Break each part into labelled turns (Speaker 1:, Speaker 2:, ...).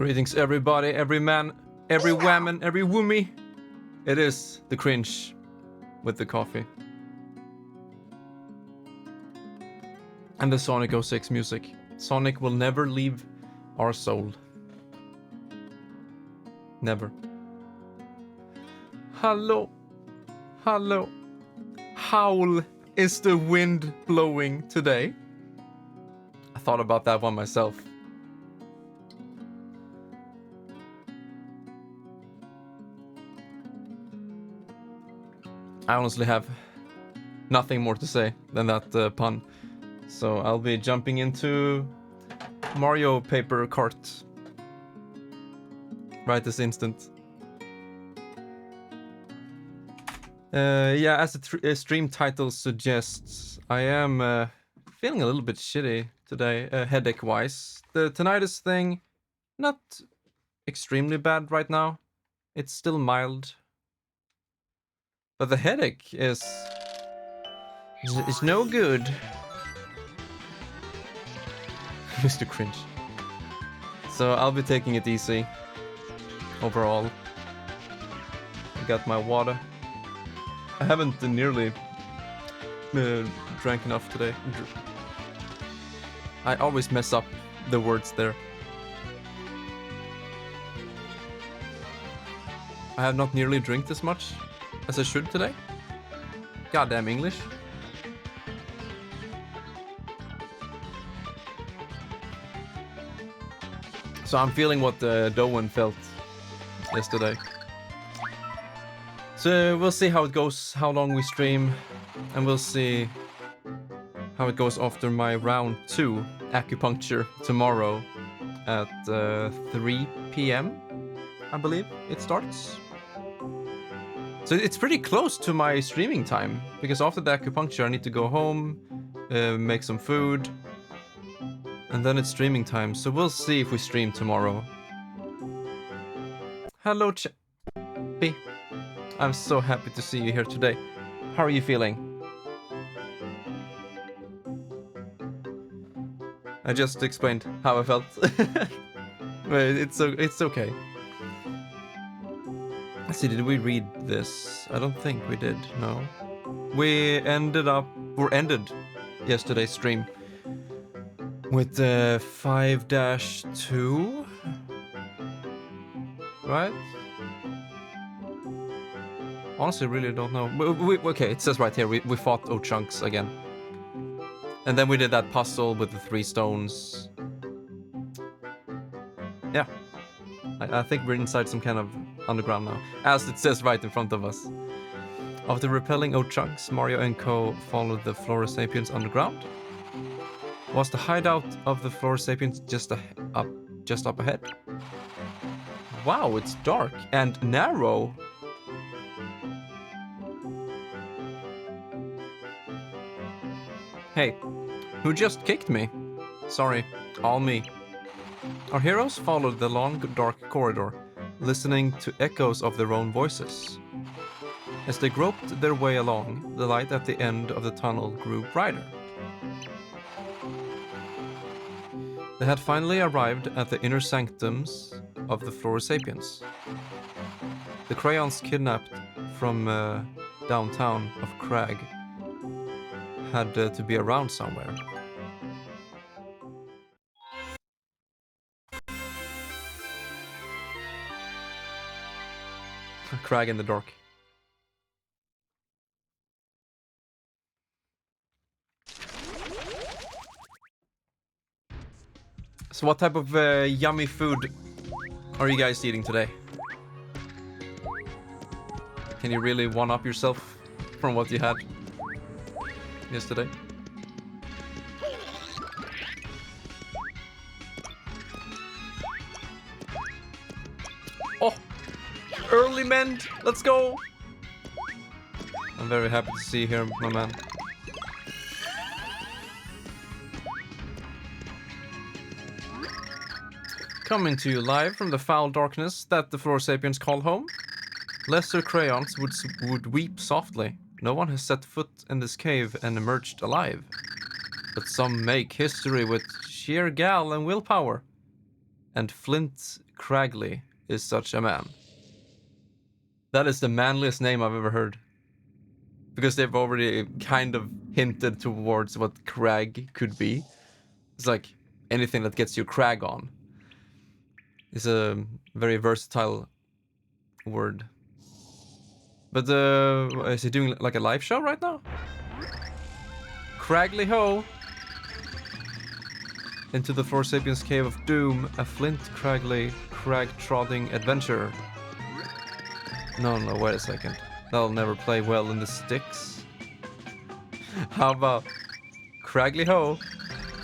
Speaker 1: Greetings everybody, every man, every woman, every woomy. It is the cringe with the coffee. And the Sonic 06 music. Sonic will never leave our soul. Never. Hello. Hello. Howl is the wind blowing today? I thought about that one myself. I honestly have nothing more to say than that pun. So I'll be jumping into Mario Paper Kart right this instant. Yeah, as the stream title suggests, I am feeling a little bit shitty today, headache-wise. The tinnitus thing, not extremely bad right now. It's still mild. But the headache is no good. Mr. Cringe. So I'll be taking it easy overall. I got my water. I haven't nearly drank enough today. I always mess up the words there. I have not nearly drank as much as I should today. Goddamn English. So I'm feeling what Doan felt yesterday. So we'll see how it goes, how long we stream, and we'll see how it goes after my round 2 acupuncture tomorrow at 3 p.m. I believe it starts. So it's pretty close to my streaming time, because after the acupuncture I need to go home, make some food, and then it's streaming time. So we'll see if we stream tomorrow. Hello, Chappy. I'm so happy to see you here today. How are you feeling? I just explained how I felt. But it's okay. Let's see, did we read this? I don't think we did, no. We ended yesterday's stream with 5-2, right? Honestly, really don't know. Okay, it says right here, we fought Ochunks again. And then we did that puzzle with the 3 stones. Yeah. I think we're inside some kind of underground now, as it says right in front of us. After repelling Ochunks, Mario and Co. followed the Flora Sapiens underground. Was the hideout of the Flora Sapiens just up ahead? Wow, it's dark and narrow. Hey, who just kicked me? Sorry, all me. Our heroes followed the long, dark corridor, listening to echoes of their own voices. As they groped their way along, the light at the end of the tunnel grew brighter. They had finally arrived at the inner sanctums of the Flora Sapiens. The crayons kidnapped from downtown of Crag had to be around somewhere. Crag in the dark. So what type of yummy food are you guys eating today? Can you really one-up yourself from what you had yesterday? Oh! Early mend! Let's go! I'm very happy to see you here, my man. Coming to you live from the foul darkness that the Flora Sapiens call home, lesser crayons would weep softly. No one has set foot in this cave and emerged alive. But some make history with sheer gall and willpower. and Flint Cragley is such a man. That is the manliest name I've ever heard. Because they've already kind of hinted towards what crag could be. It's like anything that gets your crag on. It's a very versatile word. But is he doing like a live show right now? Cragley ho! Into the Four Sapiens Cave of Doom, a Flint Cragley crag-trodding adventure. No, wait a second. That'll never play well in the sticks. How about Cragley ho?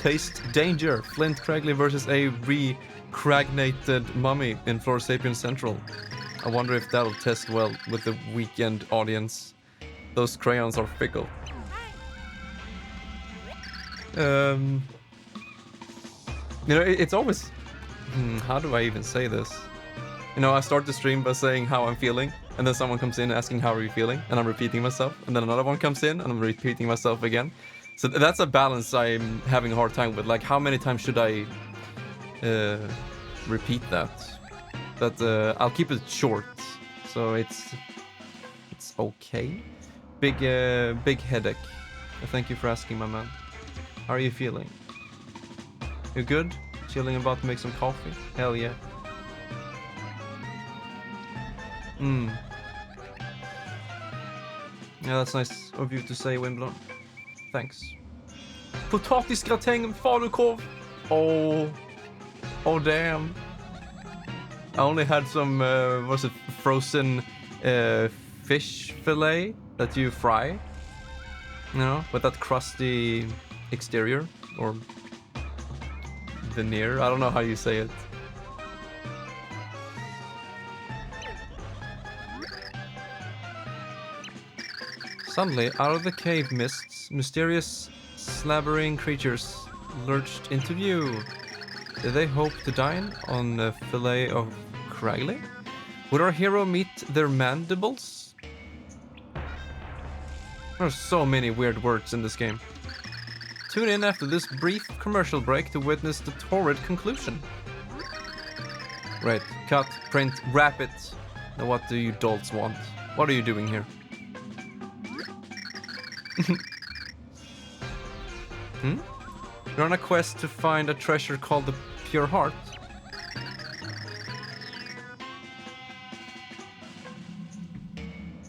Speaker 1: Taste danger. Flint Cragley versus a re-cragnated mummy in Four Sapiens Central. I wonder if that'll test well with the weekend audience. Those crayons are fickle. You know, it's always... how do I even say this? You know, I start the stream by saying how I'm feeling, and then someone comes in asking how are you feeling, and I'm repeating myself, and then another one comes in, and I'm repeating myself again. So that's a balance I'm having a hard time with. Like, how many times should I repeat that? But I'll keep it short, so it's okay. Big headache. Thank you for asking, my man. How are you feeling? You good? Chilling, about to make some coffee? Hell yeah. Yeah, that's nice of you to say, Wimblon. Thanks. Potatisgratäng falukorv. Oh damn. I only had some, what's it, frozen fish fillet that you fry. You know, with that crusty exterior, or veneer, I don't know how you say it. Suddenly, out of the cave mists, mysterious, slabbering creatures lurched into view. Did they hope to dine on a fillet of Cragley? Would our hero meet their mandibles? There are so many weird words in this game. Tune in after this brief commercial break to witness the torrid conclusion. Right, cut, print, wrap it. Now what do you dolts want? What are you doing here? You're on a quest to find a treasure called the Pure Heart.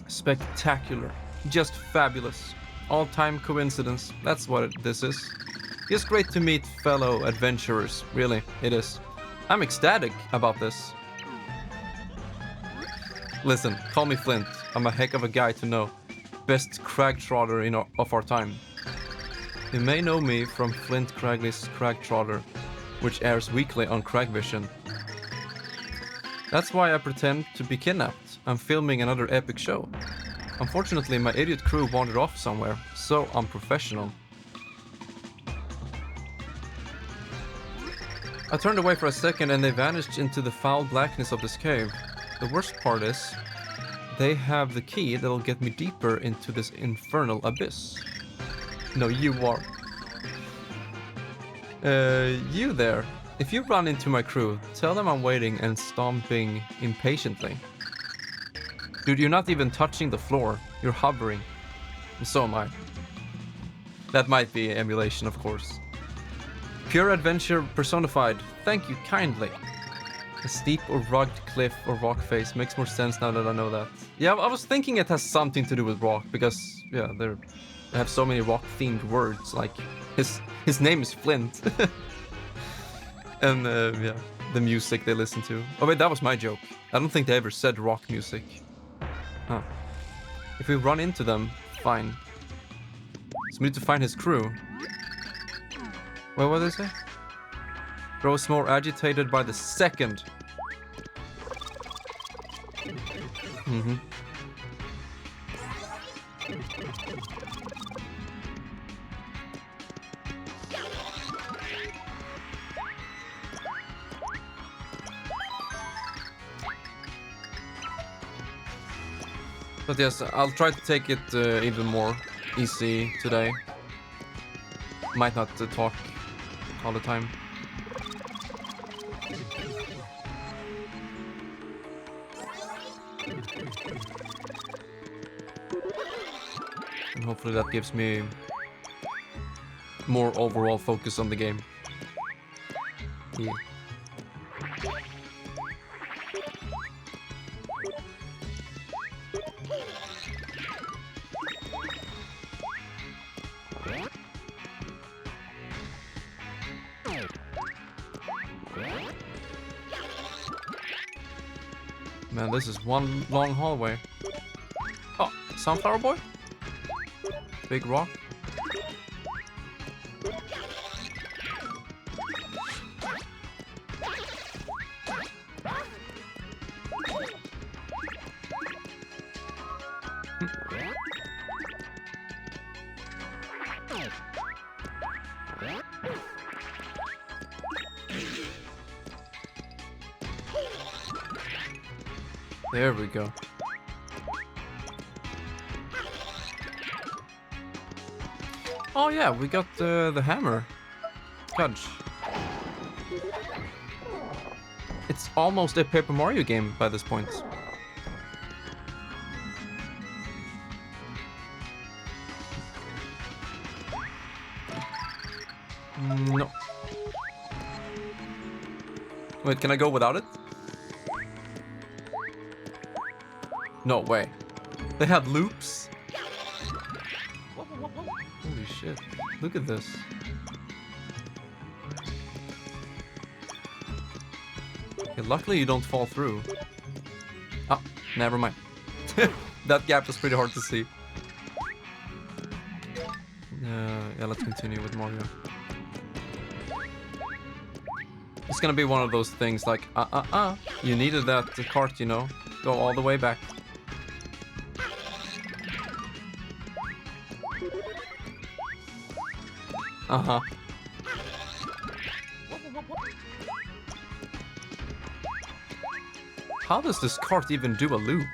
Speaker 1: Spectacular. Just fabulous. All-time coincidence. That's what this is. It's great to meet fellow adventurers. Really, it is. I'm ecstatic about this. Listen, call me Flint. I'm a heck of a guy to know. Best crag trotter of our time. You may know me from Flint Cragley's Crag Trotter, which airs weekly on Cragvision. That's why I pretend to be kidnapped. I'm filming another epic show. Unfortunately, my idiot crew wandered off somewhere, so unprofessional. I turned away for a second and they vanished into the foul blackness of this cave. The worst part is, they have the key that'll get me deeper into this infernal abyss. No, you are. You there. If you run into my crew, tell them I'm waiting and stomping impatiently. Dude, you're not even touching the floor. You're hovering. And so am I. That might be emulation, of course. Pure adventure personified. Thank you kindly. A steep or rugged cliff or rock face makes more sense now that I know that. Yeah, I was thinking it has something to do with rock because, yeah, they have so many rock-themed words. Like his name is Flint, and yeah, the music they listen to. Oh wait, that was my joke. I don't think they ever said rock music. Huh. If we run into them, fine. So we need to find his crew. Well, what did they say? Grows more agitated by the second. But yes, I'll try to take it even more easy today. Might not talk all the time. And hopefully that gives me more overall focus on the game. Yeah. Man, this is one long hallway. Oh, Sunflower Boy? Big rock. There we go. Oh yeah, we got the hammer. Fudge. It's almost a Paper Mario game by this point. No. Wait, can I go without it? No way. They have loops? Holy shit. Look at this. Okay, luckily you don't fall through. Oh, never mind. That gap was pretty hard to see. Yeah, let's continue with Mario. It's gonna be one of those things like, you needed that cart, you know? Go all the way back. Uh-huh. How does this cart even do a loop?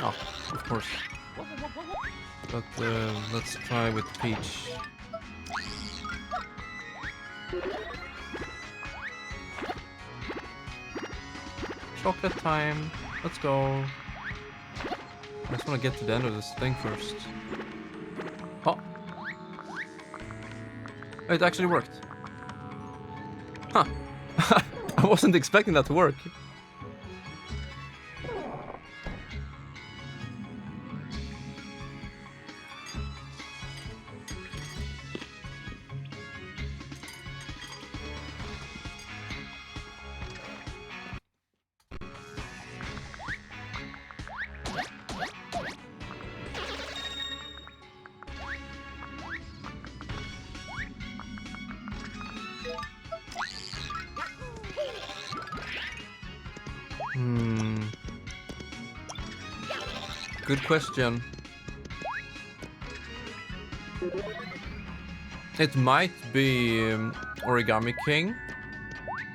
Speaker 1: Oh, of course. But let's try with Peach. Chocolate time. Let's go. I just want to get to the end of this thing first. Oh. It actually worked. Huh. I wasn't expecting that to work. Good question. It might be Origami King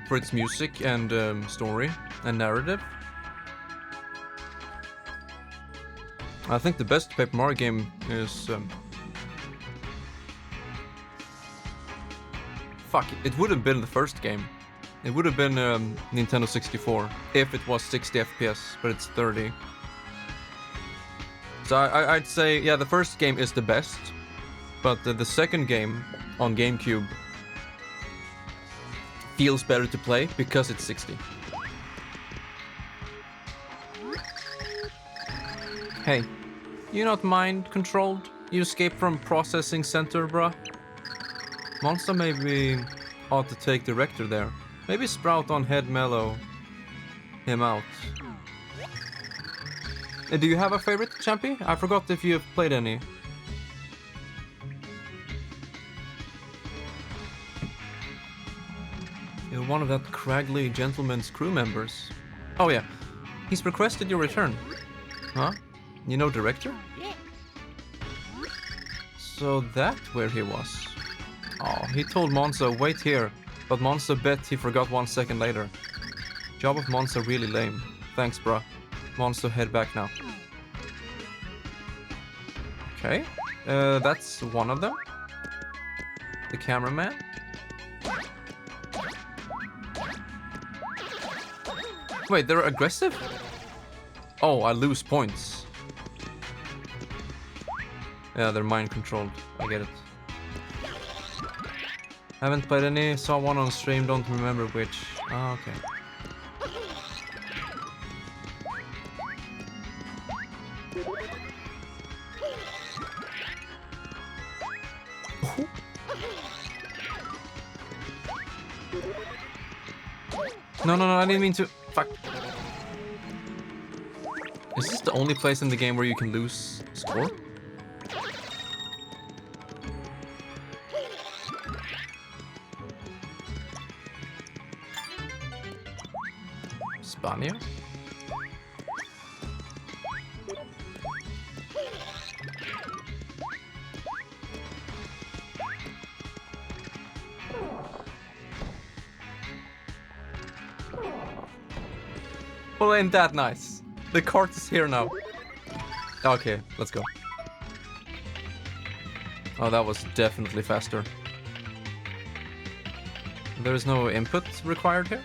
Speaker 1: for its music and story and narrative. I think the best Paper Mario game is... fuck, it would have been the first game. It would have been Nintendo 64 if it was 60 FPS, but it's 30. So I'd say, yeah, the first game is the best, but the second game on GameCube feels better to play because it's 60. Hey, you not mind controlled? You escaped from processing center, bruh? Monster maybe ought to take director there. Maybe Sprout on head mellow him out. Do you have a favorite, Champy? I forgot if you have played any. You're one of that craggly gentleman's crew members. Oh yeah, he's requested your return. Huh? You know director? So that's where he was. Oh, he told Monza wait here, but Monza bet he forgot 1 second later. Job of Monza really lame. Thanks, bruh. wants to head back now. Okay, that's one of them. The cameraman. Wait, they're aggressive? Oh, I lose points. Yeah, they're mind controlled. I get it. Haven't played any, saw one on stream, don't remember which. Oh, okay. No, I didn't mean to. Fuck. Is this the only place in the game where you can lose score? Spania? Well, ain't that nice? The cart is here now. Okay, let's go. Oh, that was definitely faster. There is no input required here?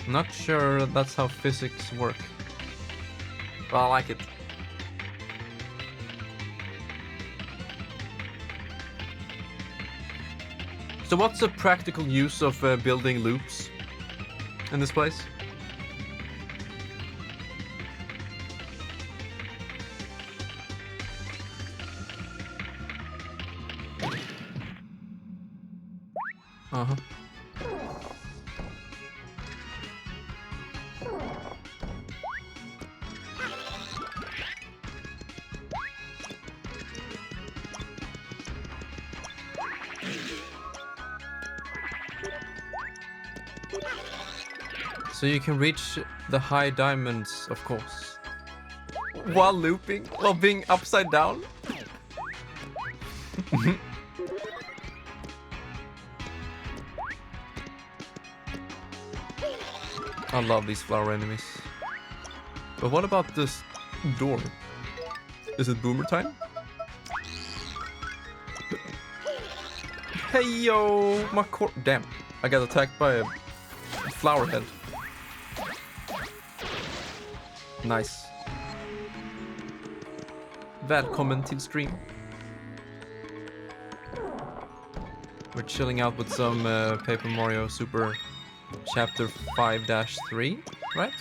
Speaker 1: Not sure that's how physics work. But I like it. So what's the practical use of building loops in this place? Uh-huh. So you can reach the high diamonds, of course. While looping? While being upside down? I love these flower enemies. But what about this door? Is it boomer time? Hey yo, my core. Damn, I got attacked by a flower head. Nice. Välkommen till stream. We're chilling out with some Paper Mario Super Chapter 5-3, right?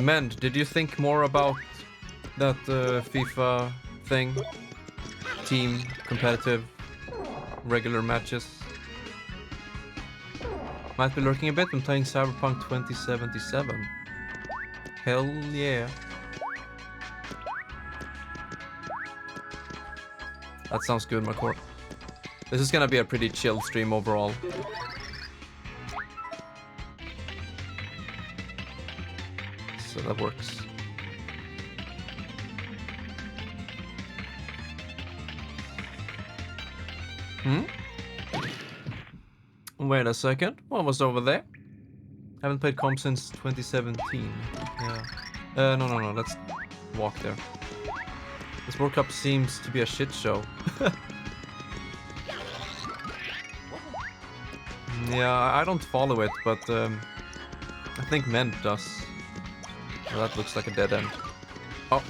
Speaker 1: Mend, did you think more about that FIFA thing? Team, competitive, regular matches? Might be lurking a bit when playing Cyberpunk 2077. Hell yeah. That sounds good, Macor. This is gonna be a pretty chill stream overall. So that works. Wait a second. What was over there? Haven't played comp since 2017. Yeah. No. Let's walk there. This World Cup seems to be a shit show. Yeah, I don't follow it, but I think Ment does. Well, that looks like a dead end. Oh.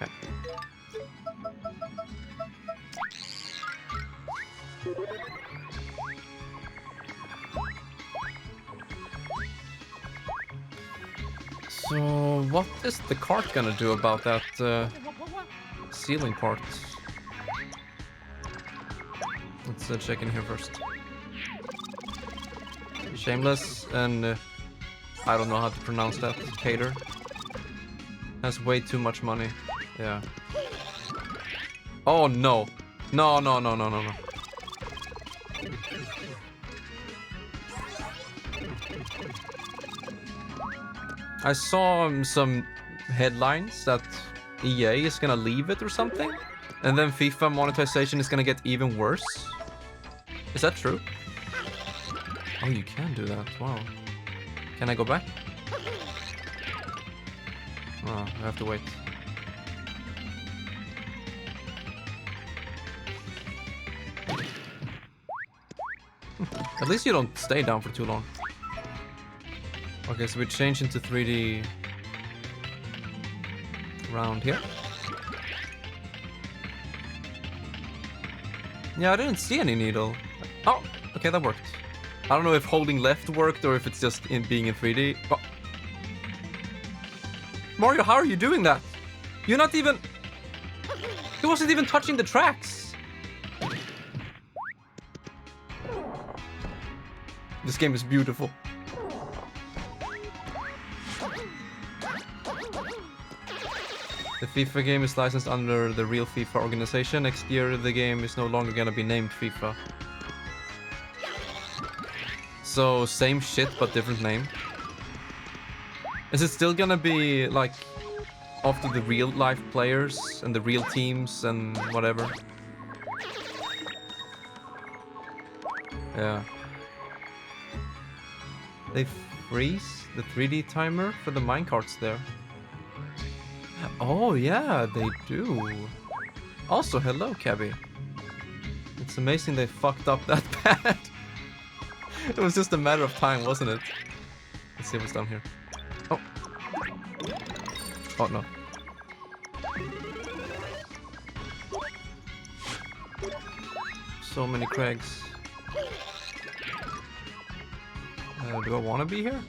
Speaker 1: Okay. So, what is the cart gonna do about that ceiling part? Let's check in here first. Shameless and I don't know how to pronounce that. Cater has way too much money. Yeah. Oh no. No. I saw some headlines that EA is gonna leave it or something, and then FIFA monetization is gonna get even worse. Is that true? Oh, you can do that. Wow. Can I go back? Oh, I have to wait. At least you don't stay down for too long. Okay, so we change into 3D around here. Yeah, I didn't see any needle. Oh, okay, that worked. I don't know if holding left worked or if it's just in being in 3D. Oh. Mario, how are you doing that? You're not even... He wasn't even touching the tracks. This game is beautiful. The FIFA game is licensed under the real FIFA organization. Next year, the game is no longer gonna be named FIFA. So, same shit, but different name. Is it still gonna be, like, after the real-life players and the real teams and whatever? Yeah. They freeze the 3D timer for the minecarts there. Oh, yeah, they do. Also, hello, Cabby. It's amazing they fucked up that bad. It was just a matter of time, wasn't it? Let's see what's down here. Oh. Oh, no. So many crags. Do I want to be here?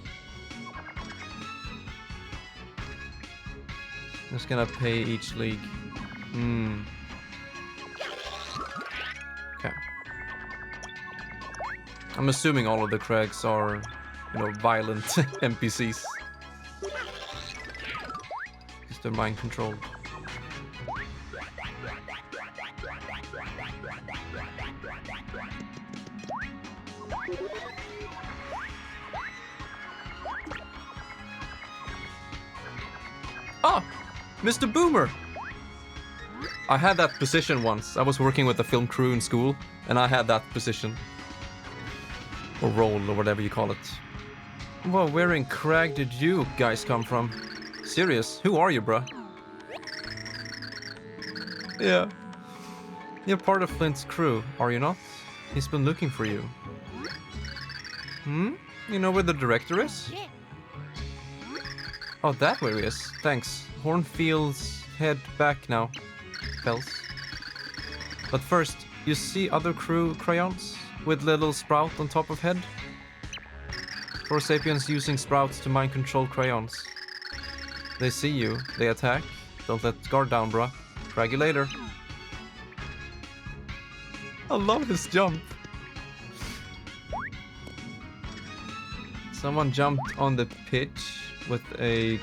Speaker 1: I'm just gonna pay each league. Okay. I'm assuming all of the crags are, you know, violent NPCs. Because they're mind controlled. Ah! Mr. Boomer! I had that position once. I was working with the film crew in school, and I had that position. Or role, or whatever you call it. Whoa, where in crag did you guys come from? Serious? Who are you, bruh? Yeah. You're part of Flint's crew, are you not? He's been looking for you. Hmm? You know where the director is? Oh, that where he is. Thanks. Hornfield's head back now. Fells. But first, you see other crew crayons? With little sprout on top of head? Or sapiens using sprouts to mind control crayons. They see you, they attack. Don't let guard down, bruh. Drag you later. I love his jump. Someone jumped on the pitch with a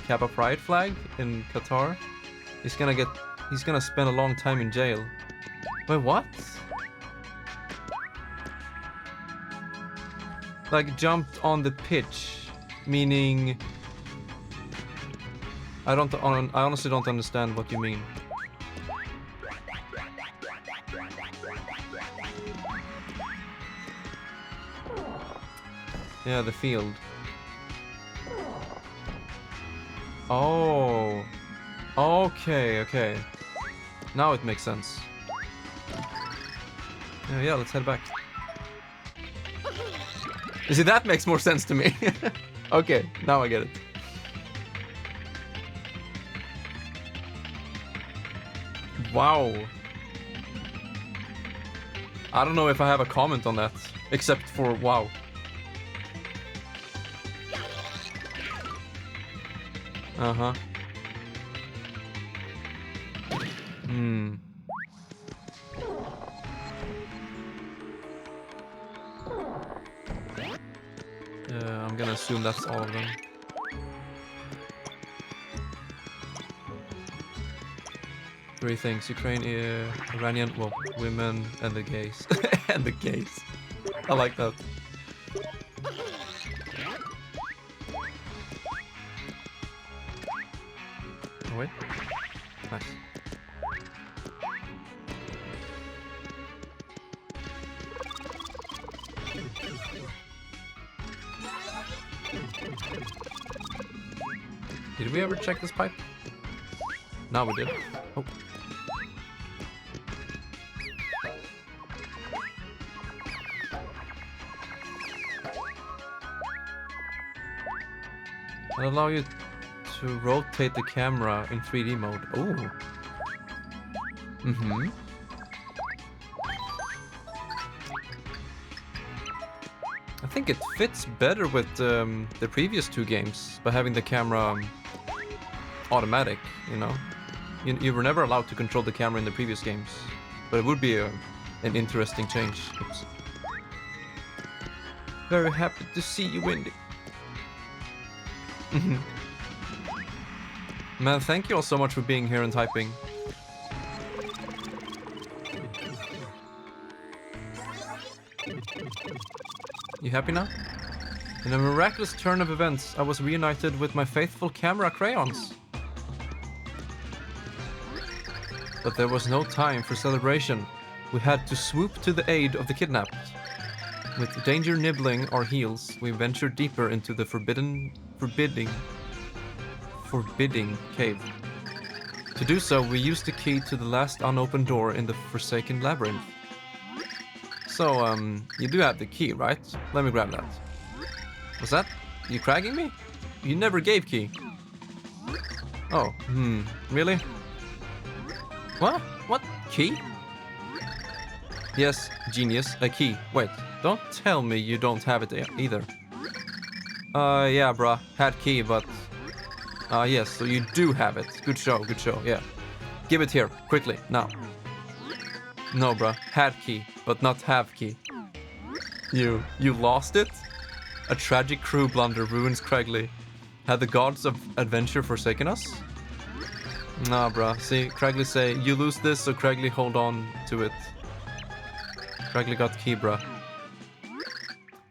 Speaker 1: Kappa Pride flag in Qatar. He's gonna spend a long time in jail. Wait, what? Like jumped on the pitch, meaning I honestly don't understand what you mean. Yeah, the field. Oh. Okay. Now it makes sense. Yeah, let's head back. You see, that makes more sense to me. Okay, now I get it. Wow. I don't know if I have a comment on that, except for wow. Uh-huh. I'm gonna assume that's all of them. Three things: Ukrainian, Iranian, well, women, and the gays. And the gays. I like that. Oh, wait. Nice. Did we ever check this pipe? No, we did. Oh. It'll allow you to rotate the camera in 3D mode. Oh. Mm-hmm. I think it fits better with the previous two games by having the camera automatic, you know? You were never allowed to control the camera in the previous games, but it would be an interesting change. Oops. Very happy to see you, Windy. Man, thank you all so much for being here and typing. You happy now? In a miraculous turn of events, I was reunited with my faithful camera crayons. But there was no time for celebration. We had to swoop to the aid of the kidnapped. With danger nibbling our heels, we ventured deeper into the forbidding cave. To do so, we used the key to the last unopened door in the Forsaken Labyrinth. So, you do have the key, right? Let me grab that. What's that? You cragging me? You never gave key. Oh, really? What? What? Key? Yes, genius, a key. Wait, don't tell me you don't have it either. Yeah, bruh, had key, but... yes, so you do have it. Good show, yeah. Give it here, quickly, now. No, bruh, had key, but not have key. You lost it? A tragic crew blunder ruins Craigley. Had the gods of adventure forsaken us? Nah, bruh. See, Craigley say, you lose this, so Craigley hold on to it. Craigley got key, bruh.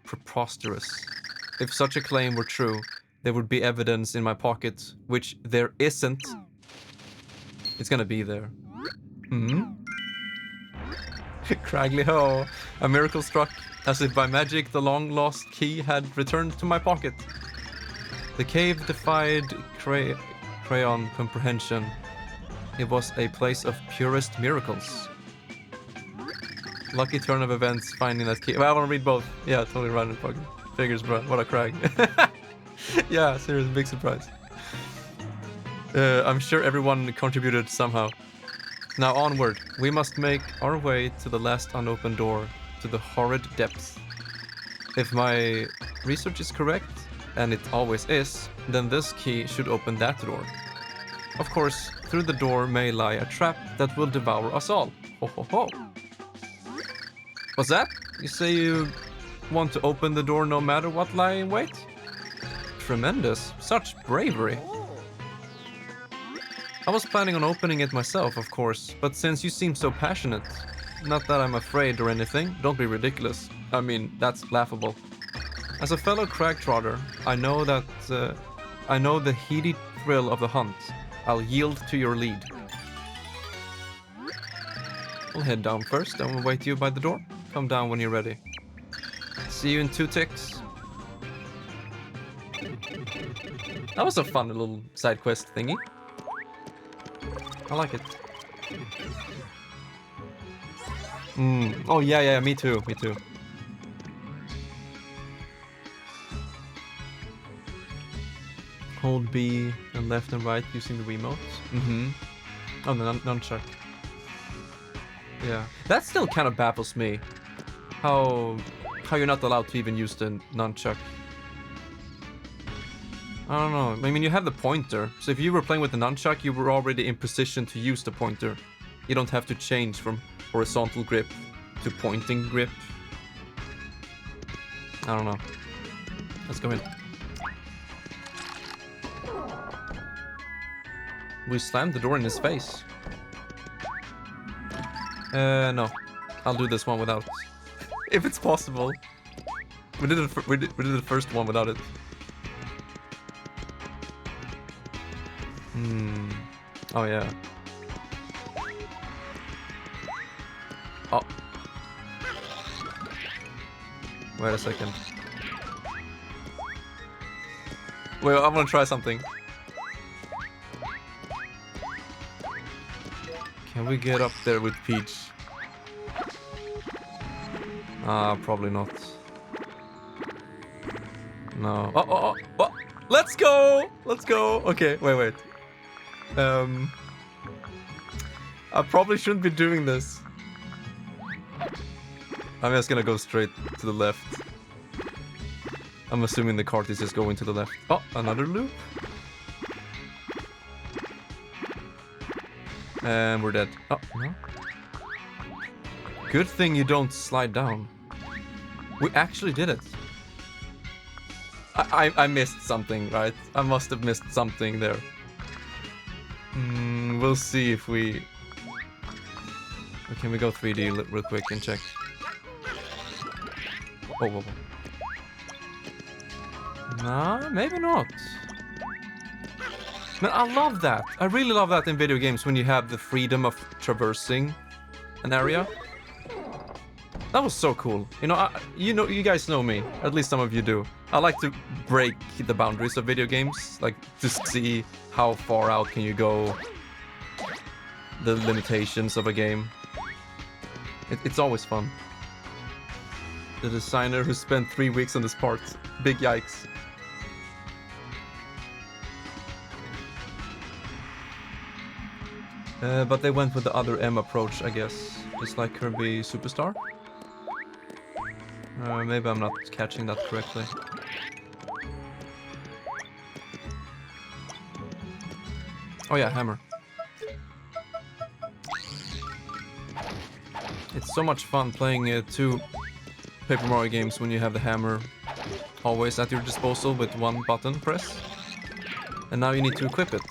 Speaker 1: Preposterous. If such a claim were true, there would be evidence in my pocket, which there isn't. It's gonna be there. Craigley ho! A miracle struck, as if by magic the long-lost key had returned to my pocket. The cave defied crayon comprehension. It was a place of purest miracles. Lucky turn of events finding that key. Well, I want to read both. Yeah, totally random fucking figures, bro. What a crag. Yeah, seriously, big surprise. I'm sure everyone contributed somehow. Now onward, we must make our way to the last unopened door, to the horrid depths. If my research is correct, and it always is, then this key should open that door. Of course, through the door may lie a trap that will devour us all. Ho ho ho. What's that? You say you want to open the door no matter what lie in wait? Tremendous. Such bravery. I was planning on opening it myself, of course, but since you seem so passionate, not that I'm afraid or anything, don't be ridiculous. I mean, that's laughable. As a fellow crag-trotter, I know the heady thrill of the hunt. I'll yield to your lead. We'll head down first and we'll wait you by the door. Come down when you're ready. See you in 2 ticks. That was a fun little side quest thingy. I like it. Oh yeah, me too. Hold B and left and right using the remote. Oh, the nunchuck. Yeah, that still kind of baffles me. How you're not allowed to even use the nunchuck. I don't know. I mean, you have the pointer. So if you were playing with the nunchuck, you were already in position to use the pointer. You don't have to change from horizontal grip to pointing grip. I don't know. Let's go in. We slammed the door in his face. No. I'll do this one without. If it's possible. We did the first one without it. Oh yeah. Oh. Wait a second. Wait, I want to try something. Can we get up there with Peach? Probably not. No. Oh. Let's go! Let's go! Okay, wait. I probably shouldn't be doing this. I'm just gonna go straight to the left. I'm assuming the cart is just going to the left. Oh, another loop. And we're dead. Oh, no. Good thing you don't slide down. We actually did it. I missed something, right? I must have missed something there. We'll see if we... Can we go 3D real quick and check? Oh. Nah, maybe not. Man, I love that. I really love that in video games when you have the freedom of traversing an area. That was so cool. You know, you guys know me. At least some of you do. I like to break the boundaries of video games, like to see how far out can you go, the limitations of a game. It's always fun. The designer who spent 3 weeks on this part. Big yikes. But they went with the other M approach, I guess. It's like Kirby Superstar. Maybe I'm not catching that correctly. Oh yeah, hammer. It's so much fun playing 2 Paper Mario games when you have the hammer always at your disposal with one button press. And now you need to equip it.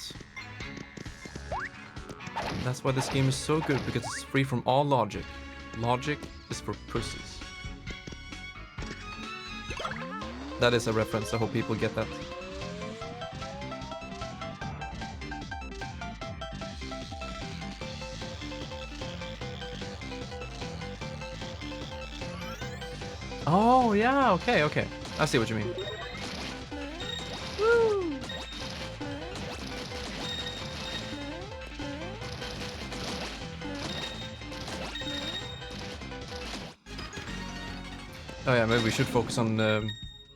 Speaker 1: That's why this game is so good, because it's free from all logic. Logic is for pussies. That is a reference, I hope people get that. Oh, yeah, okay. I see what you mean. Woo! Oh yeah, maybe we should focus on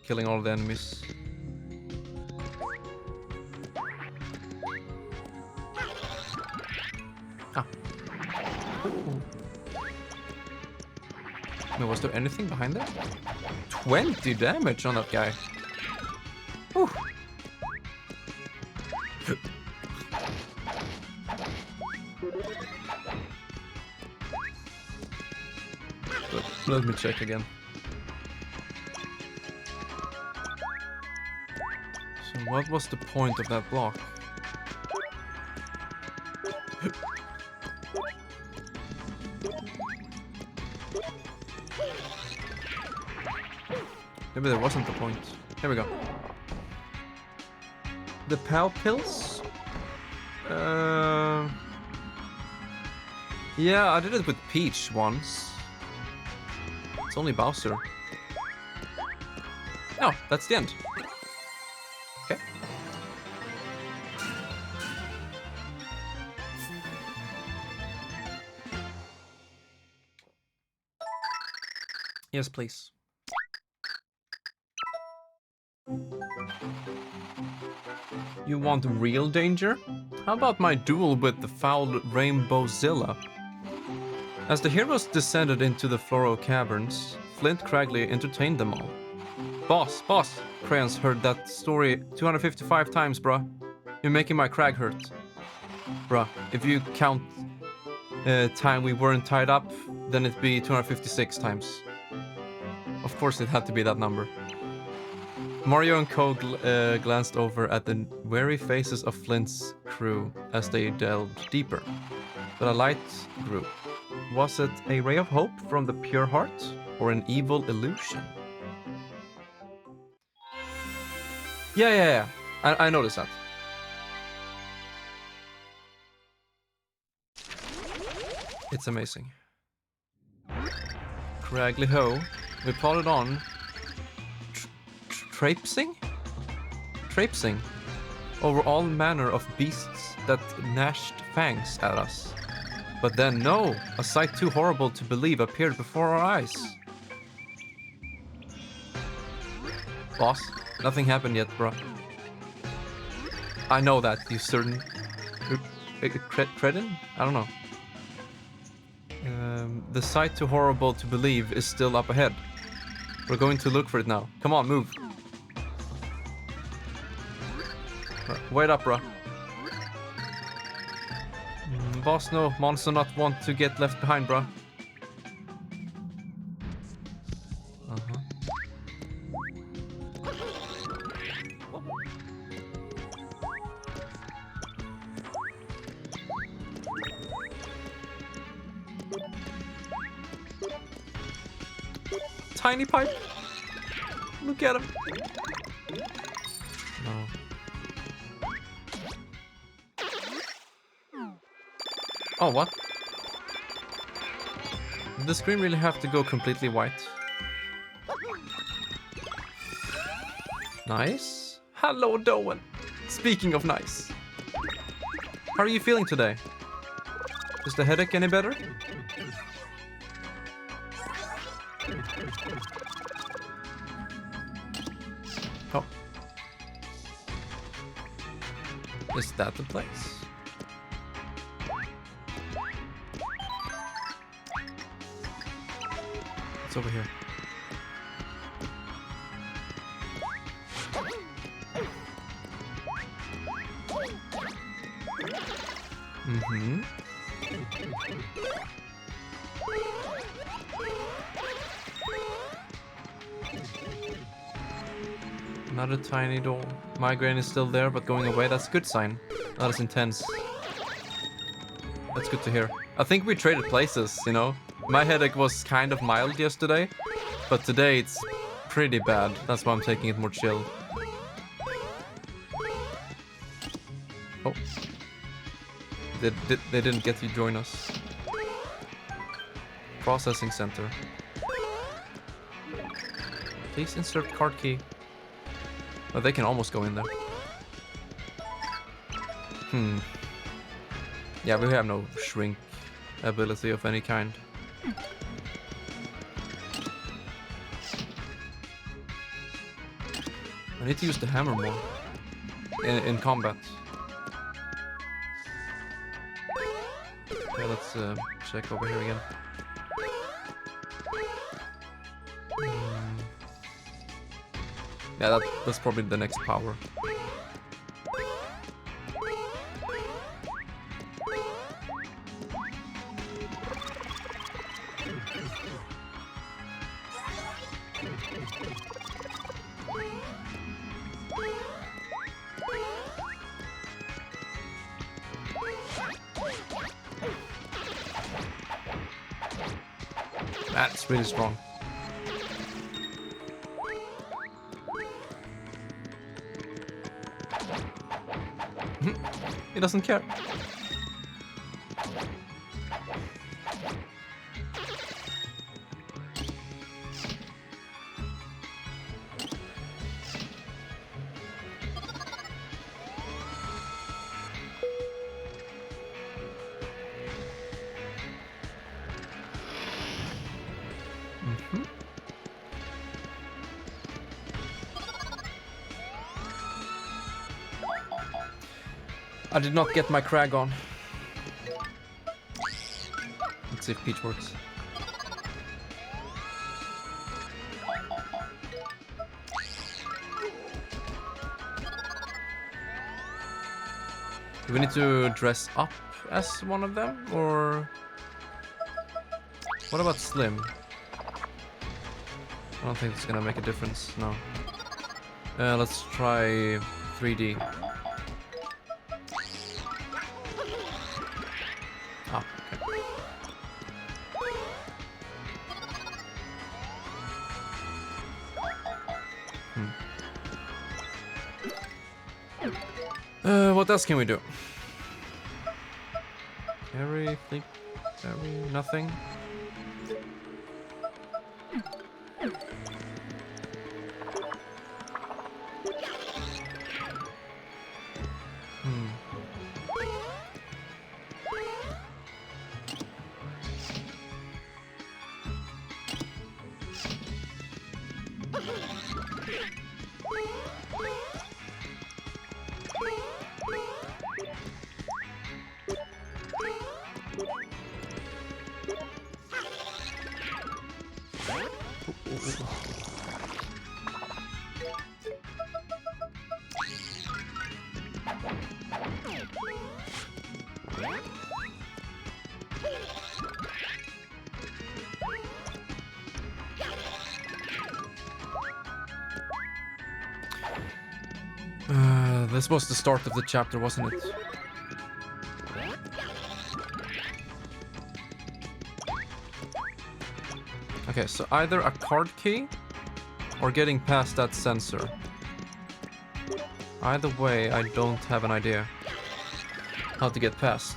Speaker 1: killing all the enemies. Ah. Ooh. No, was there anything behind that? 20 damage on that guy. Whew. Let me check again. So what was the point of that block? Maybe there wasn't the point. Here we go. The PAL pills? Yeah, I did it with Peach once. It's only Bowser. No, that's the end. Okay. Yes, please. You want real danger? How about my duel with the foul Rainbowzilla? As the heroes descended into the Floral Caverns, Flint Cragley entertained them all. Boss. Crayons heard that story 255 times, bruh. You're making my crag hurt. Bruh, if you count time we weren't tied up, then it'd be 256 times. Of course it had to be that number. Mario and Co glanced over at the weary faces of Flint's crew as they delved deeper. But a light grew. Was it a ray of hope from the pure heart, or an evil illusion? Yeah. I noticed that. It's amazing. Craggly Ho. We plodded on. Traipsing over all manner of beasts that gnashed fangs at us. But then, no, a sight too horrible to believe appeared before our eyes. Boss, nothing happened yet, bro. I know that, you certain... Credin? I don't know. The sight too horrible to believe is still up ahead. We're going to look for it now. Come on, move. Wait up, bro. Boss, no. Monster not want to get left behind, bro. Tiny pipe. Look at him. No. Oh, what? Did the screen really have to go completely white? Nice. Hello, Doan. Speaking of nice. How are you feeling today? Is the headache any better? Oh. Is that the place? It's over here. Mm-hmm. Another tiny door. Migraine is still there, but going away. That's a good sign. Not as intense. That's good to hear. I think we traded places, you know? My headache was kind of mild yesterday, but today it's pretty bad. That's why I'm taking it more chill. Oh. They didn't get to join us. Processing center. Please insert card key. Oh, they can almost go in there. Yeah, we have no shrink ability of any kind. I need to use the hammer more in combat. Okay, let's check over here again. Yeah, that's probably the next power. That's really strong. He doesn't care. I did not get my crag on. Let's see if Peach works. Do we need to dress up as one of them, or what about Slim? I don't think it's gonna make a difference, no. Let's try 3D. Ah, okay. What else can we do? Carry, flip, carry, nothing. This was the start of the chapter, wasn't it? Okay, so either a card key or getting past that sensor. Either way, I don't have an idea how to get past.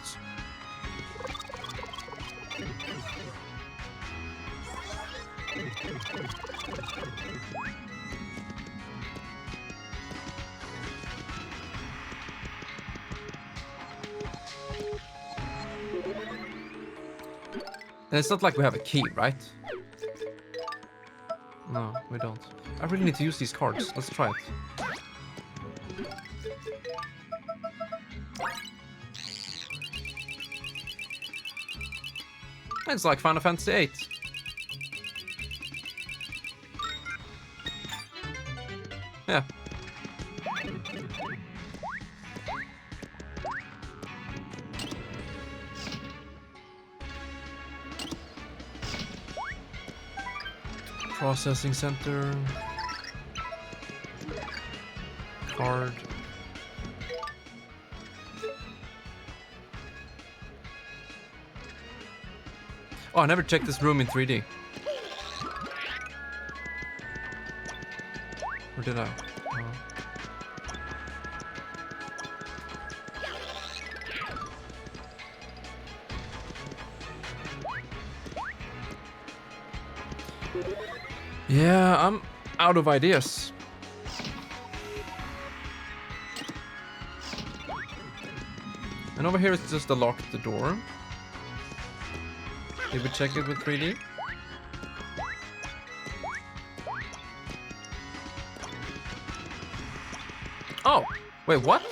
Speaker 1: And it's not like we have a key, right? No, we don't. I really need to use these cards. Let's try it. It's like Final Fantasy VIII. Yeah. Processing center. Card. Oh, I never checked this room in 3D. Or did I? Oh. Yeah, I'm out of ideas. And over here it's just a locked door. Did we check it with 3D? Oh, wait, what?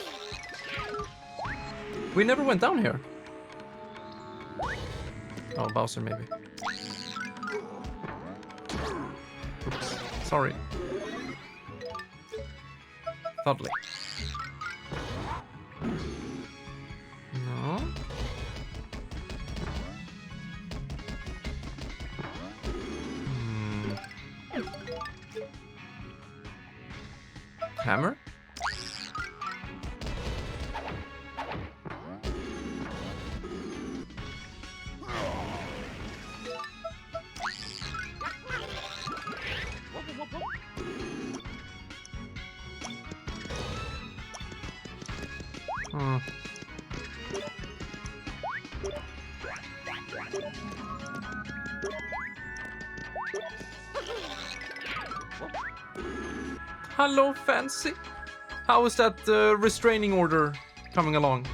Speaker 1: We never went down here. Oh, Bowser maybe. Oops, sorry. Lovely. No. Hammer? Hello, Fancy. How is that restraining order coming along?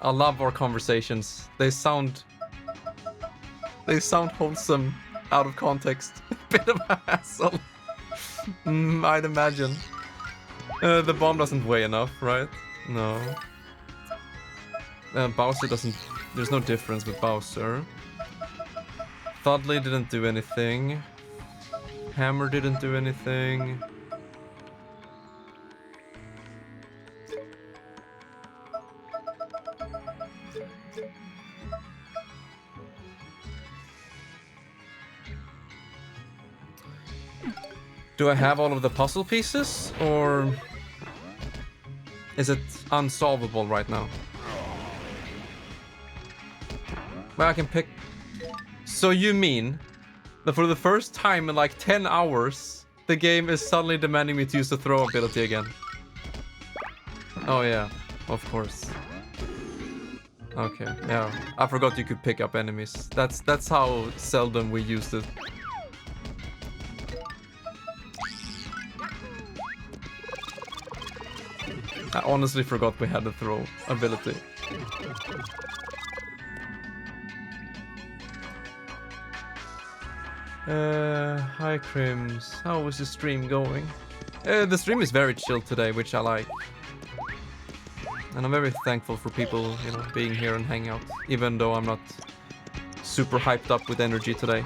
Speaker 1: I love our conversations. They sound wholesome out of context. Bit of a hassle. I'd imagine. The bomb doesn't weigh enough, right? No. Bowser doesn't... There's no difference with Bowser. Thudley didn't do anything. Hammer didn't do anything. Do I have all of the puzzle pieces, or is it unsolvable right now? Well, I can pick... So you mean that for the first time in like 10 hours, the game is suddenly demanding me to use the throw ability again? Oh yeah, of course. Okay, yeah. I forgot you could pick up enemies. That's how seldom we used it. I honestly forgot we had the throw ability. Hi Crims. How is the stream going? The stream is very chill today, which I like. And I'm very thankful for people, you know, being here and hanging out, even though I'm not super hyped up with energy today.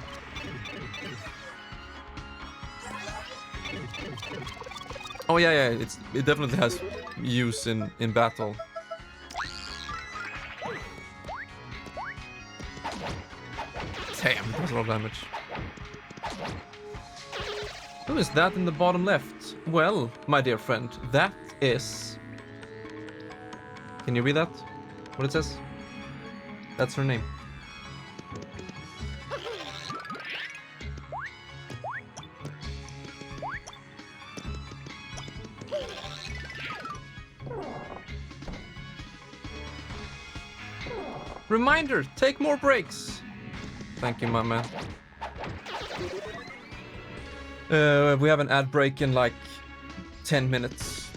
Speaker 1: Oh yeah, it definitely has use in battle. Damn, that's a lot of damage. Who is that in the bottom left? Well, my dear friend, that is... Can you read that? What it says? That's her name. Reminder, take more breaks. Thank you, my man. We have an ad break in like 10 minutes.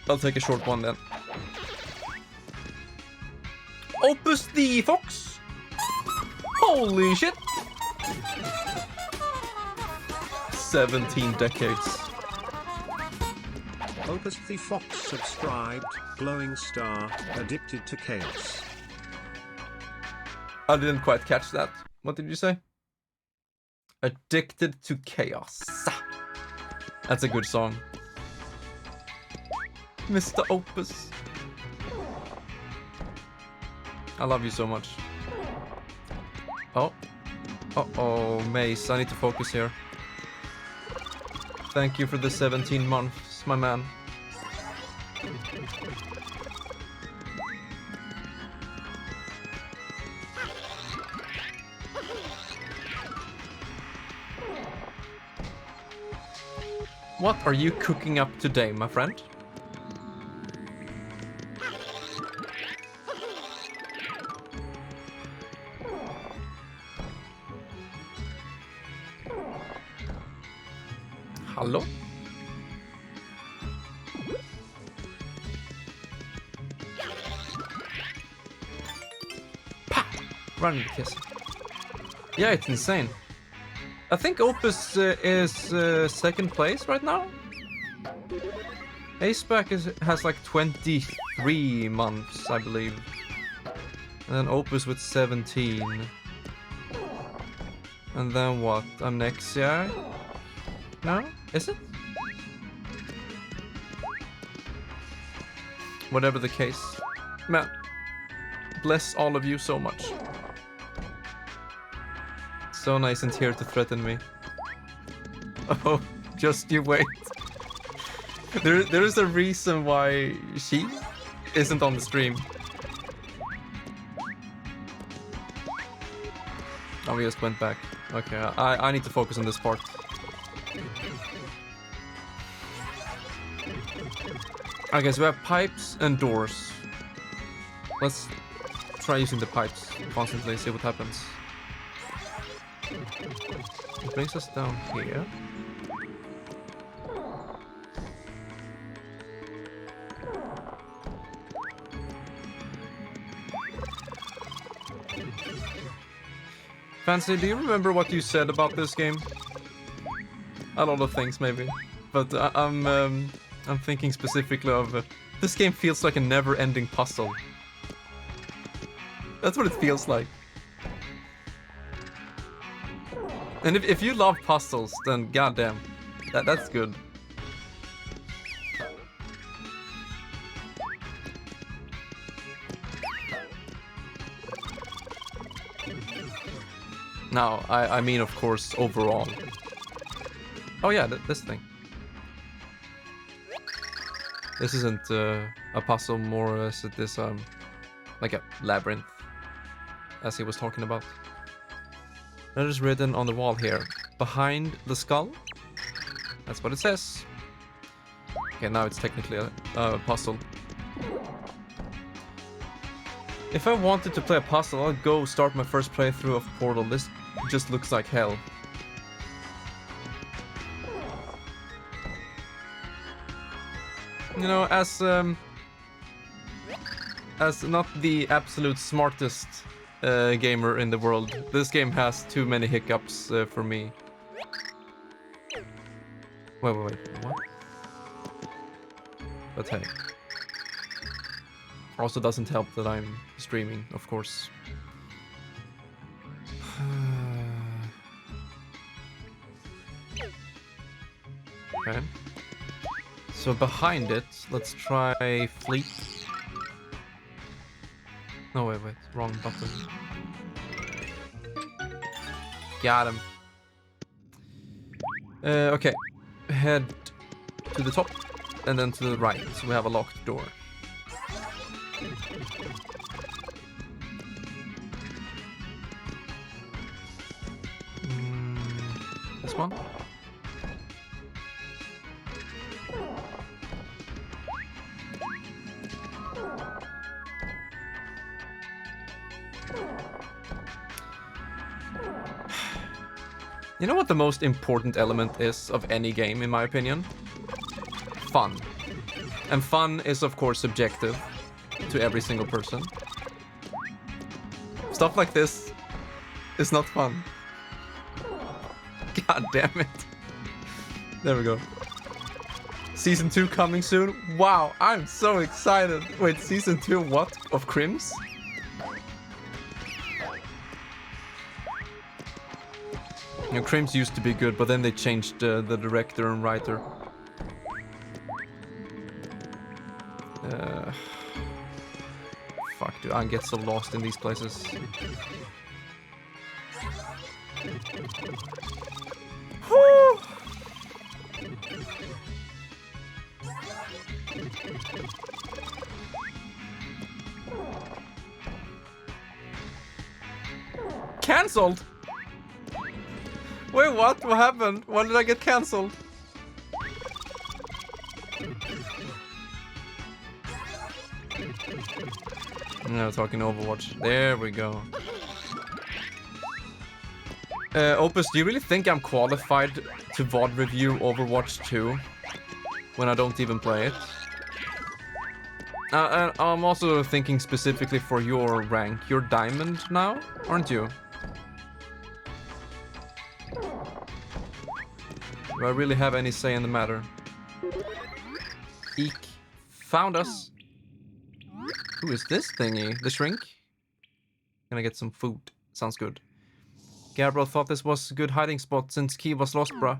Speaker 1: I'll take a short one then. Opus the Fox. Holy shit. 17 decades.
Speaker 2: Opus the Fox subscribed, glowing star, addicted to chaos.
Speaker 1: I didn't quite catch that. What did you say? Addicted to chaos. That's a good song. Mr. Opus. I love you so much. Oh. Uh-oh, Mace. I need to focus here. Thank you for the 17 months, my man. What are you cooking up today, my friend? Hello? Pa! Run, kiss. Yeah, it's insane. I think Opus is second place right now. Aceback has like 23 months, I believe. And then Opus with 17. And then what? Amnexia? No? Is it? Whatever the case. Man, bless all of you so much. So nice and here to threaten me. Oh, just you wait. There is a reason why she isn't on the stream. Oh, we just went back. Okay, I need to focus on this part. Okay, so we have pipes and doors. Let's try using the pipes constantly, see what happens. It brings us down here. Fancy, do you remember what you said about this game? A lot of things, maybe. But I'm thinking specifically of... this game feels like a never-ending puzzle. That's what it feels like. And if you love puzzles, then goddamn, that's good. Now, I mean, of course, overall. Oh yeah, this thing. This isn't a puzzle, more as it is like a labyrinth, as he was talking about. That is written on the wall here. Behind the skull. That's what it says. Okay, now it's technically a puzzle. If I wanted to play a puzzle, I'll go start my first playthrough of Portal. This just looks like hell. You know, as not the absolute smartest gamer in the world, this game has too many hiccups for me. Wait, what? But hey. Also doesn't help that I'm streaming, of course. Okay. So behind it, let's try Fleet. No, wait, wrong button. Got him. Okay, head to the top and then to the right, so we have a locked door. This one? You know what the most important element is of any game, in my opinion? Fun. And fun is, of course, subjective to every single person. Stuff like this is not fun. God damn it. There we go. Season 2 coming soon? Wow, I'm so excited. Wait, Season 2 what? Of Crims? You know, Crims used to be good, but then they changed the director and writer. Fuck, dude, I get so lost in these places. Whew. Cancelled? Wait, what? What happened? Why did I get cancelled? No, talking Overwatch. There we go. Opus, do you really think I'm qualified to VOD review Overwatch 2 when I don't even play it? I'm also thinking specifically for your rank. You're Diamond now, aren't you? Do I really have any say in the matter? Eek. Found us. Who is this thingy? The shrink? Can I get some food? Sounds good. Gabriel thought this was a good hiding spot since Key was lost, bruh.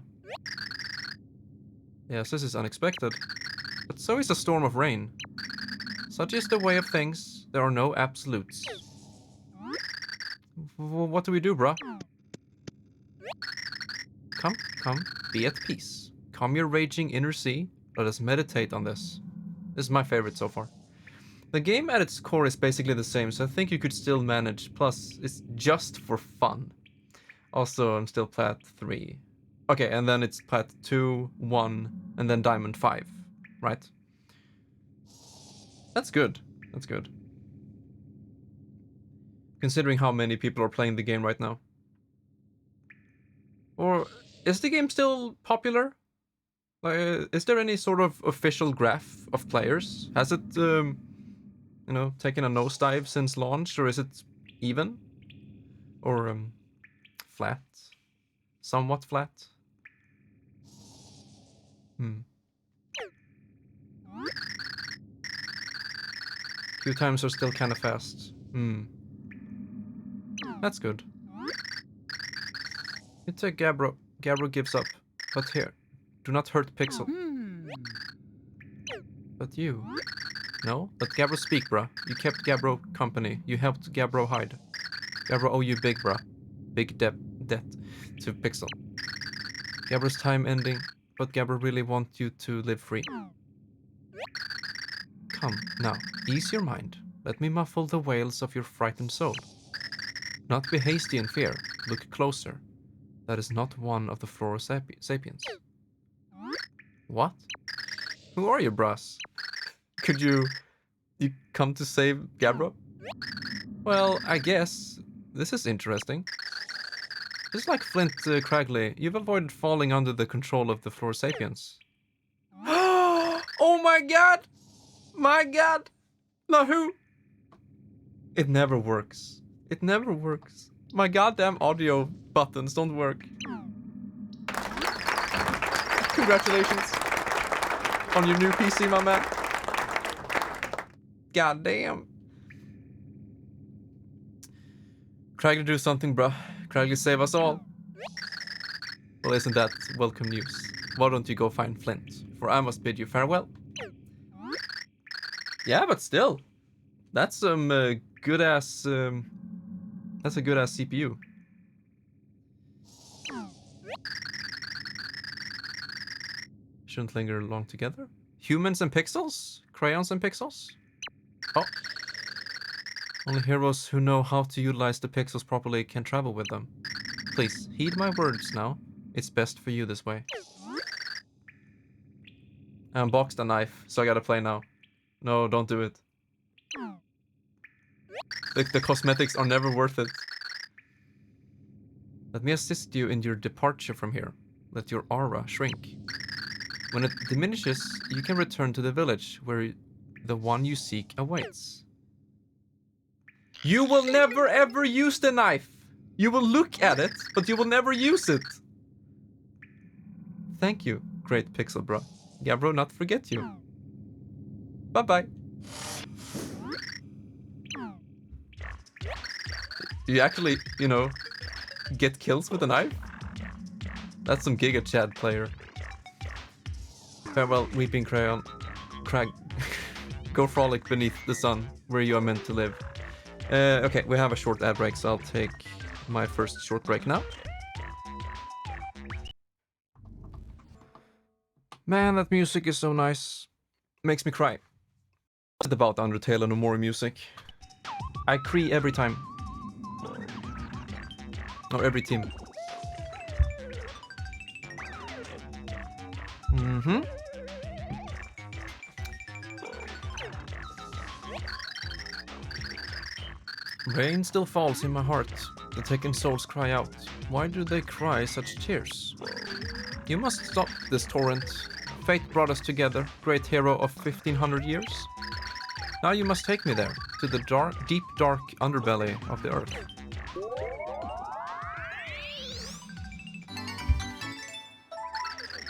Speaker 1: Yes, this is unexpected. But so is a storm of rain. Such is the way of things. There are no absolutes. What do we do, bruh? Come, be at peace. Calm your raging inner sea. Let us meditate on this. This is my favorite so far. The game at its core is basically the same, so I think you could still manage. Plus, it's just for fun. Also, I'm still Plat 3. Okay, and then it's Plat 2, 1, and then Diamond 5, right? That's good. That's good. Considering how many people are playing the game right now. Or is the game still popular? Is there any sort of official graph of players? Has it, you know, taken a nosedive since launch, or is it even? Or, flat? Somewhat flat? Queue times are still kind of fast. That's good. You take Gabbro. Gabbro gives up. But here, do not hurt Pixel. But you... No? Let Gabbro speak, bruh. You kept Gabbro company. You helped Gabbro hide. Gabbro owe you big, bruh. Big debt to Pixel. Gabber's time ending, but Gabber really wants you to live free. Come, now, ease your mind. Let me muffle the wails of your frightened soul. Not be hasty in fear. Look closer. That is not one of the Flora sapiens. What? Who are you, Brass? Could you come to save Gabbro? Well, I guess. This is interesting. Just like Flint Cragley, you've avoided falling under the control of the Flora sapiens. Oh my god! My god! Now who? It never works. It never works. My goddamn audio buttons don't work. Congratulations on your new PC, my man. Goddamn. Cragley, do something, bruh. Cragley, save us all. Well, isn't that welcome news? Why don't you go find Flint? For I must bid you farewell. Yeah, but still. That's some good ass. That's a good ass CPU. Shouldn't linger long together. Humans and pixels? Crayons and pixels? Oh. Only heroes who know how to utilize the pixels properly can travel with them. Please, heed my words now. It's best for you this way. I unboxed a knife, so I gotta play now. No, don't do it. The cosmetics are never worth it. Let me assist you in your departure from here. Let your aura shrink. When it diminishes, you can return to the village where the one you seek awaits. You will never ever use the knife! You will look at it, but you will never use it! Thank you, great pixel bro. Gabbro not forget you. Bye-bye. You actually, you know, get kills with a knife? That's some Giga Chad player. Farewell, weeping crayon. Crag. Go frolic beneath the sun, where you are meant to live. Okay, we have a short ad break, so I'll take my first short break now. Man, that music is so nice. Makes me cry. It's about Undertale and Omori music. I cry every time. Or every team. Mm-hmm. Rain still falls in my heart. The taken souls cry out. Why do they cry such tears? You must stop this torrent. Fate brought us together, great hero of 1500 years. Now you must take me there, to the dark, deep dark underbelly of the earth.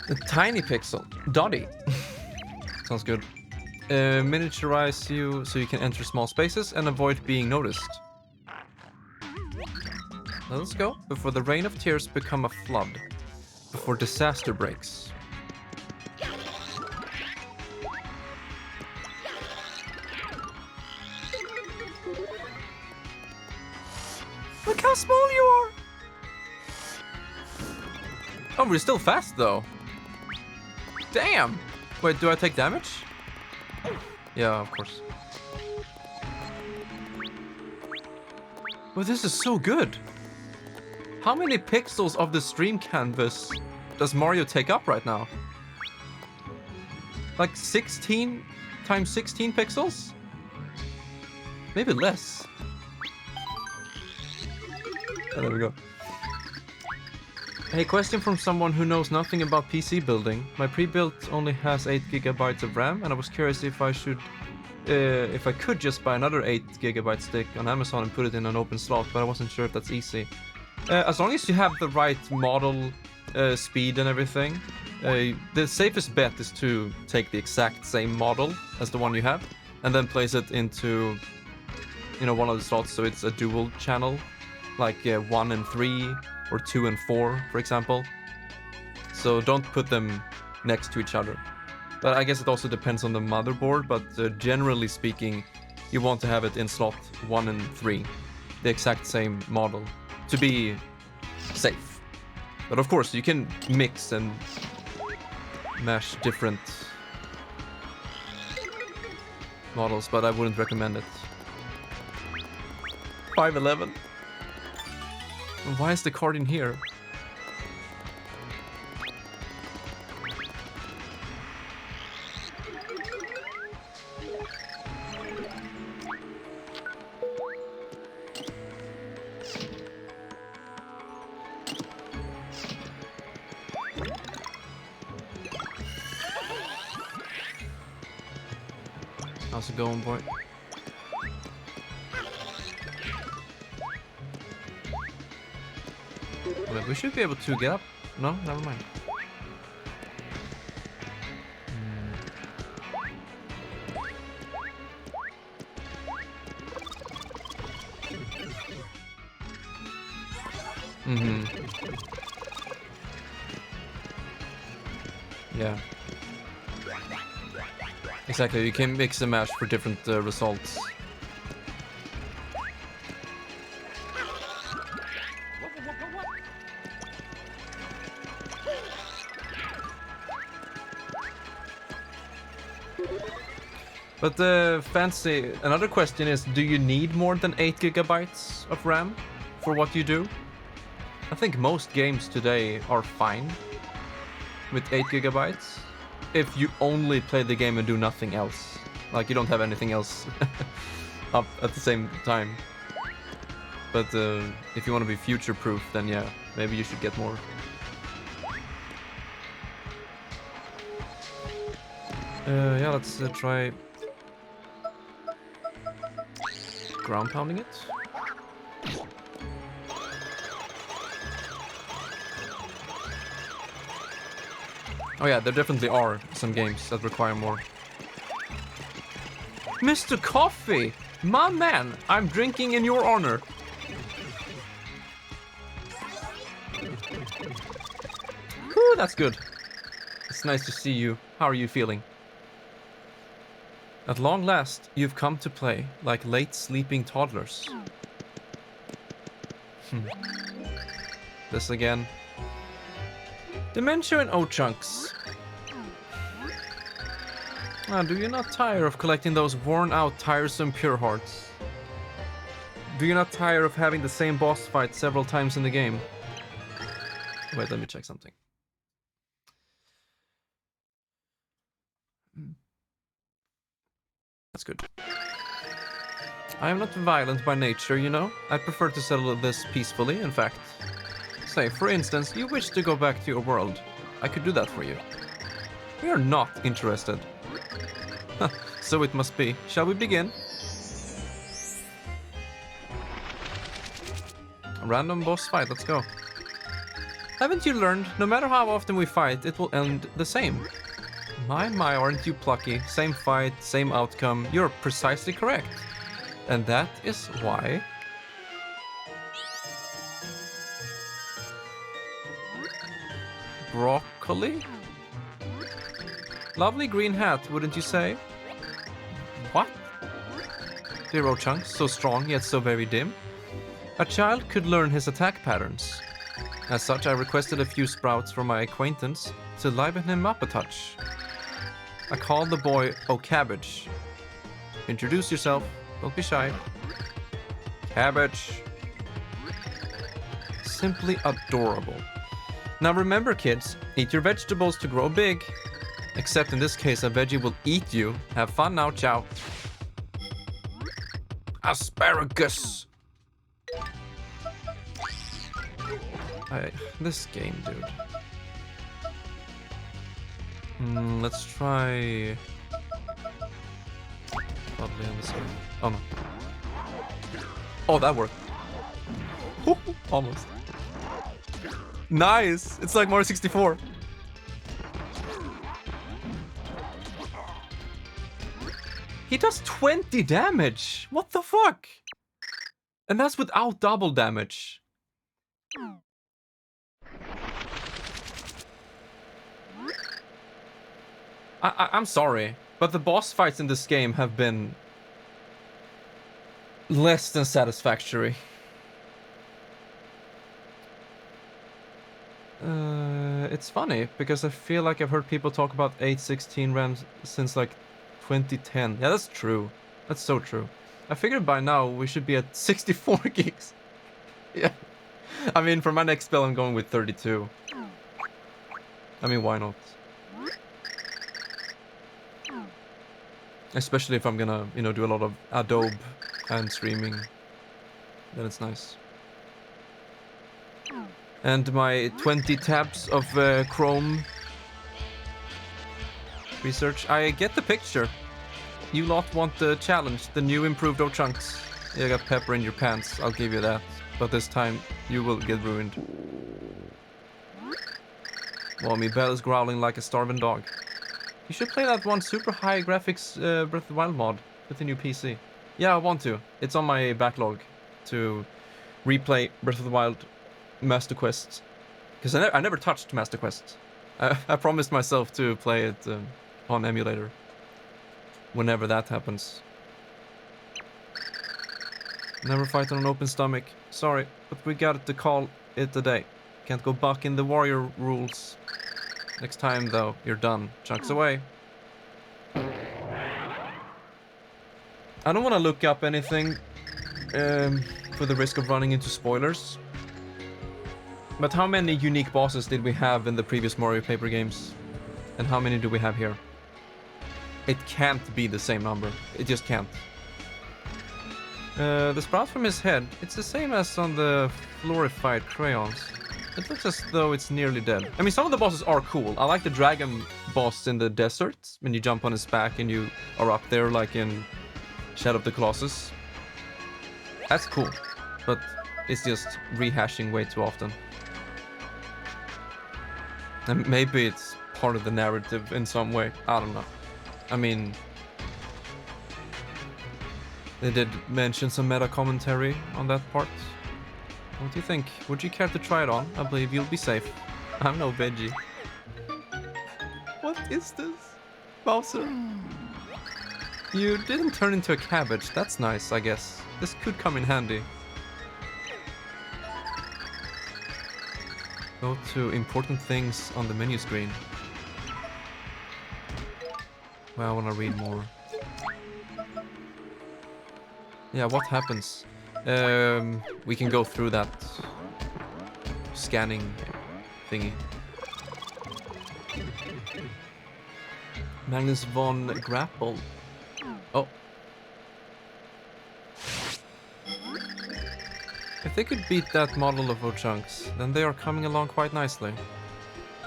Speaker 1: The tiny pixel. Dotty. Sounds good. Miniaturize you so you can enter small spaces and avoid being noticed. Now let's go. Before the rain of tears become a flood. Before disaster breaks. Look how small you are! Oh, we're still fast though. Damn! Wait, do I take damage? Yeah, of course. Well, this is so good. How many pixels of the stream canvas does Mario take up right now? Like 16 times 16 pixels? Maybe less. Oh, there we go. Hey, question from someone who knows nothing about PC building. My pre-built only has 8 GB of RAM, and I was curious if I could just buy another 8 GB stick on Amazon and put it in an open slot, but I wasn't sure if that's easy. As long as you have the right model, speed and everything, the safest bet is to take the exact same model as the one you have, and then place it into, you know, one of the slots, so it's a dual channel, like 1 and 3. Or 2 and 4, for example. So don't put them next to each other. But I guess it also depends on the motherboard, but generally speaking, you want to have it in slot 1 and 3. The exact same model. To be safe. But of course, you can mix and mash different models, but I wouldn't recommend it. 511. Why is the card in here? How's it going, boy? Wait, we should be able to get up. No, never mind. Yeah. Exactly, you can mix and match for different results. But fancy, another question is, do you need more than 8 gigabytes of RAM for what you do? I think most games today are fine with 8 gigabytes if you only play the game and do nothing else. Like you don't have anything else up at the same time. But if you want to be future-proof, then yeah, maybe you should get more. Yeah, let's try ground pounding it. Oh yeah, there definitely are some games that require more. Mr. Coffee! My man, I'm drinking in your honor. Whew, that's good. It's nice to see you. How are you feeling? At long last, you've come to play like late sleeping toddlers. This again. Dementia and O-chunks. Do you not tire of collecting those worn-out, tiresome pure hearts? Do you not tire of having the same boss fight several times in the game? Wait, let me check something. That's good. I am not violent by nature, you know. I prefer to settle this peacefully, in fact. Say, for instance, you wish to go back to your world. I could do that for you. We are not interested. So it must be. Shall we begin? A random boss fight, let's go. Haven't you learned, no matter how often we fight, it will end the same? My, aren't you plucky? Same fight, same outcome. You're precisely correct. And that is why... Broccoli? Lovely green hat, wouldn't you say? What? Zero chunks, so strong yet so very dim. A child could learn his attack patterns. As such, I requested a few sprouts from my acquaintance to liven him up a touch. I called the boy O'Cabbage. Introduce yourself, don't be shy. Cabbage. Simply adorable. Now remember, kids, eat your vegetables to grow big. Except in this case, a veggie will eat you. Have fun now, ciao. Asparagus! This game, dude. Let's try... Probably on this one. Oh no. Oh, that worked. Almost. Nice! It's like Mario 64. He does 20 damage! What the fuck? And that's without double damage. I'm sorry, but the boss fights in this game have been less than satisfactory. It's funny because I feel like I've heard people talk about 816 RAMs since like 2010. Yeah, that's true. That's so true. I figured by now we should be at 64 gigs. Yeah. I mean, for my next spell, I'm going with 32. I mean, why not? Especially if I'm gonna, you know, do a lot of Adobe and streaming. Then it's nice. And my 20 tabs of Chrome research. I get the picture. You lot want the challenge, the new improved chunks. You got pepper in your pants, I'll give you that. But this time, you will get ruined. Mommy Bell is growling like a starving dog. You should play that one super high graphics Breath of the Wild mod with the new PC. Yeah, I want to. It's on my backlog to replay Breath of the Wild Master Quest. Because I never touched Master Quest. I promised myself to play it on emulator. Whenever that happens. Never fight on an open stomach. Sorry, but we got to call it a day. Can't go back in the warrior rules. Next time, though, you're done. Chunks away. I don't want to look up anything for the risk of running into spoilers. But how many unique bosses did we have in the previous Mario Paper games? And how many do we have here? It can't be the same number. It just can't. The sprout from his head, it's the same as on the fluorified crayons. It looks as though it's nearly dead. I mean, some of the bosses are cool. I like the dragon boss in the desert, when you jump on his back and you are up there like in Shadow of the Colossus. That's cool, but it's just rehashing way too often. And maybe it's part of the narrative in some way. I don't know. I mean, they did mention some meta commentary on that part. What do you think? Would you care to try it on? I believe you'll be safe. I'm no veggie. What is this? Bowser? You didn't turn into a cabbage. That's nice, I guess. This could come in handy. Go to important things on the menu screen. Well, I want to read more. Yeah, what happens? We can go through that scanning thingy. Magnus von Grapple. Oh. If they could beat that model of Ochunks, then they are coming along quite nicely.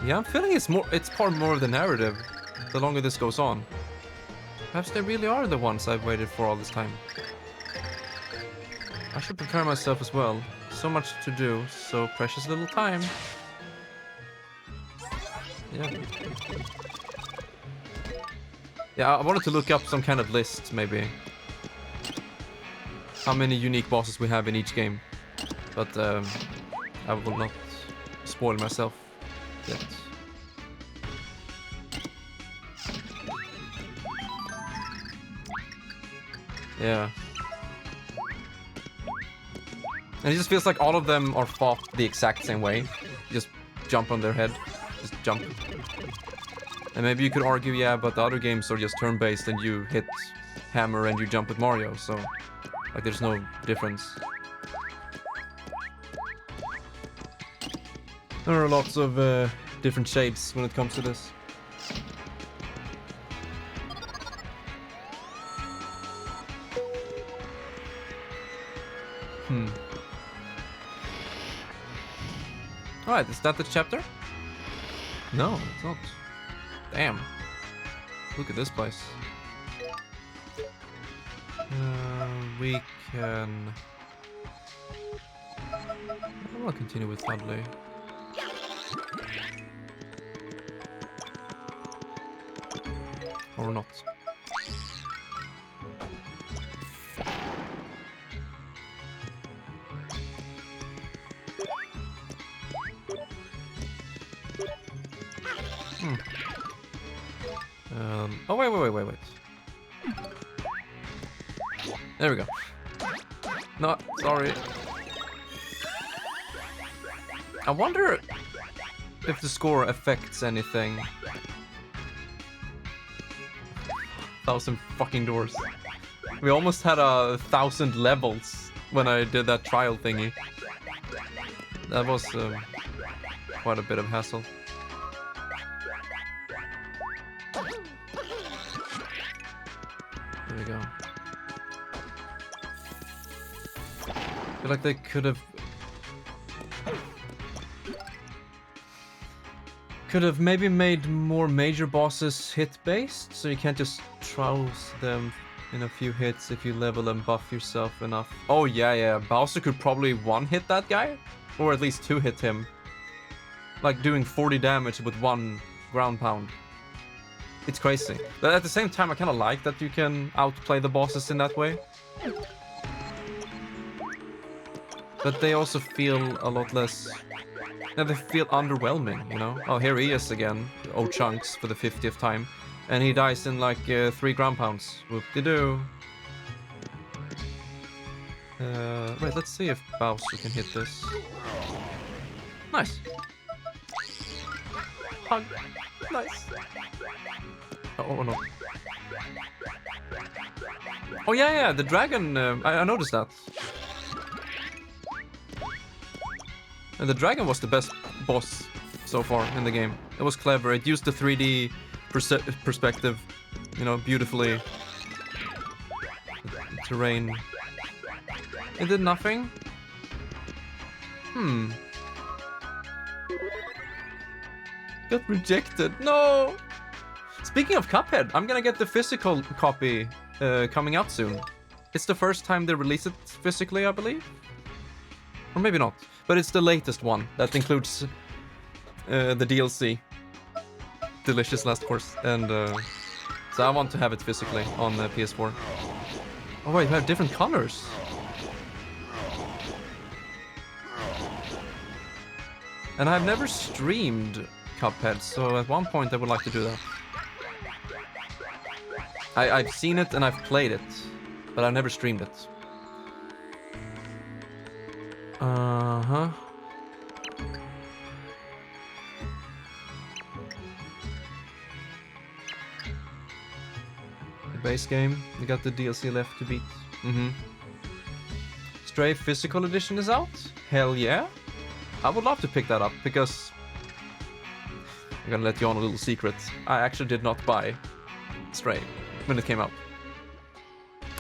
Speaker 1: Yeah, I'm feeling it's part more of the narrative, the longer this goes on. Perhaps they really are the ones I've waited for all this time. I should prepare myself as well. So much to do, so precious little time. Yeah. Yeah, I wanted to look up some kind of list, maybe. How many unique bosses we have in each game. But I will not spoil myself yet. Yeah. And it just feels like all of them are fought the exact same way. You just jump on their head. Just jump. And maybe you could argue, yeah, but the other games are just turn-based and you hit hammer and you jump with Mario, so like there's no difference. There are lots of different shades when it comes to this. Alright, is that the chapter? No, it's not. Damn. Look at this place. We can... I will continue with Dudley. Or not. Oh, wait. There we go. No, sorry. I wonder if the score affects anything. 1,000 fucking doors. We almost had 1,000 levels when I did that trial thingy. That was quite a bit of hassle. There we go. I feel like they could have maybe made more major bosses hit-based, so you can't just trouse them in a few hits if you level and buff yourself enough. Oh yeah, Bowser could probably one-hit that guy, or at least two-hit him. Like doing 40 damage with one ground pound. It's crazy. But at the same time, I kind of like that you can outplay the bosses in that way. But they also feel a lot less... Yeah, they feel underwhelming, you know? Oh, here he is again. Oh, Chunks for the 50th time. And he dies in like 3 ground pounds. Whoop-de-doo. Wait, let's see if Bowser can hit this. Nice. Hug. Nice. Oh no. Oh yeah, the dragon. I noticed that. And the dragon was the best boss so far in the game. It was clever. It used the 3D perspective, you know, beautifully. The terrain. It did nothing. Got rejected. No. Speaking of Cuphead, I'm gonna get the physical copy coming out soon. It's the first time they release it physically, I believe. Or maybe not. But it's the latest one that includes the DLC. Delicious Last Course. And so I want to have it physically on the PS4. Oh wait, we have different colors. And I've never streamed Cuphead, so at one point I would like to do that. I've seen it and I've played it, but I've never streamed it. Uh-huh. The base game, we got the DLC left to beat. Stray Physical Edition is out? Hell yeah. I would love to pick that up, because... I'm gonna let you on a little secret. I actually did not buy Stray when it came out.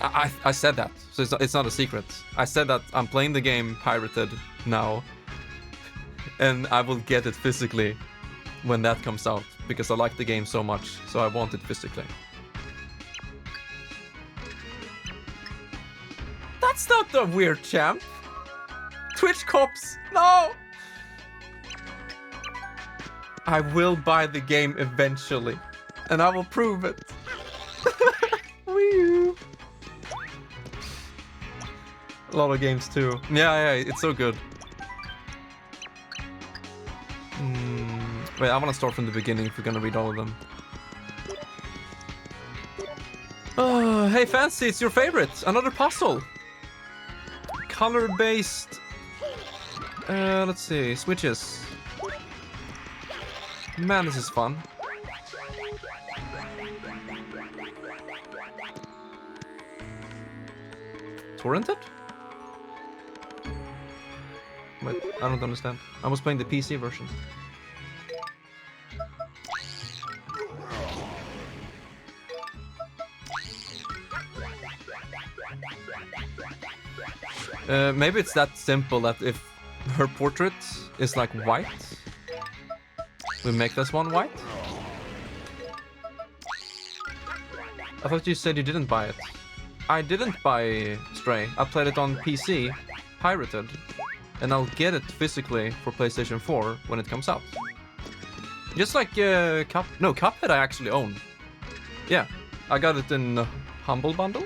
Speaker 1: I said that, so it's not a secret. I said that I'm playing the game pirated now, and I will get it physically when that comes out, because I like the game so much, so I want it physically. That's not the weird champ! Twitch cops! No! I will buy the game eventually, and I will prove it. Wee. A lot of games too. Yeah, it's so good. Wait, I want to start from the beginning if we're gonna read all of them. Oh, hey Fancy, it's your favorite. Another puzzle. Color-based. Let's see, switches. Man, this is fun. Torrented? Wait, I don't understand. I was playing the PC version. Maybe it's that simple that if her portrait is like white, we make this one white? I thought you said you didn't buy it. I didn't buy Stray. I played it on PC, pirated, and I'll get it physically for PlayStation 4 when it comes out. Just like Cuphead I actually own. Yeah, I got it in Humble Bundle.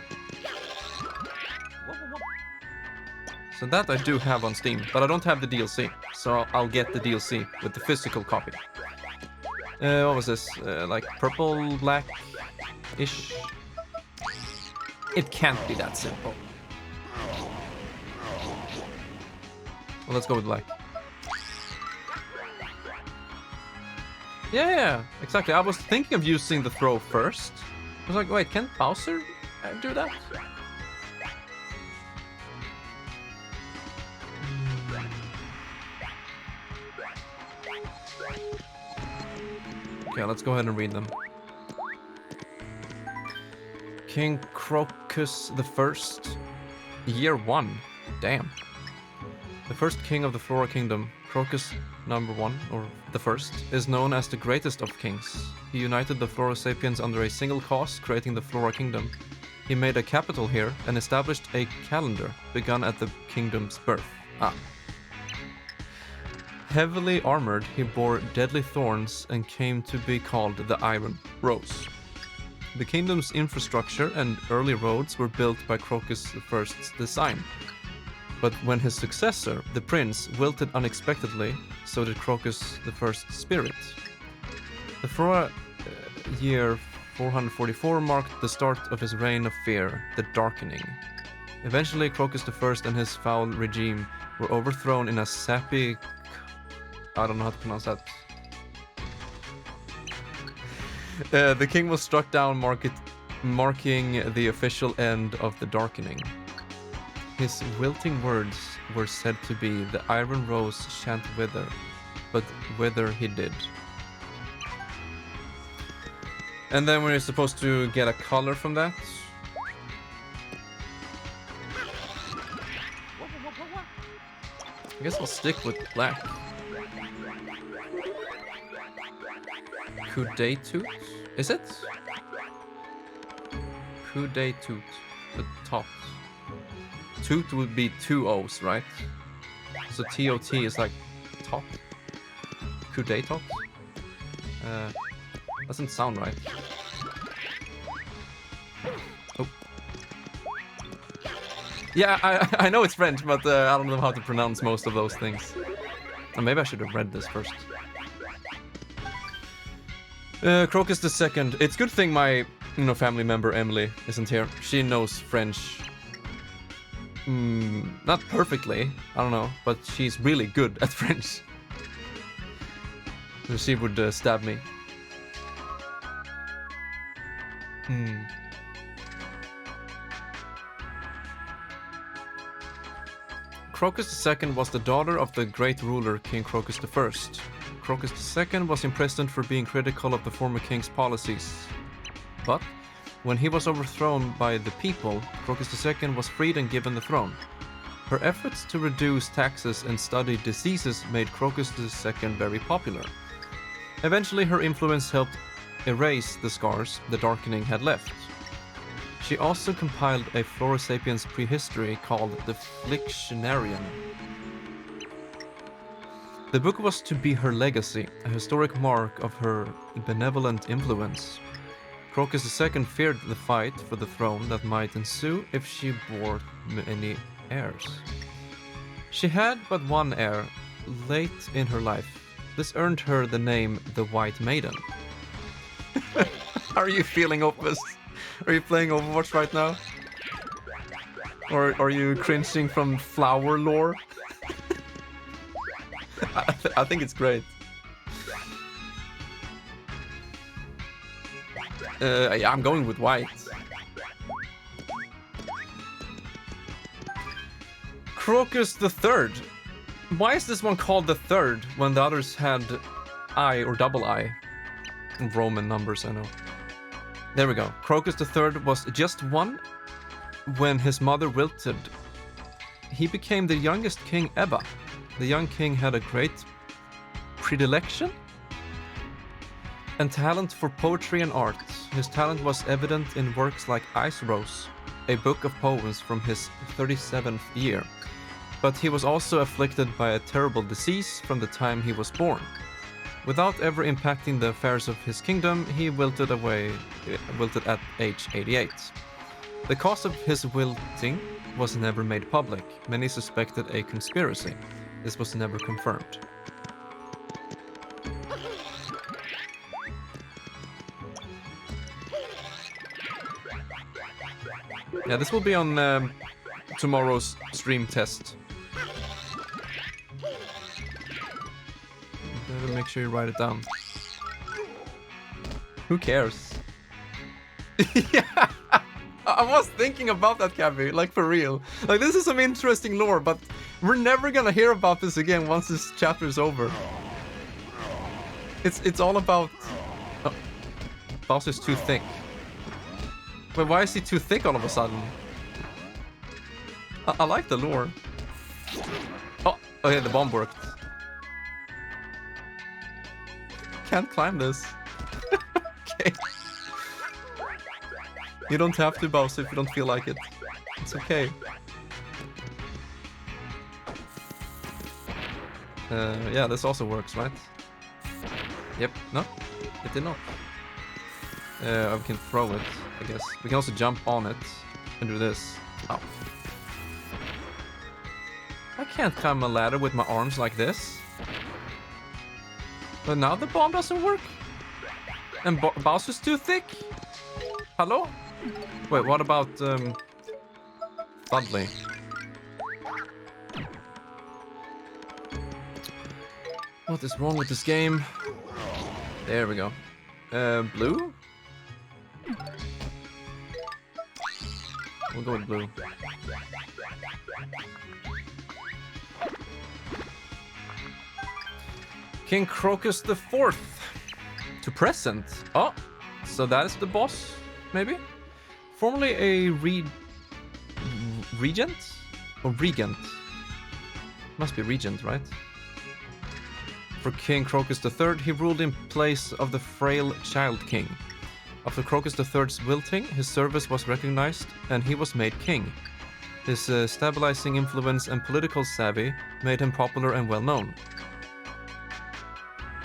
Speaker 1: So that I do have on Steam, but I don't have the DLC, so I'll get the DLC with the physical copy. What was this? Like purple, black-ish? It can't be that simple. Well, let's go with black. Yeah, exactly. I was thinking of using the throw first. I was like, wait, can't Bowser do that? Okay, let's go ahead and read them. King Crocus the First, Year 1. Damn. The first king of the Flora Kingdom, Crocus #1, or the first, is known as the greatest of kings. He united the Flora Sapiens under a single cause, creating the Flora Kingdom. He made a capital here and established a calendar begun at the kingdom's birth. Heavily armored, he bore deadly thorns and came to be called the Iron Rose. The kingdom's infrastructure and early roads were built by Crocus I's design. But when his successor, the prince, wilted unexpectedly, so did Crocus I's spirit. The Flora year 444 marked the start of his reign of fear, the Darkening. Eventually, Crocus I and his foul regime were overthrown in a sappy... I don't know how to pronounce that. The king was struck down, marking the official end of the Darkening. His wilting words were said to be, "The Iron Rose shan't wither," but wither he did. And then we're supposed to get a color from that. I guess I'll stick with black. Coudet-toot? Is it? Coudet-toot. The top. Toot would be 2 O's, right? So T-O-T is like top. Coudet-tot? Doesn't sound right. Oh. Yeah, I know it's French, but I don't know how to pronounce most of those things. Or maybe I should have read this first. Crocus II. It's good thing my family member Emily isn't here. She knows French. Not perfectly, I don't know, but she's really good at French. So she would stab me. Crocus II was the daughter of the great ruler King Crocus I. Crocus II was imprisoned for being critical of the former king's policies. But when he was overthrown by the people, Crocus II was freed and given the throne. Her efforts to reduce taxes and study diseases made Crocus II very popular. Eventually, her influence helped erase the scars the Darkening had left. She also compiled a Flora Sapiens prehistory called the Flictionarian. The book was to be her legacy, a historic mark of her benevolent influence. Crocus II feared the fight for the throne that might ensue if she bore many heirs. She had but one heir late in her life. This earned her the name the White Maiden. Are you feeling hopeless? Are you playing Overwatch right now? Or are you cringing from flower lore? I think it's great. Yeah, I'm going with white. Crocus III. Why is this one called the third when the others had I or double I? Roman numbers, I know. There we go. Crocus III was just one when his mother wilted. He became the youngest king ever. The young king had a great predilection and talent for poetry and art. His talent was evident in works like Ice Rose, a book of poems from his 37th year. But he was also afflicted by a terrible disease from the time he was born. Without ever impacting the affairs of his kingdom, he wilted at age 88. The cause of his wilting was never made public. Many suspected a conspiracy. This was never confirmed. Yeah, this will be on tomorrow's stream test. Better make sure you write it down. Who cares? Yeah, I was thinking about that, Cabby, like for real. Like this is some interesting lore, but we're never gonna hear about this again once this chapter is over. It's all about... Oh, Bowser's too thick. Wait, why is he too thick all of a sudden? I like the lore. Oh, okay, the bomb worked. Can't climb this. Okay. You don't have to, Bowser, if you don't feel like it. It's okay. Yeah, this also works, right? Yep. No, it did not. We can throw it, I guess. We can also jump on it and do this. Oh. I can't climb a ladder with my arms like this. But now the bomb doesn't work? And Bowser's too thick? Hello? Wait, what about, Dudley? What is wrong with this game? There we go. Blue? We'll go with blue. King Crocus the Fourth to present. Oh, so that is the boss, maybe? Formerly a regent? Or regent? Must be regent, right? For King Crocus III, he ruled in place of the frail Child King. After Crocus III's wilting, his service was recognized and he was made king. His stabilizing influence and political savvy made him popular and well known.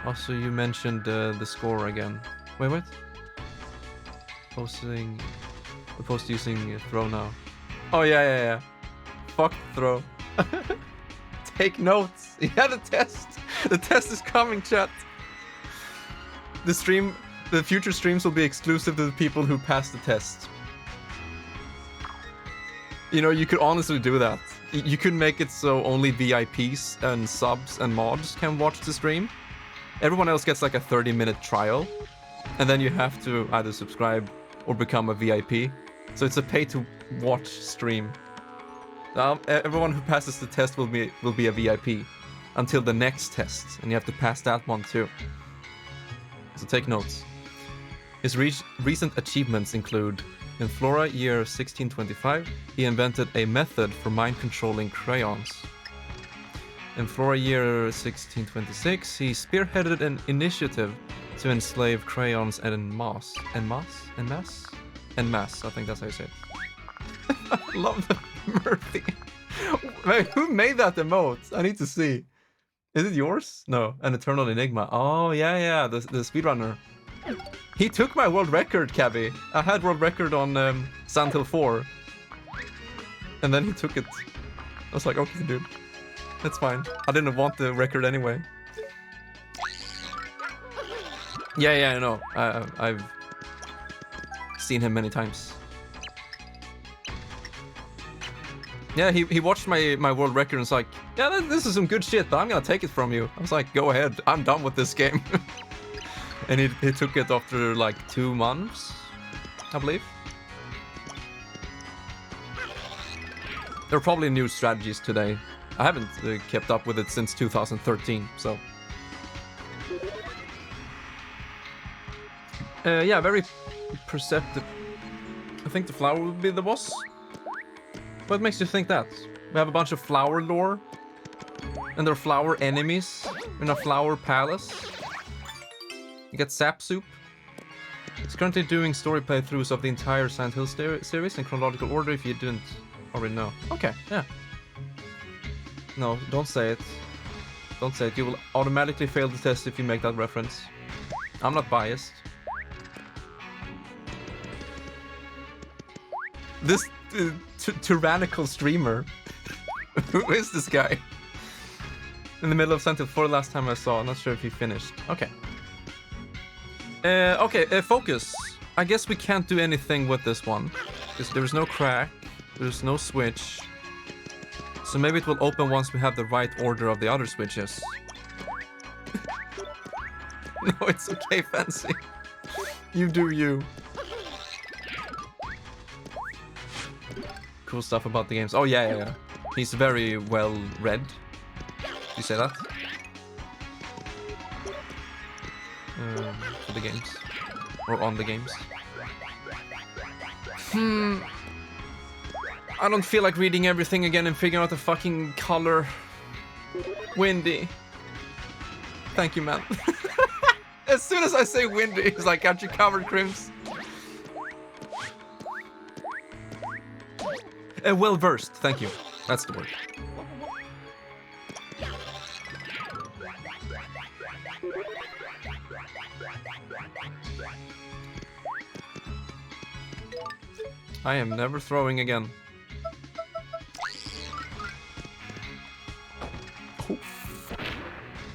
Speaker 1: Also, you mentioned the score again. Wait, what? Opposed to using throw now. Oh, yeah. Fuck throw. Take notes. Yeah, the test. The test is coming, chat. The future streams will be exclusive to the people who pass the test. You know, you could honestly do that. You could make it so only VIPs and subs and mods can watch the stream. Everyone else gets like a 30-minute trial. And then you have to either subscribe or become a VIP. So it's a pay-to-watch stream. Everyone who passes the test will be a VIP until the next test, and you have to pass that one too. So take notes. His recent achievements include: in Flora year 1625, he invented a method for mind-controlling crayons. In Flora year 1626, he spearheaded an initiative to enslave crayons en masse. En masse, I think that's how you say it. I love the Murphy. Wait, who made that emote? I need to see. Is it yours? No, an Eternal Enigma. Oh, yeah, the speedrunner. He took my world record, Cabby. I had world record on Silent Hill 4. And then he took it. I was like, okay, dude. That's fine. I didn't want the record anyway. Yeah, I know. I've seen him many times. Yeah, he watched my world record and was like, yeah, this is some good shit, but I'm gonna take it from you. I was like, go ahead, I'm done with this game. And he took it after like 2 months, I believe. There are probably new strategies today. I haven't kept up with it since 2013, so. Yeah, very perceptive. I think the flower would be the boss. What makes you think that? We have a bunch of flower lore. And there are flower enemies in a flower palace. You get Sap Soup. It's currently doing story playthroughs of the entire Silent Hill series in chronological order if you didn't already know. Okay, yeah. No, don't say it. Don't say it. You will automatically fail the test if you make that reference. I'm not biased. This tyrannical streamer. Who is this guy? In the middle of Silent Hill 4 last time I saw. I'm not sure if he finished. Okay. Focus. I guess we can't do anything with this one. Because there's no crack. There's no switch. So maybe it will open once we have the right order of the other switches. No, it's okay, Fancy. You do you. Cool stuff about the games. Oh, yeah. He's very well read. Did you say that? For the games. Or on the games. I don't feel like reading everything again and figuring out the fucking color. Windy. Thank you, man. As soon as I say windy, it's like, got you covered, Crims. Well versed, thank you. That's the word. I am never throwing again.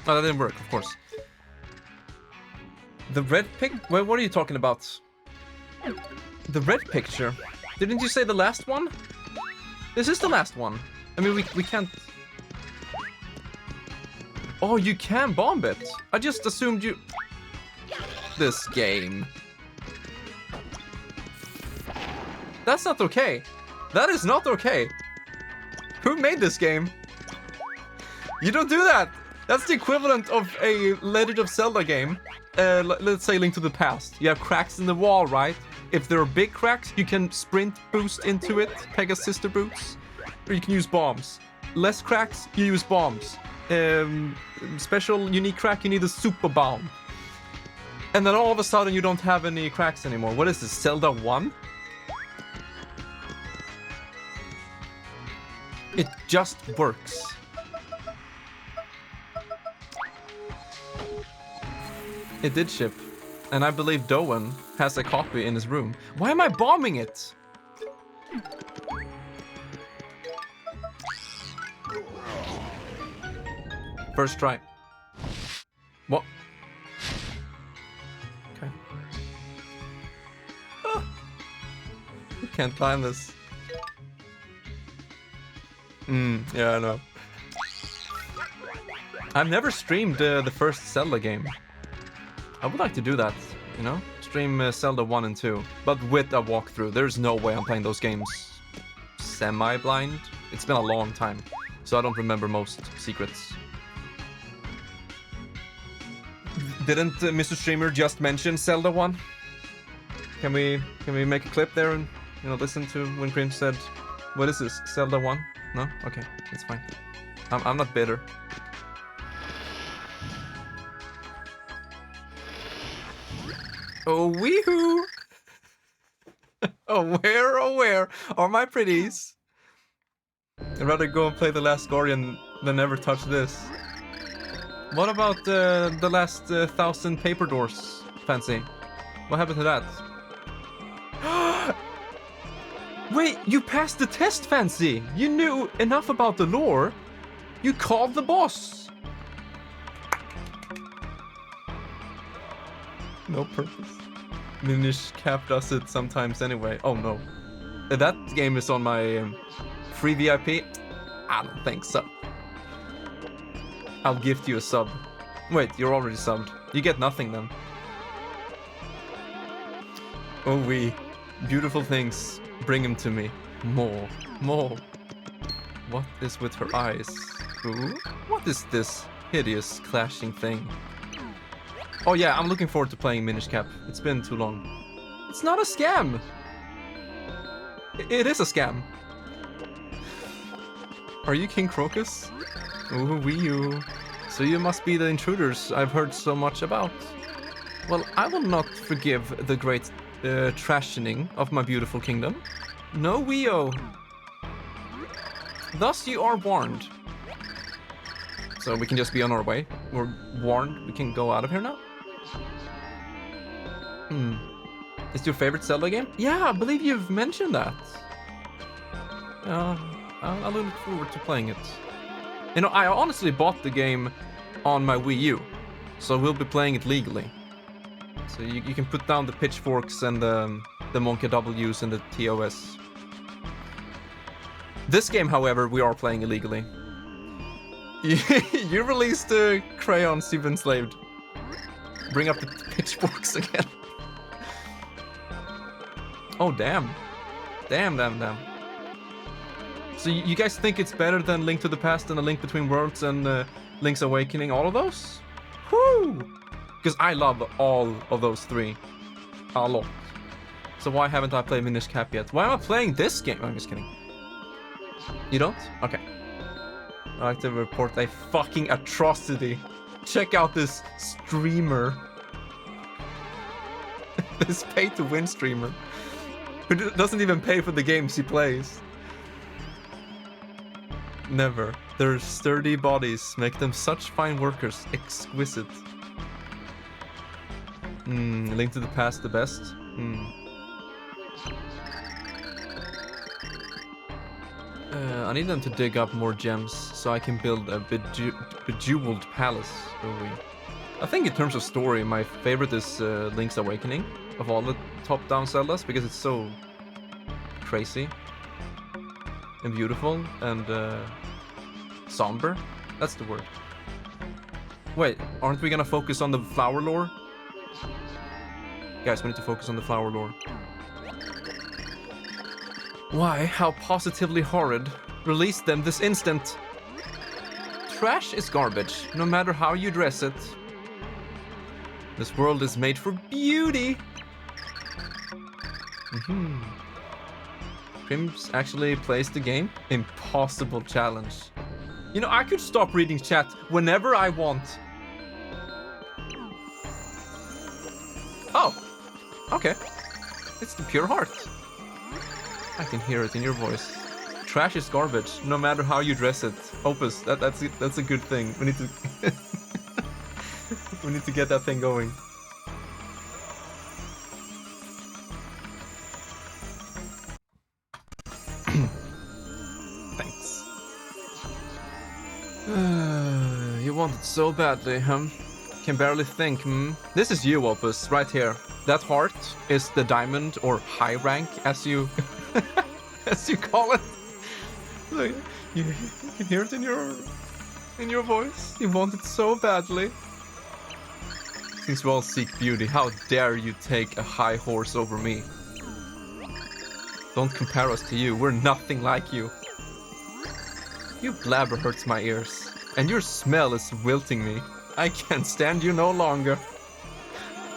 Speaker 1: Oh, that didn't work, of course. The red pic? Wait, what are you talking about? The red picture? Didn't you say the last one? This is the last one. I mean, we can't... Oh, you can bomb it. I just assumed you... This game. That's not okay. That is not okay. Who made this game? You don't do that. That's the equivalent of a Legend of Zelda game. Let's say Link to the Past. You have cracks in the wall, right? If there are big cracks, you can sprint boost into it, Pegasus sister boots, or you can use bombs. Less cracks, you use bombs. Special unique crack, you need a super bomb. And then all of a sudden you don't have any cracks anymore. What is this, Zelda 1? It just works. It did ship. And I believe Doan has a copy in his room. Why am I bombing it? First try. What? Okay. Oh. You can't climb this. Yeah, I know. I've never streamed the first Zelda game. I would like to do that, you know? Stream Zelda 1 and 2, but with a walkthrough. There's no way I'm playing those games semi-blind. It's been a long time, so I don't remember most secrets. Didn't Mr. Streamer just mention Zelda 1? Can we make a clip there and, you know, listen to when Grim said, "What is this, Zelda 1?" No? Okay, it's fine. I'm not bitter. Oh, weehoo! Oh, where are my pretties? I'd rather go and play The Last Guardian than ever touch this. What about the last 1,000 paper doors, Fancy? What happened to that? Wait, you passed the test, Fancy! You knew enough about the lore. You called the boss. No purpose. Minish Cap does it sometimes anyway. Oh no. That game is on my free VIP? I don't think so. I'll gift you a sub. Wait, you're already subbed. You get nothing then. Oh wee. Beautiful things. Bring them to me. More. More. What is with her eyes? Ooh. What is this hideous clashing thing? Oh yeah, I'm looking forward to playing Minish Cap. It's been too long. It's not a scam! It is a scam. Are you King Crocus? Ooh, wee you. So you must be the intruders I've heard so much about. Well, I will not forgive the great trashing of my beautiful kingdom. No Wii-O. Thus you are warned. So we can just be on our way. We're warned. We can go out of here now. Is your favorite Zelda game? Yeah, I believe you've mentioned that. I look forward to playing it. You know, I honestly bought the game on my Wii U, so we'll be playing it legally. So you can put down the pitchforks and the Monkey W's and the TOS. This game, however, we are playing illegally. You released the crayons you've enslaved. Bring up the pitchforks again. Oh, damn. Damn. So you guys think it's better than Link to the Past and A Link Between Worlds and Link's Awakening? All of those? Whoo! Because I love all of those three. A lot. So why haven't I played Minish Cap yet? Why am I playing this game? I'm just kidding. You don't? Okay. I like to report a fucking atrocity. Check out this streamer. This pay-to-win streamer. Who doesn't even pay for the games he plays. Never. Their sturdy bodies make them such fine workers. Exquisite. Link to the Past the best? I need them to dig up more gems so I can build a bejeweled palace. I think in terms of story, my favorite is Link's Awakening of all the top-down Zeldas because it's so crazy and beautiful and somber. That's the word. Wait, aren't we gonna focus on the flower lore? Guys, we need to focus on the flower lore. Why? How positively horrid. Release them this instant. Trash is garbage, no matter how you dress it. This world is made for beauty. Crims actually plays the game? Impossible challenge. You know, I could stop reading chat whenever I want. Oh, okay. It's the pure heart. I can hear it in your voice. Trash is garbage, no matter how you dress it. Opus, that's it. That's a good thing. We need to we need to get that thing going. Thanks. You want it so badly, huh? Can barely think, This is you, Opus, right here. That heart is the diamond or high rank, as you as you call it. Like, you can hear it in your voice. You want it so badly. Since we all seek beauty, how dare you take a high horse over me? Don't compare us to you. We're nothing like you. Your blabber hurts my ears, and your smell is wilting me. I can't stand you no longer.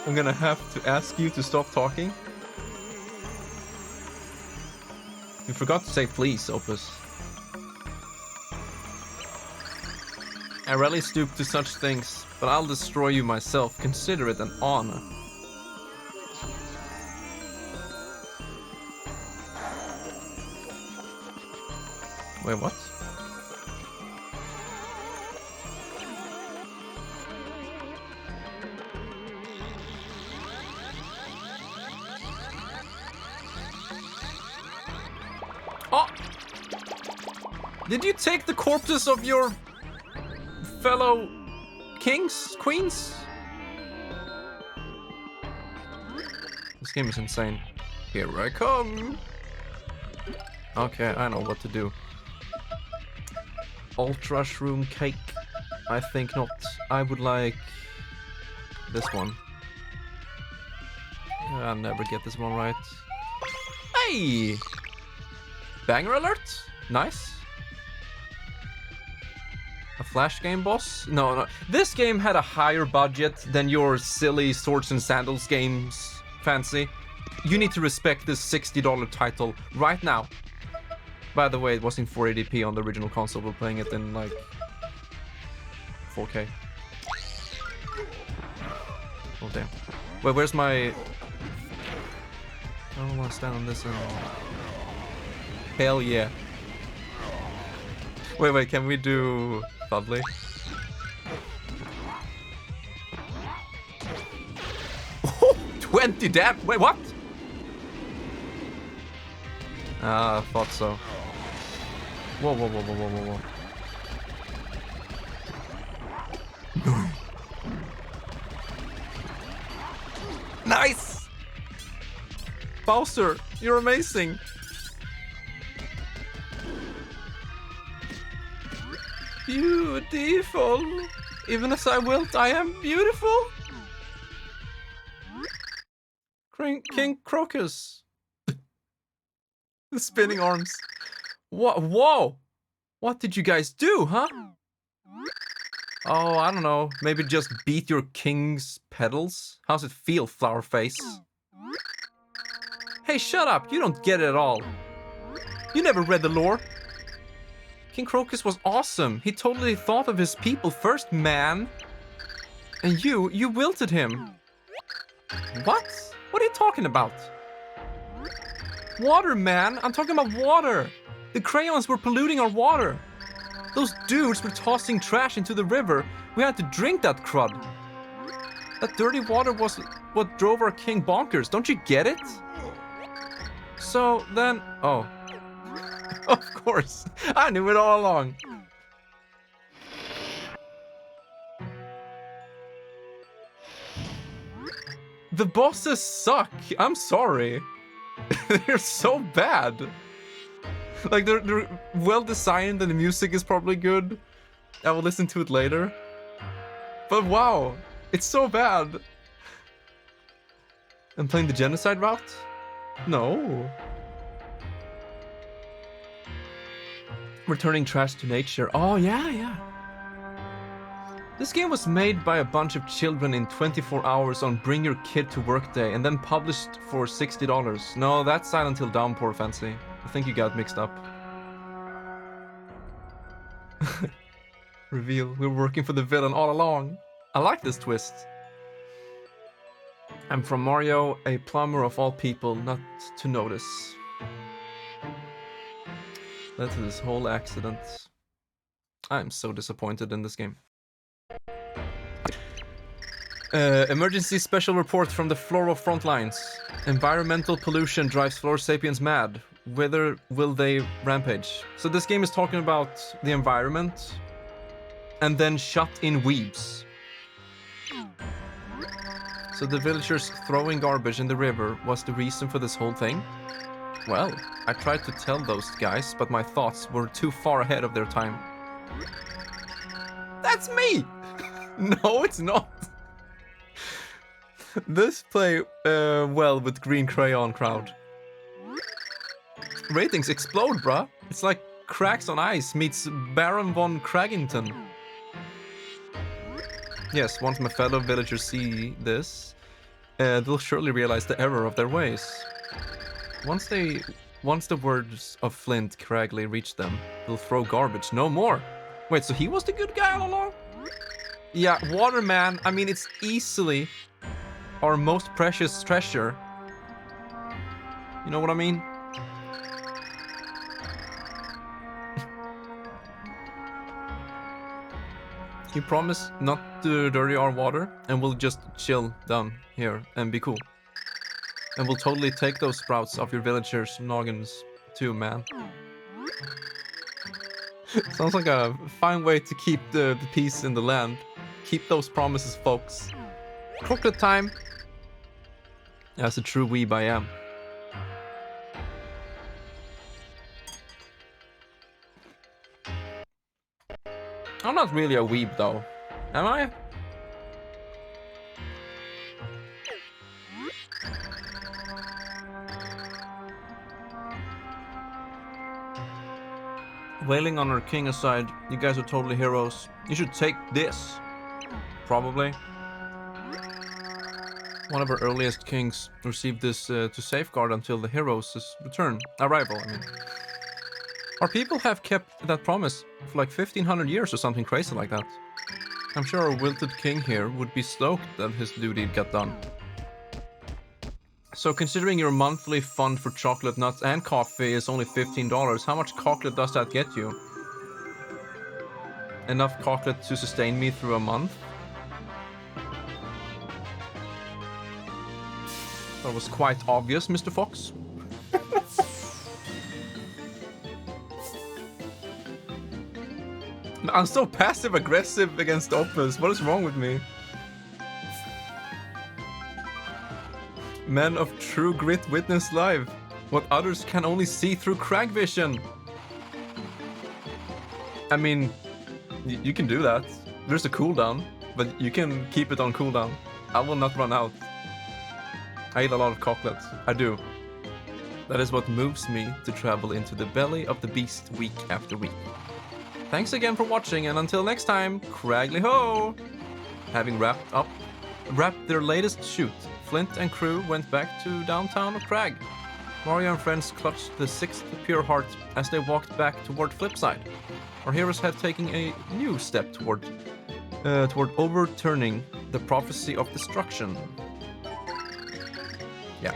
Speaker 1: I'm gonna have to ask you to stop talking. You forgot to say please, Opus. I rarely stoop to such things, but I'll destroy you myself. Consider it an honor. Wait, what? Oh! Did you take the corpses of your fellow kings? Queens? This game is insane. Here I come! Okay, I know what to do. Ultra shroom cake? I think not. I would like this one. I'll never get this one right. Hey! Banger alert? Nice. A flash game boss? No. This game had a higher budget than your silly Swords and Sandals games, Fancy. You need to respect this $60 title right now. By the way, it was in 480p on the original console. We're playing it in like 4K. Oh damn. Wait, where's my... I don't want to stand on this anymore. Hell yeah. Wait, can we do Dudley? Oh, 20 damn! Wait, what? Ah, I thought so. Whoa. Nice! Bowser, you're amazing! Beautiful! Even as I wilt, I am beautiful! King Crocus! The spinning arms. What? Whoa! What did you guys do, huh? Oh, I don't know. Maybe just beat your king's pedals? How's it feel, flower face? Hey, shut up! You don't get it at all. You never read the lore. King Crocus was awesome. He totally thought of his people first, man. And you wilted him. What? What are you talking about? Water, man. I'm talking about water. The crayons were polluting our water. Those dudes were tossing trash into the river. We had to drink that crud. That dirty water was what drove our king bonkers. Don't you get it? So then... Oh. Of course. I knew it all along. The bosses suck. I'm sorry. They're so bad. Like, they're well designed and the music is probably good. I will listen to it later. But wow, it's so bad. I'm playing the genocide route? No. Returning trash to nature. Oh, yeah. This game was made by a bunch of children in 24 hours on Bring Your Kid to Work Day and then published for $60. No, that's Silent Hill Downpour, Fancy. I think you got mixed up. Reveal, we're working for the villain all along. I like this twist. I'm from Mario, a plumber of all people, not to notice. Led to this whole accident. I'm so disappointed in this game. Emergency special report from the Floro front lines. Environmental pollution drives Flora sapiens mad. Whether will they rampage? So this game is talking about the environment and then shut in weebs. So the villagers throwing garbage in the river was the reason for this whole thing? Well, I tried to tell those guys, but my thoughts were too far ahead of their time. That's me! No, it's not. This play well with Green Crayon crowd. Ratings explode, bruh. It's like Cracks on Ice meets Baron von Craggington. Yes, once my fellow villagers see this, they'll surely realize the error of their ways. Once the words of Flint Cragley reach them, they'll throw garbage no more. Wait, so he was the good guy all along? Yeah, Waterman, I mean, it's easily our most precious treasure. You know what I mean? You promise not to dirty our water, and we'll just chill down here and be cool. And we'll totally take those sprouts off your villagers' noggins too, man. Sounds like a fine way to keep the peace in the land. Keep those promises, folks. Chocolate time! As a true weeb I am. I'm not really a weeb though, am I? Wailing on our king aside, you guys are totally heroes. You should take this. Probably. One of our earliest kings received this to safeguard until the heroes' arrival, I mean. Our people have kept that promise for like 1500 years or something crazy like that. I'm sure our wilted king here would be stoked that his duty got done. So considering your monthly fund for chocolate, nuts and coffee is only $15, how much chocolate does that get you? Enough chocolate to sustain me through a month? That was quite obvious, Mr. Fox. I'm so passive-aggressive against Opus. What is wrong with me? Men of true grit witness live. What others can only see through crag vision. I mean, you can do that. There's a cooldown, but you can keep it on cooldown. I will not run out. I eat a lot of chocolates. I do. That is what moves me to travel into the belly of the beast week after week. Thanks again for watching, and until next time, Cragley ho! Having wrapped their latest shoot, Flint and crew went back to downtown Crag. Mario and friends clutched the 6th Pure Heart as they walked back toward Flipside. Our heroes have taken a new step toward overturning the prophecy of destruction. Yeah.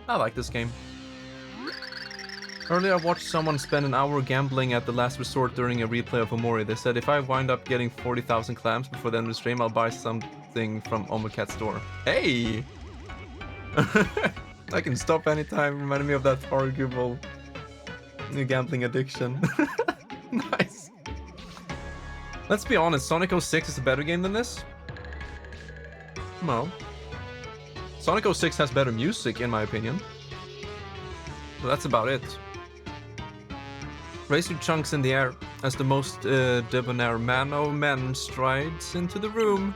Speaker 1: I like this game. Earlier I watched someone spend an hour gambling at the last resort during a replay of Omori. They said if I wind up getting 40,000 clams before the end of the stream, I'll buy something from Omocat's store. Hey! I can stop anytime, reminding me of that arguable gambling addiction. Nice. Let's be honest, Sonic 06 is a better game than this? No. Sonic 06 has better music, in my opinion. But that's about it. Raise your chunks in the air as the most debonair man of men strides into the room.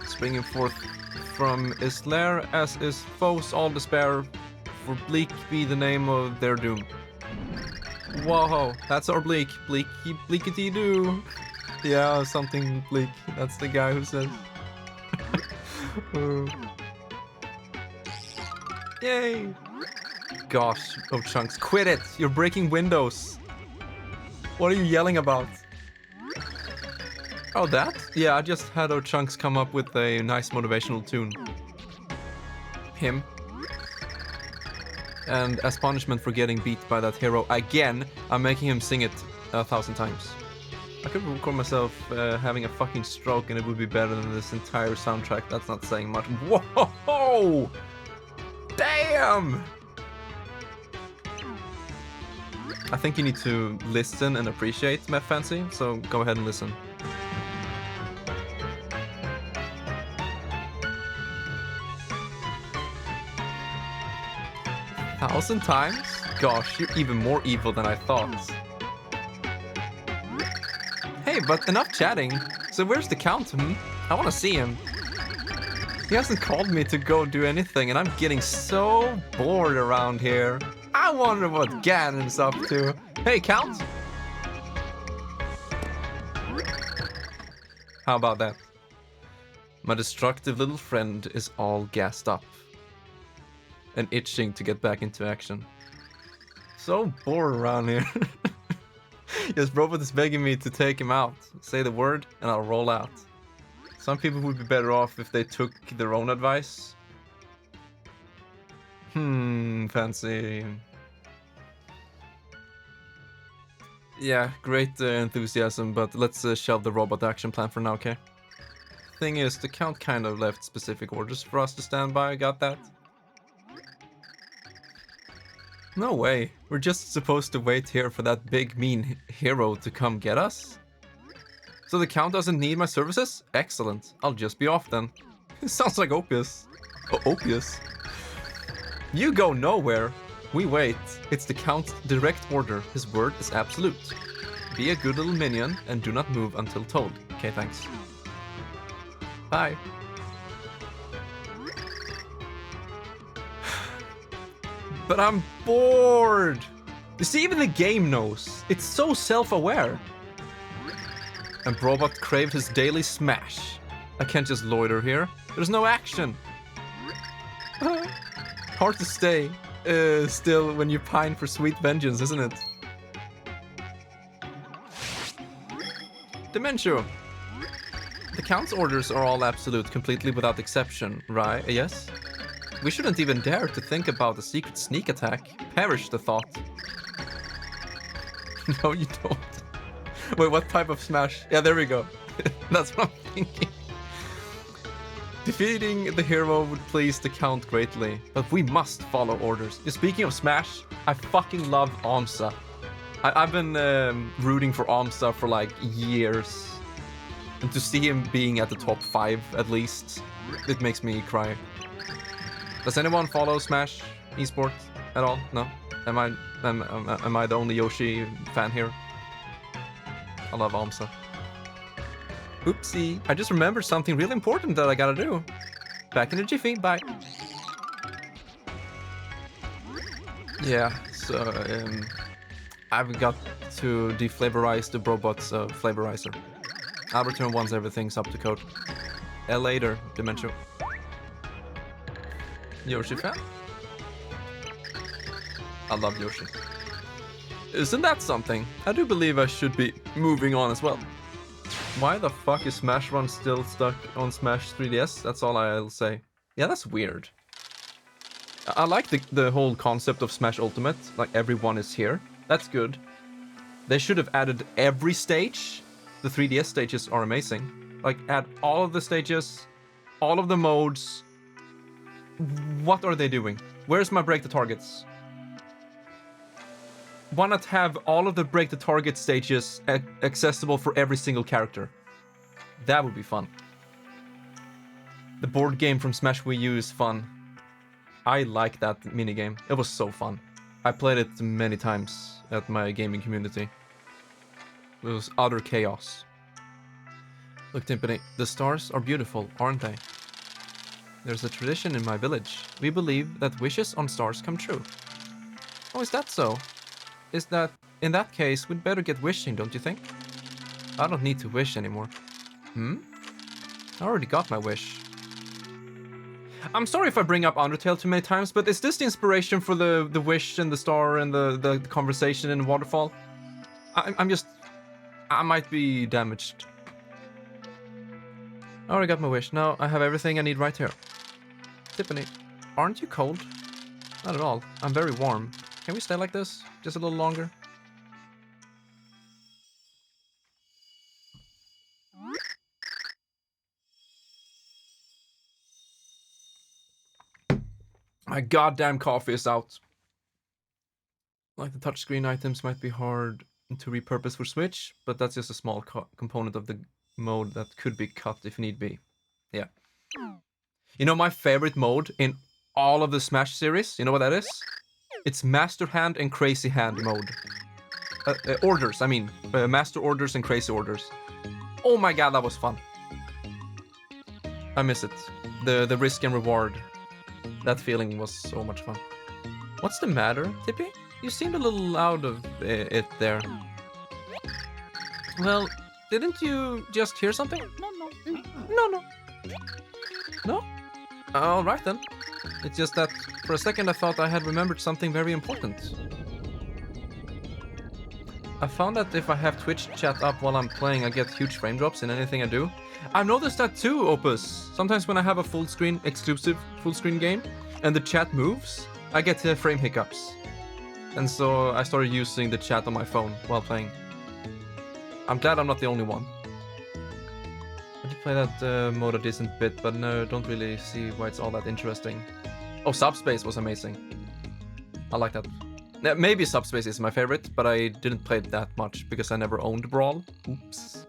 Speaker 1: Springing forth from his lair as his foes all despair, for bleak be the name of their doom. Whoa, that's our Bleak. Bleakity doo. Yeah, something bleak. That's the guy who says. Yay! Gosh, oh chunks, quit it! You're breaking windows. What are you yelling about? Oh, that? Yeah, I just had our chunks come up with a nice motivational tune. Him. And as punishment for getting beat by that hero again, I'm making him sing it 1,000 times. I could record myself having a fucking stroke and it would be better than this entire soundtrack. That's not saying much. Whoa! Damn! I think you need to listen and appreciate Meth Fancy, so go ahead and listen. Thousand times? Gosh, you're even more evil than I thought. Hey, but enough chatting. So where's the Count? I want to see him. He hasn't called me to go do anything, and I'm getting so bored around here. I wonder what Ganon's up to. Hey, Count! How about that? My destructive little friend is all gassed up and itching to get back into action. So bored around here. Yes, Robot is begging me to take him out. Say the word and I'll roll out. Some people would be better off if they took their own advice. Fancy. Yeah, great enthusiasm, but let's shelve the robot action plan for now, okay? Thing is, the Count kind of left specific orders for us to stand by, got that? No way, we're just supposed to wait here for that big mean hero to come get us? So the Count doesn't need my services? Excellent, I'll just be off then. It sounds like Opius. Opius? You go nowhere. We wait. It's the Count's direct order. His word is absolute. Be a good little minion and do not move until told. Okay, thanks. Bye. But I'm bored. You see, even the game knows. It's so self-aware. And Robot craved his daily smash. I can't just loiter here. There's no action. Hard to stay still when you pine for sweet vengeance, isn't it? Dementio. The Count's orders are all absolute, completely without exception, right? Yes? We shouldn't even dare to think about a secret sneak attack. Perish the thought. No, you don't. Wait, what type of smash? Yeah, there we go. That's what I'm thinking. Defeating the hero would please the Count greatly, but we must follow orders. Speaking of Smash, I fucking love Amsa. I've been rooting for Amsa for like years. And to see him being at the top 5 at least, it makes me cry. Does anyone follow Smash esports at all? No? Am I the only Yoshi fan here? I love Amsa. Oopsie. I just remembered something really important that I gotta do. Back in a jiffy. Bye. Yeah, so I've got to deflavorize the robot's flavorizer. I'll return once everything's up to code. Later, Dementia. Yoshi fan? I love Yoshi. Isn't that something? I do believe I should be moving on as well. Why the fuck is Smash Run still stuck on Smash 3DS? That's all I'll say. Yeah, that's weird. I like the whole concept of Smash Ultimate, like everyone is here. That's good. They should have added every stage. The 3DS stages are amazing. Like, add all of the stages, all of the modes. What are they doing? Where's my break the targets? Why not have all of the break the target stages accessible for every single character? That would be fun. The board game from Smash Wii U is fun. I like that minigame. It was so fun. I played it many times at my gaming community. It was utter chaos. Look, Timpani, the stars are beautiful, aren't they? There's a tradition in my village. We believe that wishes on stars come true. Oh, is that so? In that case, we'd better get wishing, don't you think? I don't need to wish anymore. I already got my wish. I'm sorry if I bring up Undertale too many times, but is this the inspiration for the wish and the star and the conversation in the waterfall? I might be damaged. I already got my wish. Now I have everything I need right here. Tiffany, aren't you cold? Not at all. I'm very warm. Can we stay like this? Just a little longer? My goddamn coffee is out. Like the touchscreen items might be hard to repurpose for Switch, but that's just a small component of the mode that could be cut if need be. Yeah. You know my favorite mode in all of the Smash series? You know what that is? It's Master Hand and Crazy Hand mode. Orders, I mean. Master Orders and Crazy Orders. Oh my god, that was fun. I miss it. The risk and reward. That feeling was so much fun. What's the matter, Tippy? You seemed a little out of it there. Well, didn't you just hear something? No. No? Alright then. It's just that for a second I thought I had remembered something very important. I found that if I have Twitch chat up while I'm playing, I get huge frame drops in anything I do. I've noticed that too, Opus. Sometimes when I have a full screen, exclusive full screen game, and the chat moves, I get frame hiccups. And so I started using the chat on my phone while playing. I'm glad I'm not the only one. I did play that mode a decent bit, but no, don't really see why it's all that interesting. Oh, Subspace was amazing. I like that. Maybe Subspace is my favorite, but I didn't play it that much because I never owned Brawl. Oops.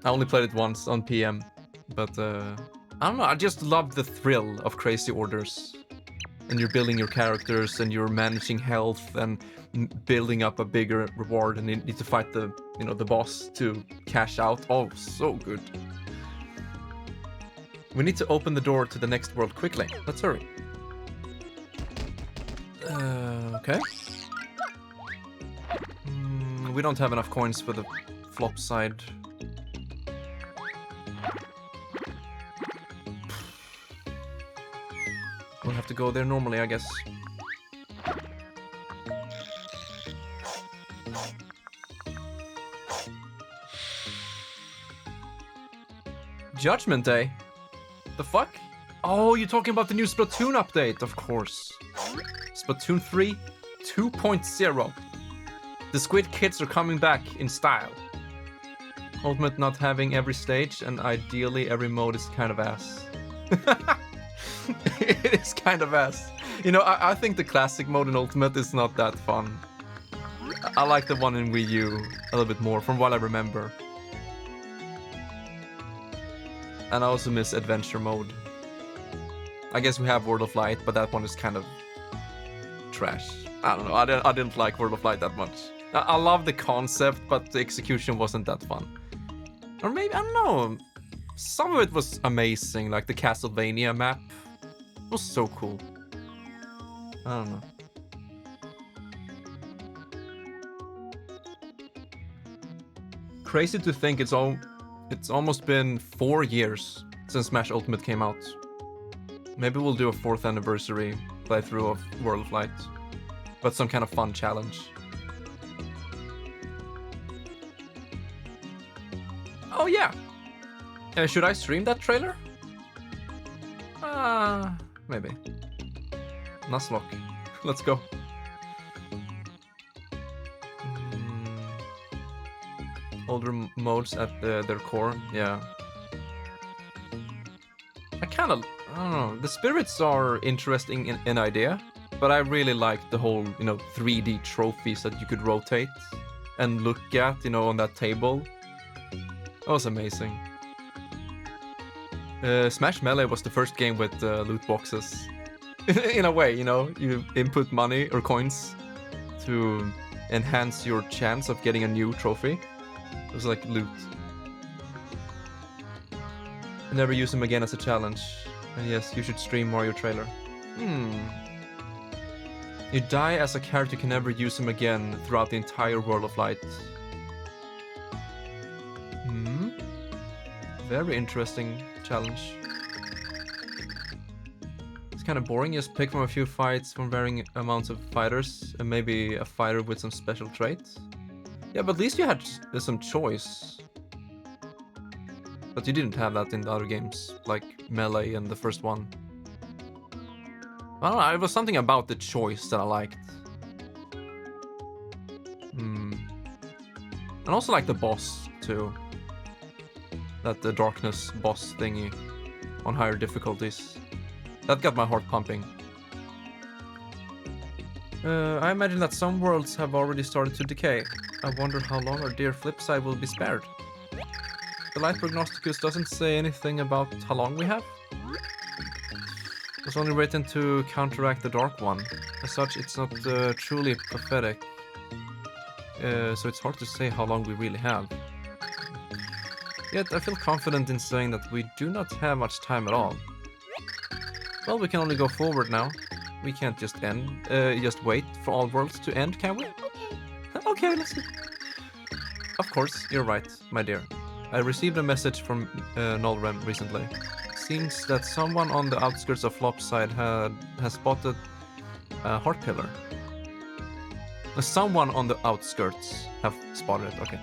Speaker 1: I only played it once on PM, but I don't know, I just loved the thrill of Crazy Orders. And you're building your characters and you're managing health and building up a bigger reward, and you need to fight the boss to cash out. Oh, so good. We need to open the door to the next world quickly. Let's hurry. Okay. We don't have enough coins for the flop side. We'll have to go there normally, I guess. Judgment Day? The fuck? Oh, you're talking about the new Splatoon update, of course. Splatoon 3 2.0. The Squid Kids are coming back in style. Ultimate not having every stage, and ideally every mode is kind of ass. It is kind of ass. You know, I think the classic mode in Ultimate is not that fun. I like the one in Wii U a little bit more, from what I remember. And I also miss Adventure mode. I guess we have World of Light, but that one is kind of trash. I don't know, I didn't like World of Light that much. I love the concept, but the execution wasn't that fun. Or maybe, I don't know. Some of it was amazing, like the Castlevania map. It was so cool. I don't know. Crazy to think it's almost been 4 years since Smash Ultimate came out. Maybe we'll do a 4th anniversary playthrough of World of Light. But some kind of fun challenge. Oh yeah! Should I stream that trailer? Maybe. Nuzlocke. Let's go. Older modes at their core, yeah. I don't know. The spirits are interesting in idea, but I really like the whole, 3D trophies that you could rotate and look at, on that table. That was amazing. Smash Melee was the first game with loot boxes. In a way, you input money or coins to enhance your chance of getting a new trophy. It was like loot. Never use them again as a challenge. And yes, you should stream Mario trailer. You die as a character, you can never use him again throughout the entire World of Light. Very interesting challenge. It's kind of boring, just pick from a few fights from varying amounts of fighters and maybe a fighter with some special traits. Yeah, but at least you had some choice. But you didn't have that in the other games, like Melee and the first one. I don't know, it was something about the choice that I liked. And also like the boss, too. The darkness boss thingy on higher difficulties. That got my heart pumping. I imagine that some worlds have already started to decay. I wonder how long our dear Flipside will be spared. The Light Prognosticus doesn't say anything about how long we have. It was only written to counteract the Dark One. As such, it's not truly prophetic. So it's hard to say how long we really have. Yet I feel confident in saying that we do not have much time at all. Well, we can only go forward now. We can't just just wait for all worlds to end, can we? Okay, let's see. Of course, you're right, my dear. I received a message from Nolrem recently. It seems that someone on the outskirts of Flopside has spotted a heart pillar. Someone on the outskirts have spotted it, okay.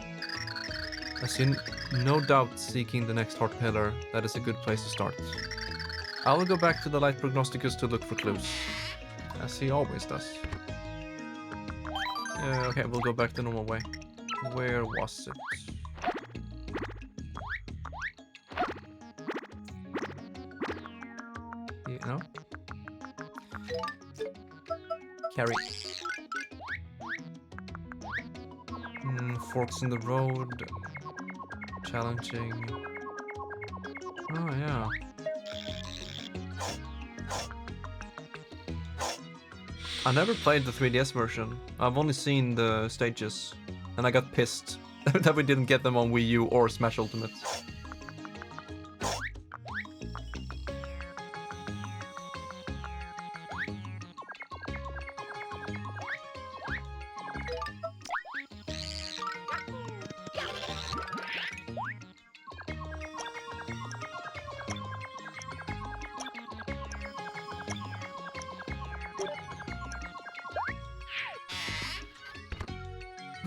Speaker 1: I see no doubt seeking the next heart pillar. That is a good place to start. I will go back to the Light Prognosticus to look for clues. As he always does. Okay, we'll go back the normal way. Where was it? Yeah, no? Carry. Forks in the road. Challenging. Oh, yeah. I never played the 3DS version. I've only seen the stages. And I got pissed that we didn't get them on Wii U or Smash Ultimate.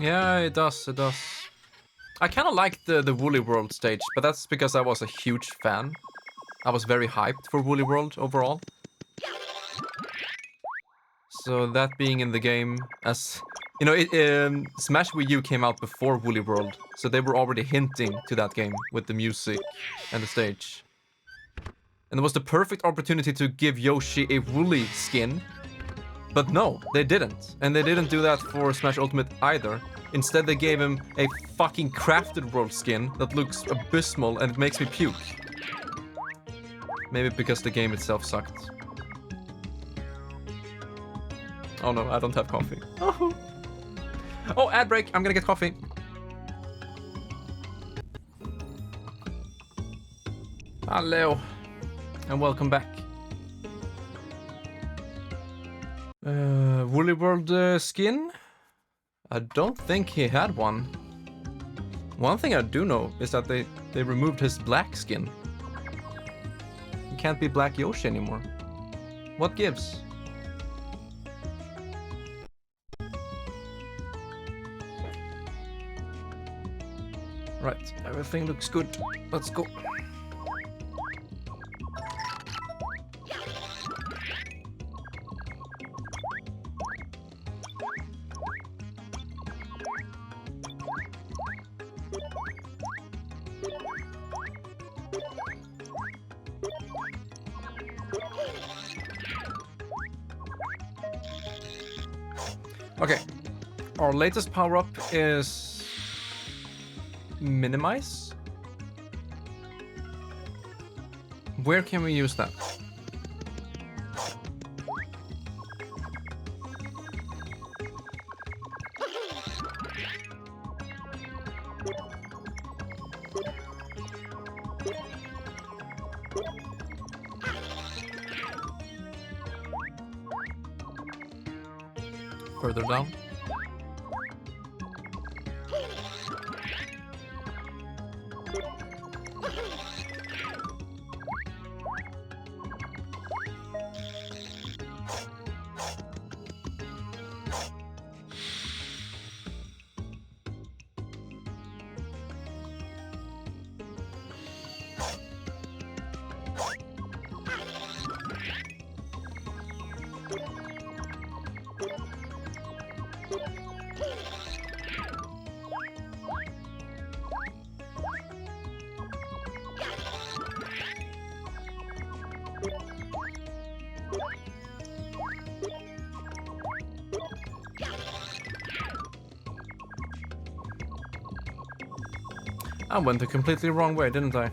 Speaker 1: Yeah, it does, it does. I kind of liked the Woolly World stage, but that's because I was a huge fan. I was very hyped for Woolly World overall. So that being in the game, as you know, Smash Wii U came out before Woolly World, so they were already hinting to that game with the music and the stage. And it was the perfect opportunity to give Yoshi a Woolly skin. But no, they didn't. And they didn't do that for Smash Ultimate either. Instead, they gave him a fucking crafted world skin that looks abysmal and it makes me puke. Maybe because the game itself sucked. Oh no, I don't have coffee. Oh, ad break. I'm gonna get coffee. Hello, and welcome back. Woolly World skin? I don't think he had one. One thing I do know is that they removed his black skin. He can't be Black Yoshi anymore. What gives? Right, everything looks good. Let's go. Okay, our latest power-up is minimize. Where can we use that? Further down. I went the completely wrong way, didn't I?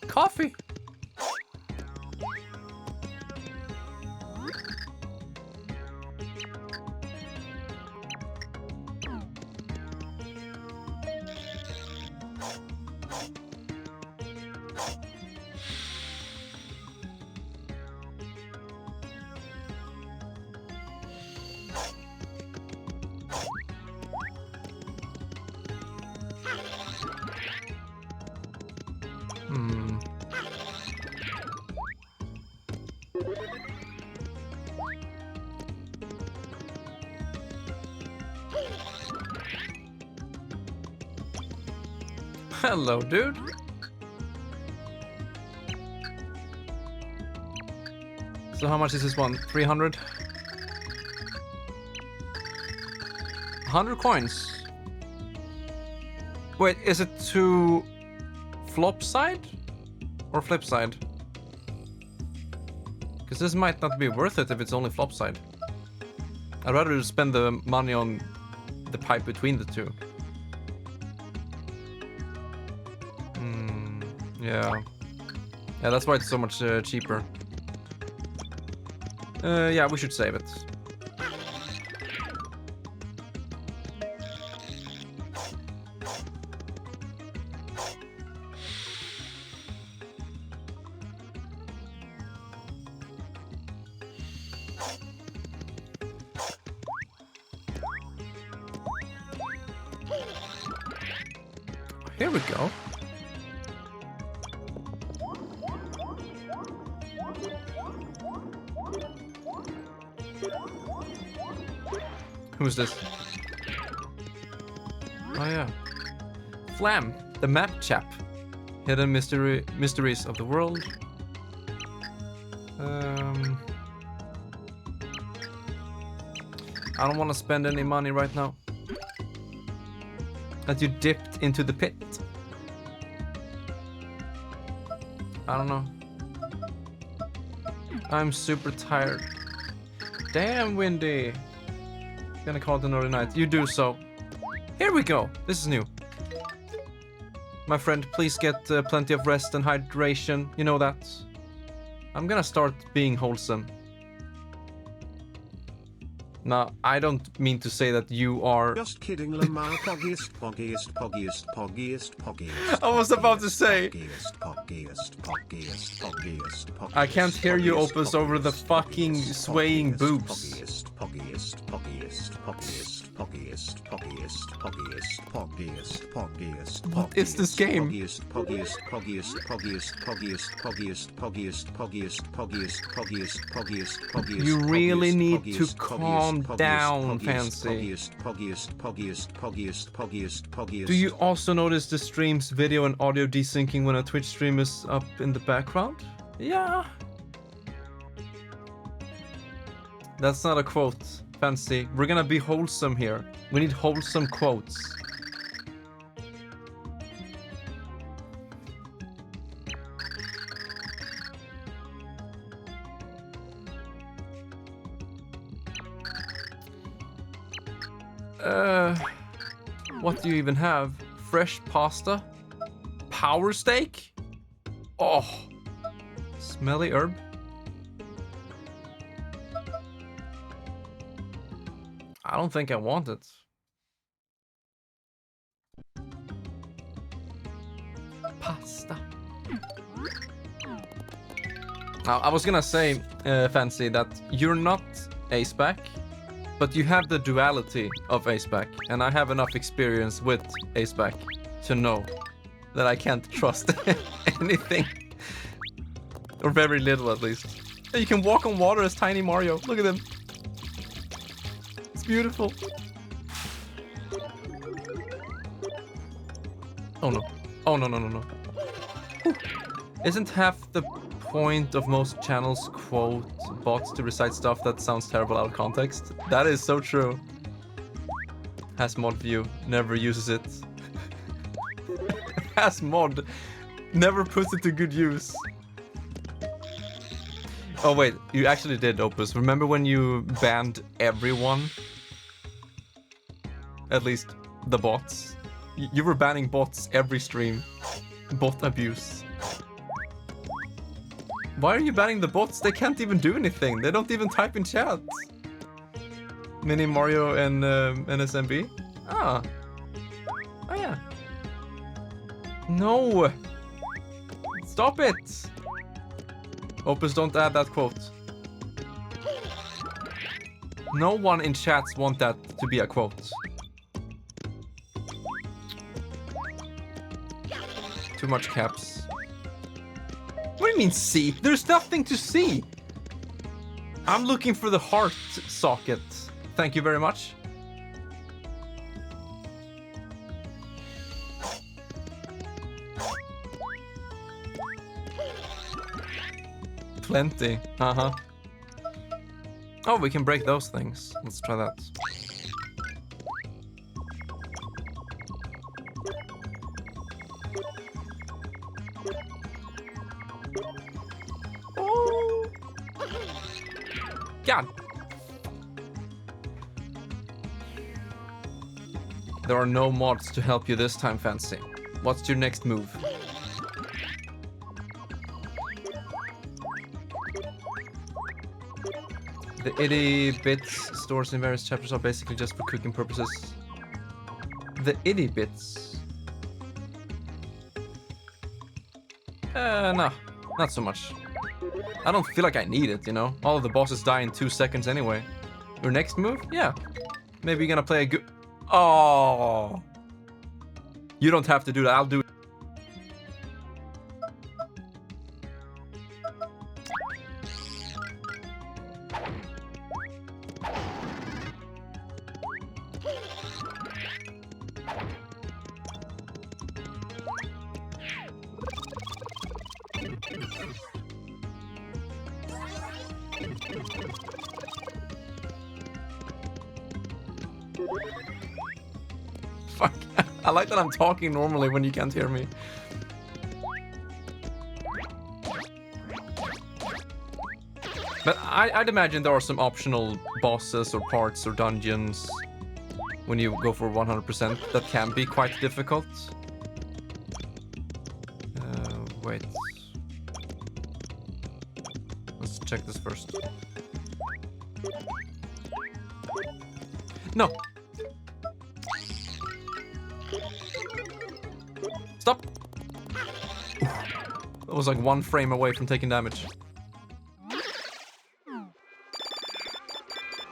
Speaker 1: Coffee. Hello, dude. So how much is this one? 300? 100 coins. Wait, is it to flop side or flip side? Because this might not be worth it if it's only flop side. I'd rather spend the money on the pipe between the two. Yeah. Yeah, that's why it's so much cheaper. Yeah, we should save it. Here we go. Who's this? Oh yeah. Flam, the map chap. Hidden mysteries of the world. I don't want to spend any money right now. That you dipped into the pit. I don't know. I'm super tired. Damn, Windy. Gonna call it another night. You do so. Here we go. This is new. My friend, please get plenty of rest and hydration. You know that. I'm gonna start being wholesome. Now, I don't mean to say that you are...
Speaker 2: Just kidding, Lamar. Poggiest.
Speaker 1: I was about to say... I can't hear you, Opus, over the fucking swaying boobs. What is this game? You really need to calm down, Fancy. Do you also notice the stream's video and audio desyncing when a Twitch stream is up in the background? Yeah. That's not a quote, Fancy. We're gonna be wholesome here. We need wholesome quotes. What do you even have? Fresh pasta? Power steak? Oh, smelly herb? I don't think I want it. Pasta. Now, I was gonna say, Fancy, that you're not Aceback, but you have the duality of Aceback, and I have enough experience with Aceback to know that I can't trust anything. Or very little, at least. You can walk on water as Tiny Mario. Look at him. It's beautiful. Oh no. Oh no, no, no, no. Whew. Isn't half the point of most channels quote bots to recite stuff that sounds terrible out of context? That is so true. HasModView never uses it. HasMod never puts it to good use. Oh wait, you actually did, Opus. Remember when you banned everyone? At least the bots. You were banning bots every stream. Bot abuse. Why are you banning the bots? They can't even do anything. They don't even type in chat. Mini Mario and NSMB? Ah. Oh yeah. No. Stop it. Opus, don't add that quote. No one in chats want that to be a quote. Too much caps. What do you mean see? There's nothing to see. I'm looking for the heart socket. Thank you very much. Plenty. Uh-huh. Oh, we can break those things. Let's try that. Oh. God. There are no mods to help you this time, Fancy. What's your next move? The itty bits stores in various chapters are basically just for cooking purposes. The itty bits? No, not so much. I don't feel like I need it, you know? All of the bosses die in 2 seconds anyway. Your next move? Yeah. Maybe you're gonna play a good... Oh! You don't have to do that, I'll do it. Fuck. I like that I'm talking normally when you can't hear me. But I'd imagine there are some optional bosses or parts or dungeons when you go for 100% that can be quite difficult. Wait. Let's check this first. No. Stop. That was like 1 frame away from taking damage.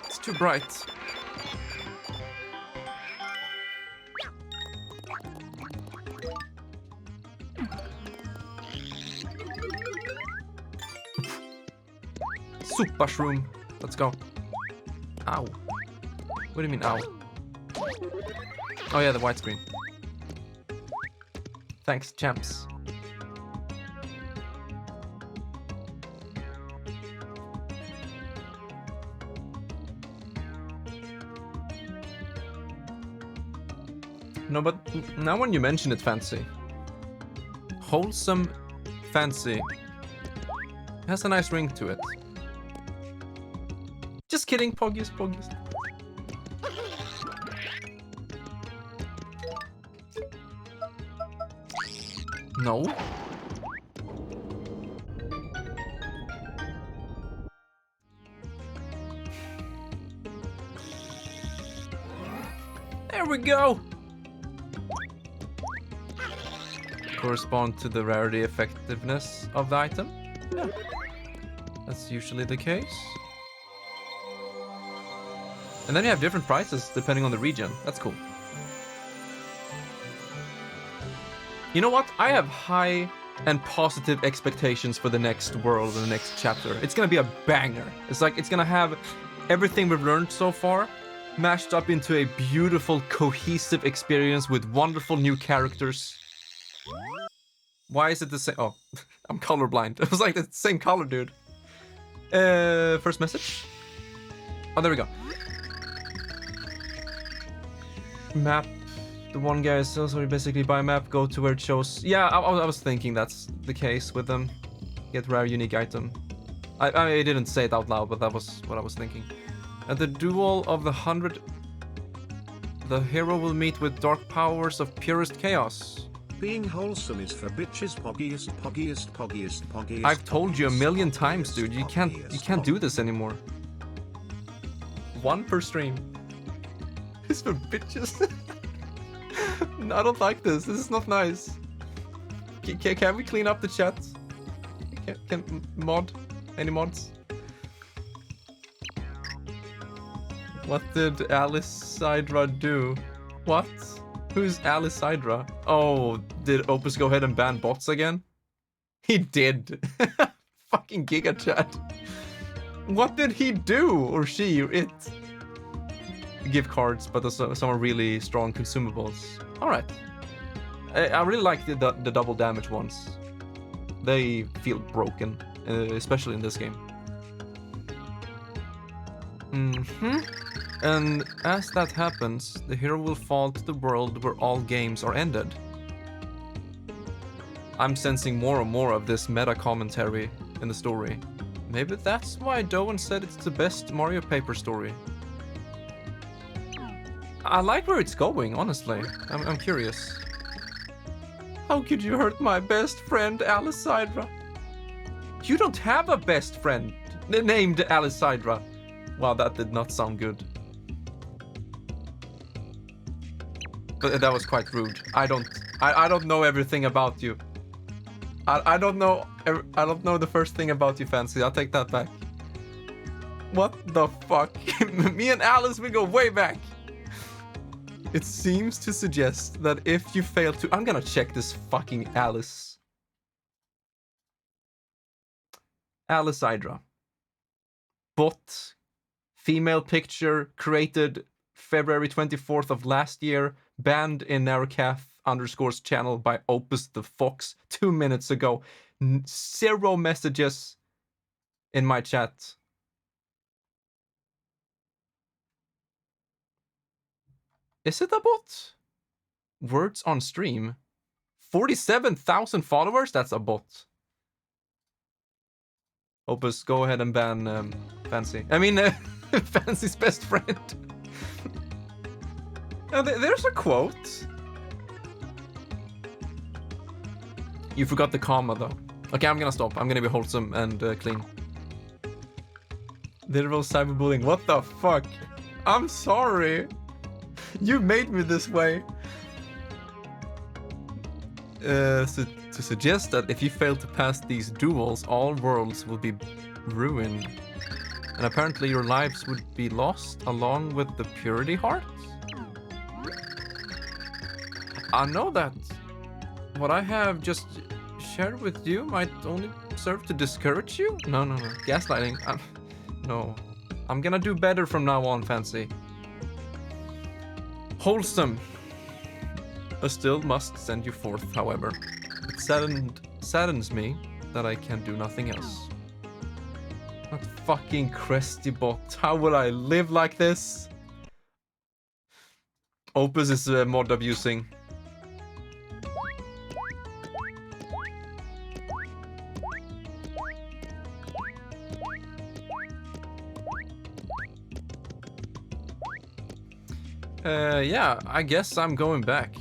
Speaker 1: It's too bright. Super shroom. Let's go. Ow. What do you mean, ow? Oh yeah, the white screen. Thanks, champs. No, but now when you mention it, Fancy. Wholesome Fancy. Has a nice ring to it. Just kidding, Poggies, Poggies. No. There we go. Correspond to the rarity effectiveness of the item. Yeah. That's usually the case. And then you have different prices depending on the region. That's cool. You know what? I have high and positive expectations for the next world and the next chapter. It's gonna be a banger. It's like it's gonna have everything we've learned so far mashed up into a beautiful, cohesive experience with wonderful new characters. Why is it the same? Oh, I'm colorblind. It was like the same color, dude. First message. Oh, there we go. Map. The one guy says, so you basically buy a map, go to where it shows. Yeah, I was thinking that's the case with them. Get rare unique item. I didn't say it out loud, but that was what I was thinking. At the duel of the 100, the hero will meet with dark powers of purest chaos.
Speaker 2: Being wholesome is for bitches. Poggiest, poggiest, poggiest, poggiest.
Speaker 1: I've told you a million times, dude. You can't do this anymore. 1 per stream. It's for bitches. No, I don't like this. This is not nice. Can we clean up the chat? Can mod? Any mods? What did Alice Hydra do? What? Who's Alice Hydra? Oh, did Opus go ahead and ban bots again? He did. Fucking Giga Chat. What did he do? Or she, or it? Gift cards, but also some really strong consumables. Alright. I really like the double damage ones. They feel broken, especially in this game. And as that happens, the hero will fall to the world where all games are ended. I'm sensing more and more of this meta commentary in the story. Maybe that's why Doan said it's the best Mario Paper story. I like where it's going, honestly. I'm curious. How could you hurt my best friend, Alice Hydra? You don't have a best friend named Alice Hydra. Wow, that did not sound good. But that was quite rude. I don't know everything about you. I don't know the first thing about you, Fancy. I'll take that back. What the fuck? Me and Alice, we go way back. It seems to suggest that if you fail to... I'm gonna check this fucking Alice. Alice Hydra. Bot. Female picture created February 24th of last year. Banned in Narokath _ channel by Opus the Fox 2 minutes ago. 0 messages in my chat. Is it a bot? Words on stream. 47,000 followers? That's a bot. Opus, go ahead and ban Fancy. I mean, Fancy's best friend. There's a quote. You forgot the comma though. Okay, I'm gonna stop. I'm gonna be wholesome and clean. Literal cyberbullying. What the fuck? I'm sorry. You made me this way. So to suggest that if you fail to pass these duels, all worlds will be ruined. And apparently your lives would be lost along with the purity heart? I know that. What I have just shared with you might only serve to discourage you? No. Gaslighting. No. I'm gonna do better from now on, Fancy. Wholesome. I still must send you forth, however. It saddens me that I can do nothing else. Not fucking Cresty Bot. How will I live like this? Opus is mod abusing. Yeah, I guess I'm going back.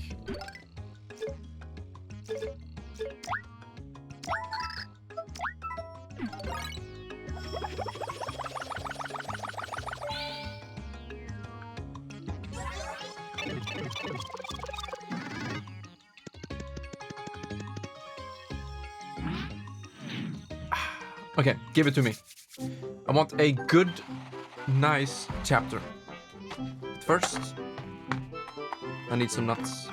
Speaker 1: Okay, give it to me. I want a good, nice chapter. First, I need some nuts.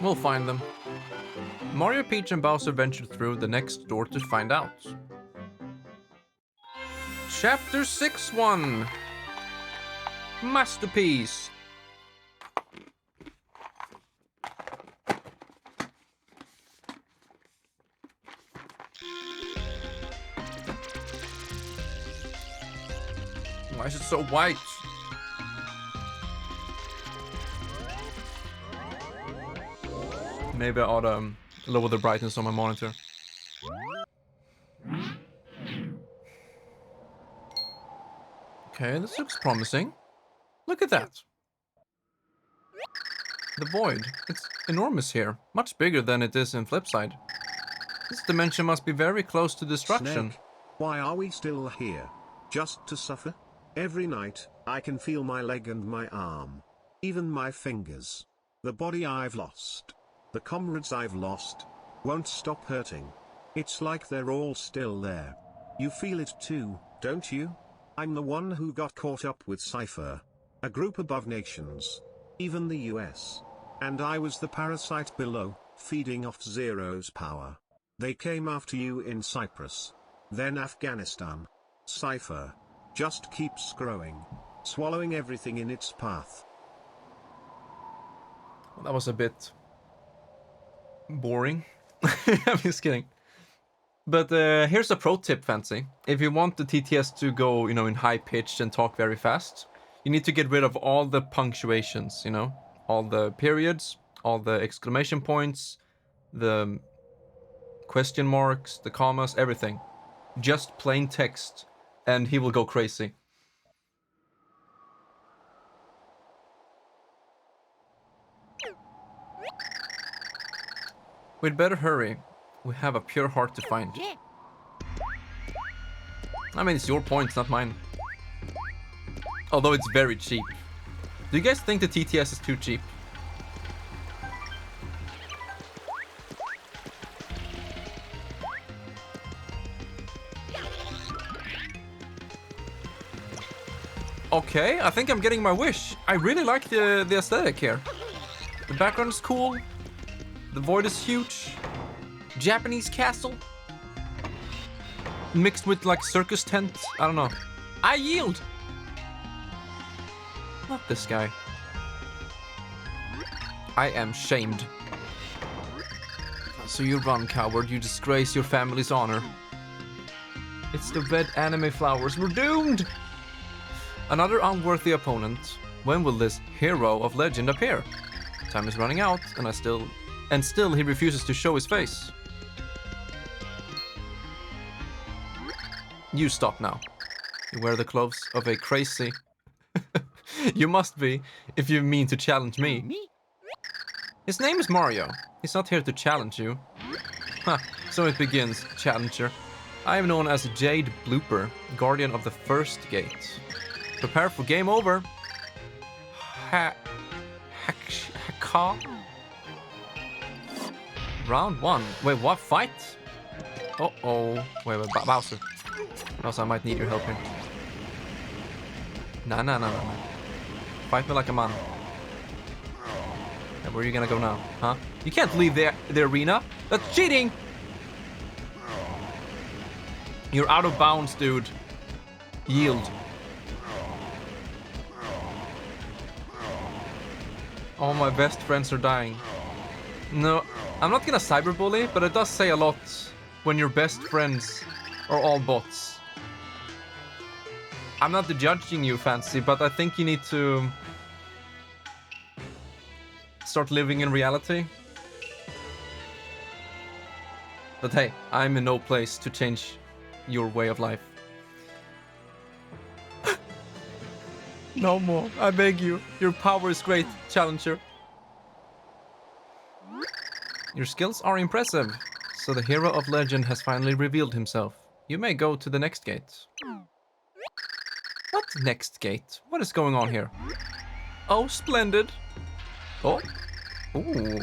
Speaker 1: We'll find them. Mario, Peach, and Bowser venture through the next door to find out. Chapter 6-1. Masterpiece. Why is it so white? Maybe I ought to lower the brightness on my monitor. Okay, this looks promising. Look at that. The void. It's enormous here. Much bigger than it is in Flipside. This dimension must be very close to destruction.
Speaker 2: Snake, why are we still here? Just to suffer? Every night, I can feel my leg and my arm. Even my fingers. The body I've lost. The comrades I've lost. Won't stop hurting. It's like they're all still there. You feel it too, don't you? I'm the one who got caught up with Cypher. A group above nations. Even the US. And I was the parasite below, feeding off Zero's power. They came after you in Cyprus. Then Afghanistan. Cypher just keeps growing. Swallowing everything in its path.
Speaker 1: Well, that was a bit boring. I'm just kidding. But here's a pro tip, Fancy. If you want the TTS to go, in high pitch and talk very fast, you need to get rid of all the punctuations, all the periods, all the exclamation points, the question marks, the commas, everything. Just plain text, and he will go crazy. We'd better hurry. We have a pure heart to find. I mean, it's your points, not mine. Although it's very cheap. Do you guys think the TTS is too cheap? Okay, I think I'm getting my wish. I really like the aesthetic here. The background is cool. The void is huge. Japanese castle. Mixed with like circus tent. I don't know. I yield. Not this guy. I am shamed. So you run, coward. You disgrace your family's honor. It's the red anime flowers. We're doomed! Another unworthy opponent. When will this hero of legend appear? Time is running out, and still he refuses to show his face. You stop now. You wear the clothes of a crazy... You must be, if you mean to challenge me. His name is Mario. He's not here to challenge you. Huh, so it begins, challenger. I am known as Jade Blooper, guardian of the first gate. Prepare for game over. Haka? Round 1. Wait, what? Fight? Uh-oh. Wait, Bowser. Bowser, I might need your help here. Nah. Fight me like a man. Yeah, where are you gonna go now? Huh? You can't leave the arena. That's cheating! You're out of bounds, dude. Yield. All my best friends are dying. No, I'm not gonna cyberbully, but it does say a lot when your best friends are all bots. I'm not judging you, Fancy, but I think you need to start living in reality. But hey, I'm in no place to change your way of life. No more, I beg you. Your power is great, challenger. Your skills are impressive. So the hero of legend has finally revealed himself. You may go to the next gate. What next gate? What is going on here? Oh, splendid. Oh. Ooh.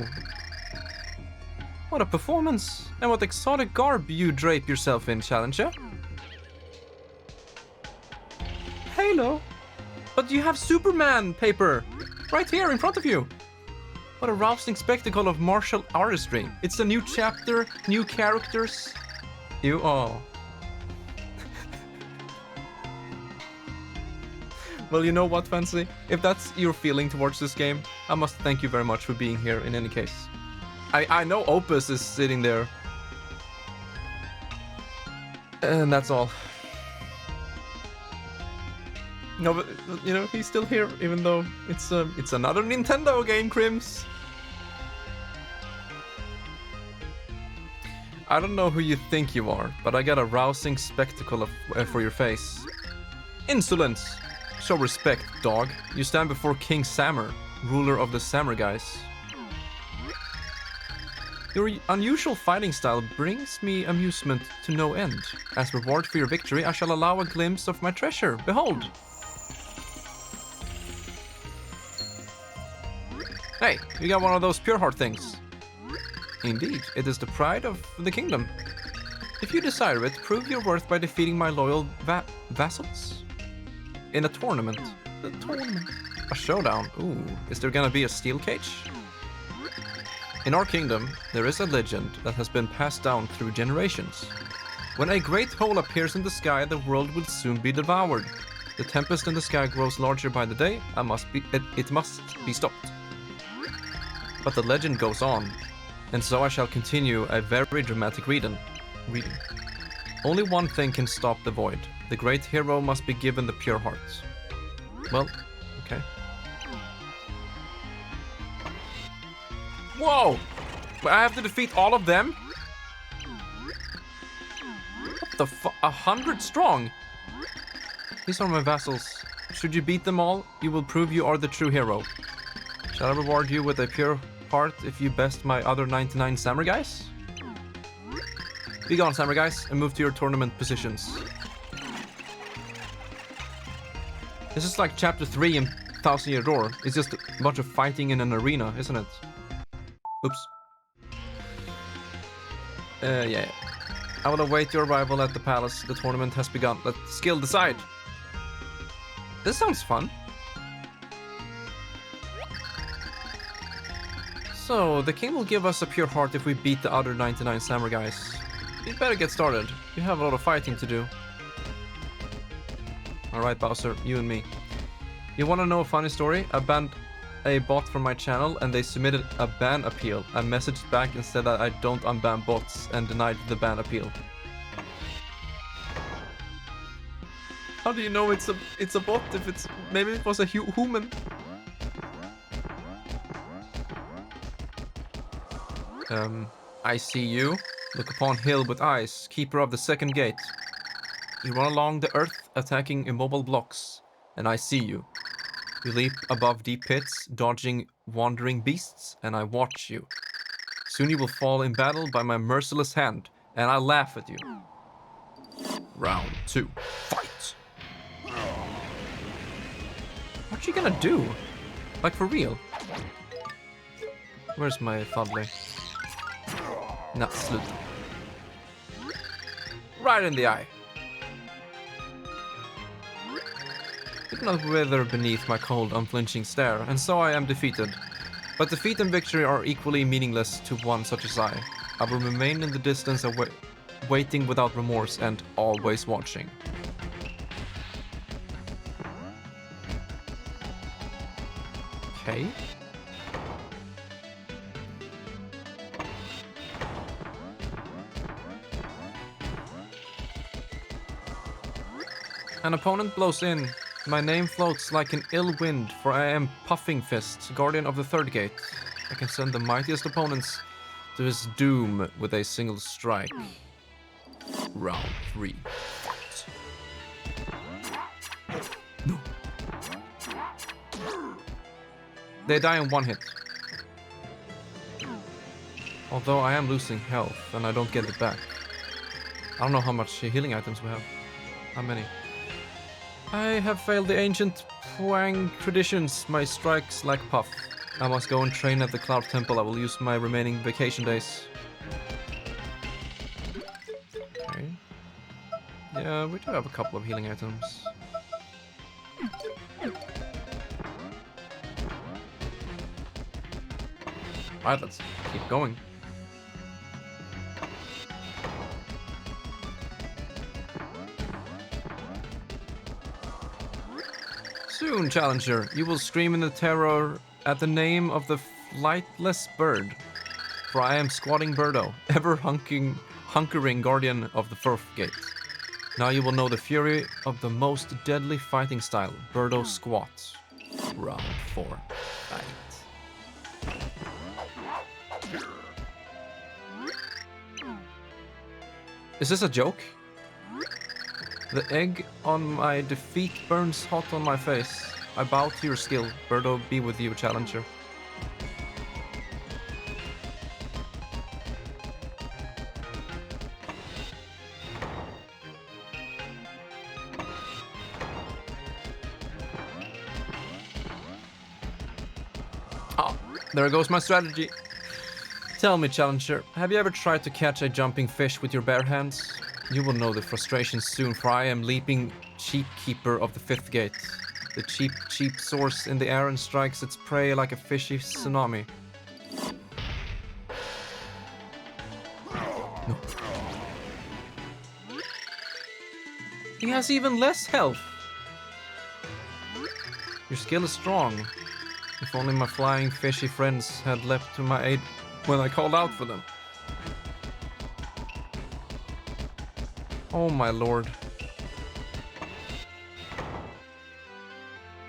Speaker 1: What a performance. And what exotic garb you drape yourself in, challenger. Halo. But you have Superman paper right here in front of you. What a rousing spectacle of martial artistry. It's a new chapter, new characters. You all. Well, you know what, Fancy? If that's your feeling towards this game, I must thank you very much for being here in any case. I know Opus is sitting there. And that's all. No, but, you know, he's still here, even though it's another Nintendo game, Crims. I don't know who you think you are, but I got a rousing spectacle for your face. Insolence! Show respect, dog. You stand before King Sammer, ruler of the Sammer guys. Your unusual fighting style brings me amusement to no end. As reward for your victory, I shall allow a glimpse of my treasure. Behold! Hey, you got one of those pure heart things. Indeed, it is the pride of the kingdom. If you desire it, prove your worth by defeating my loyal vassals. In a tournament. A tournament. A showdown. Ooh, is there gonna be a steel cage? In our kingdom, there is a legend that has been passed down through generations. When a great hole appears in the sky, the world will soon be devoured. The tempest in the sky grows larger by the day, it must be stopped. But the legend goes on, and so I shall continue a very dramatic reading. Only one thing can stop the void. The great hero must be given the pure heart. Well, okay. Whoa! I have to defeat all of them? What the 100 strong? These are my vassals. Should you beat them all, you will prove you are the true hero. Shall I reward you with a pure heart if you best my other 99 samurai guys? Be gone, samurai guys, and move to your tournament positions. This is like chapter 3 in 1000 Year Door. It's just a bunch of fighting in an arena, isn't it? Oops. Yeah. I will await your arrival at the palace. The tournament has begun. Let skill decide. This sounds fun. So, the king will give us a pure heart if we beat the other 99 samurai guys. We better get started. We have a lot of fighting to do. Alright, Bowser, you and me. You wanna know a funny story? A band a bot from my channel and they submitted a ban appeal. I messaged back and said that I don't unban bots and denied the ban appeal. How do you know it's a bot if it's maybe it was a human? I see you. Look upon hill with eyes, keeper of the second gate. You run along the earth, attacking immobile blocks, and I see you. You leap above deep pits, dodging wandering beasts, and I watch you. Soon you will fall in battle by my merciless hand, and I laugh at you. Round 2, fight! What you gonna do? Like for real? Where's my fuddly? Not slut. Right in the eye. Did not wither beneath my cold, unflinching stare, and so I am defeated. But defeat and victory are equally meaningless to one such as I. I will remain in the distance, waiting without remorse and always watching. Okay. An opponent blows in. My name floats like an ill wind, for I am Puffing Fist, guardian of the third gate. I can send the mightiest opponents to his doom with a single strike. Round 3. No. They die in one hit. Although I am losing health and I don't get it back. I don't know how much healing items we have. How many? I have failed the ancient Puang traditions. My strikes lack puff. I must go and train at the Cloud Temple. I will use my remaining vacation days. Okay. Yeah, we do have a couple of healing items. Alright, let's keep going. Soon, challenger, you will scream in the terror at the name of the flightless bird. For I am squatting Birdo, ever hunkering guardian of the fourth gate. Now you will know the fury of the most deadly fighting style, Birdo squat. Round 4, fight. Is this a joke? The egg on my defeat burns hot on my face. I bow to your skill. Birdo be with you, challenger. Ah, there goes my strategy. Tell me, challenger, have you ever tried to catch a jumping fish with your bare hands? You will know the frustration soon, for I am leaping cheap keeper of the fifth gate. The cheap soars in the air and strikes its prey like a fishy tsunami. No. He has even less health. Your skill is strong. If only my flying fishy friends had leapt to my aid when I called out for them. Oh my lord.